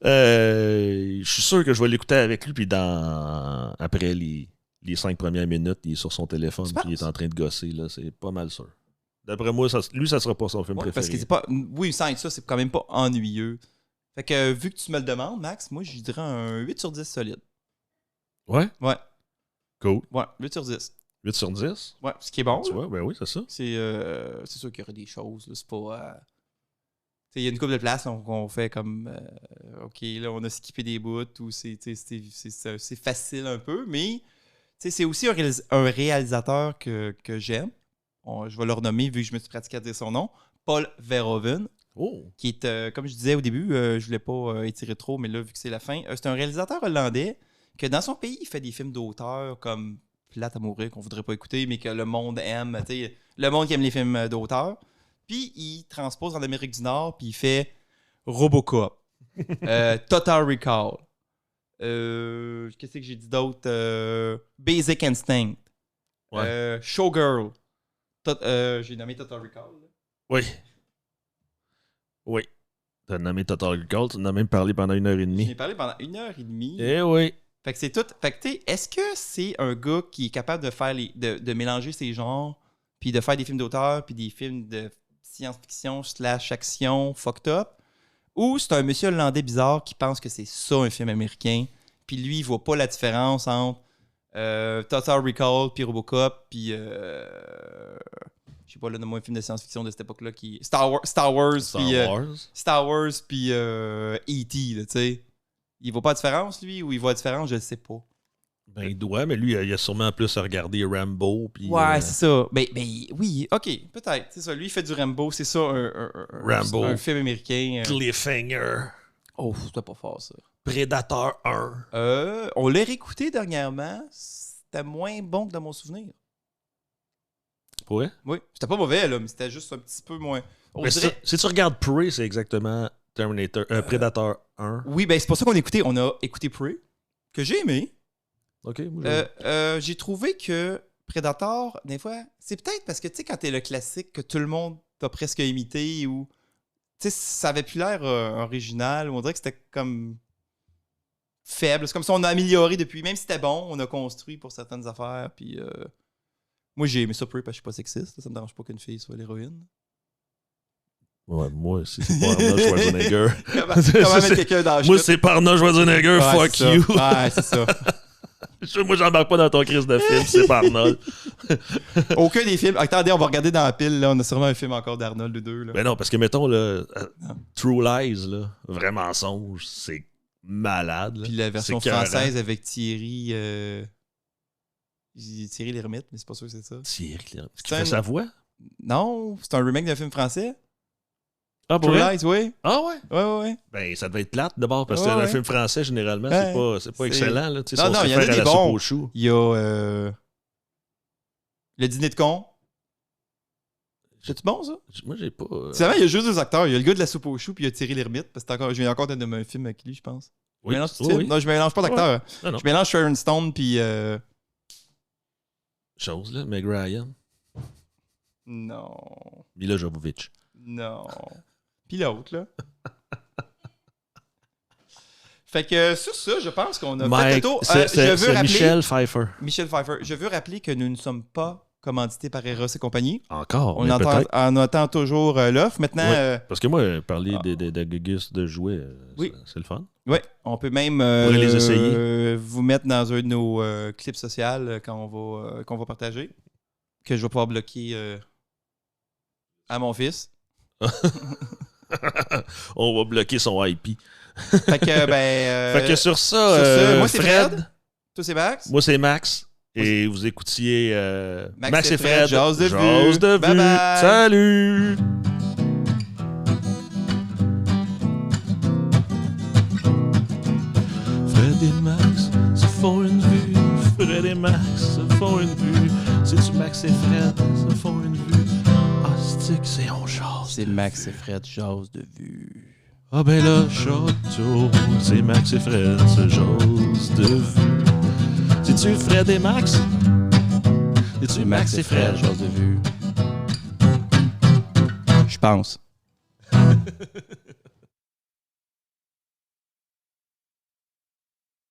Je suis sûr que je vais l'écouter avec lui. Puis après les 5 premières minutes, il est sur son téléphone. Puis il est en train de gosser. Là, c'est pas mal sûr. D'après moi, lui, ça sera pas son film préféré. Parce que c'est pas. Oui, sans être ça, c'est quand même pas ennuyeux. Fait que vu que tu me le demandes, Max, moi je dirais un 8 sur 10 solide. Ouais? Ouais. Cool. Ouais, 8 sur 10. 8 sur 10? Ouais, ce qui est bon. Tu vois, ben oui, c'est ça. C'est sûr qu'il y aurait des choses. Là, c'est pas. Il y a une couple de places qu'on fait comme. OK, là, on a skippé des bouts ou c'est facile un peu, mais c'est aussi un réalisateur que j'aime. Je vais le renommer vu que je me suis pratiqué à dire son nom. Paul Verhoeven. Oh. Qui est, comme je disais au début, je voulais pas étirer trop, mais là, vu que c'est la fin, c'est un réalisateur hollandais que dans son pays, il fait des films d'auteur comme Plate à mourir, qu'on voudrait pas écouter, mais que le monde aime. Le monde qui aime les films d'auteur. Puis il transpose en Amérique du Nord, puis il fait Robocop, Total Recall. Qu'est-ce que j'ai dit d'autre? Basic Instinct. Ouais. Showgirl. J'ai nommé Total Recall. Là. Oui. Oui. T'as nommé Total Recall, tu en as même parlé pendant 1h30. J'ai parlé pendant 1h30. Eh oui. Fait que c'est tout. Fait que est-ce que c'est un gars qui est capable de faire de mélanger ces genres, puis de faire des films d'auteur, puis des films de science-fiction / action fucked up, ou c'est un monsieur hollandais bizarre qui pense que c'est ça un film américain, puis lui il voit pas la différence entre Total Recall, puis Robocop, puis je sais pas, là, donne-moi un film de science-fiction de cette époque-là qui. Star Wars, puis E.T., là, tu sais. Il voit pas la différence, lui, ou il voit la différence, je le sais pas. Ben, il doit, mais lui, il a sûrement plus à regarder Rambo. Puis, ouais, c'est ça. Ben, oui, ok, peut-être. C'est ça. Lui, il fait du Rambo, c'est ça, Rambo. Un film américain. Cliffhanger. Oh, c'était pas fort, ça. Predator 1. On l'a réécouté dernièrement. C'était moins bon que dans mon souvenir. Ouais? Oui, c'était pas mauvais, là, mais c'était juste un petit peu moins. Si tu regardes Prey, c'est exactement Predator 1. Oui, ben c'est pour ça qu'on a écouté. On a écouté Prey, que j'ai aimé. OK. J'ai trouvé que Predator, des fois, c'est peut-être parce que, tu sais, quand t'es le classique que tout le monde t'a presque imité ou... Tu sais, ça avait plus l'air original. On dirait que c'était comme faible. C'est comme si on a amélioré depuis. Même si c'était bon, on a construit pour certaines affaires. Puis... Moi, j'ai aimé ça Prey parce que je suis pas sexiste. Ça me dérange pas qu'une fille soit l'héroïne. Ouais, moi aussi, c'est pas Arnold Schwarzenegger. Comment mettre quelqu'un dans la Moi, c'est pas Arnold Schwarzenegger, fuck you. Ouais, c'est ça. Moi, j'embarque pas dans ton crise de film, c'est pas Arnold. Aucun des films. Attendez, on va regarder dans la pile. Là. On a sûrement un film encore d'Arnold de 2. Là. Ben non, parce que mettons, là, True Lies, là, vrai mensonge, c'est malade. Là. Puis la version française avec Thierry. Thierry Lhermitte, mais c'est pas sûr que c'est ça. Thierry Lhermitte. Est-ce qu'il fait sa voix? Non, c'est un remake d'un film français. Ah, True Lies, oui. Ah ouais? Ouais. Ben, ça devait être plate d'abord, parce que un film français, généralement, c'est pas excellent. Là. Non, il y en a des bons. Il y a Le Dîner de con. C'est-tu bon, ça? Moi, j'ai pas... C'est vrai, il y a juste deux acteurs. Il y a le gars de la soupe aux choux, puis il y a Thierry Lhermitte, parce que je viens encore de nommer un film avec lui, je pense. Oui. Non, je mélange pas d'acteurs. Ouais. Je mélange Sharon Stone, puis... Chose, là, Meg Ryan. Non. Mila Jovovich. Non. Puis l'autre, là. Fait que sur ça, je pense qu'on a fait le tour. C'est Michel Pfeiffer. Michel Pfeiffer. Je veux rappeler que nous ne sommes pas commandités par Eros et compagnie. Encore. On attend toujours l'offre. Maintenant. Oui, parce que moi, parler de Gugus de jouets, c'est le fun. Oui, on peut même les essayer. Vous mettre dans un de nos clips sociaux qu'on va partager. Que je vais pouvoir bloquer à mon fils. On va bloquer son IP. Fait que, Fait que sur ça, moi, c'est Fred. Toi, c'est Max. Moi, c'est Max. Et vous écoutiez Max et Fred. Jase de Jase de Bye vue. bye. Salut! Fred et Max se font une vue. Fred et Max se font une vue. C'est-tu Max et Fred se font une vue? Ah, c'est on jase. C'est Max et Fred, jase de vue. Ah ben là, château, c'est Max et Fred se jase de vue. C'est-tu Fred et Max? C'est-tu Max et Fred? Jase de vue. Je pense.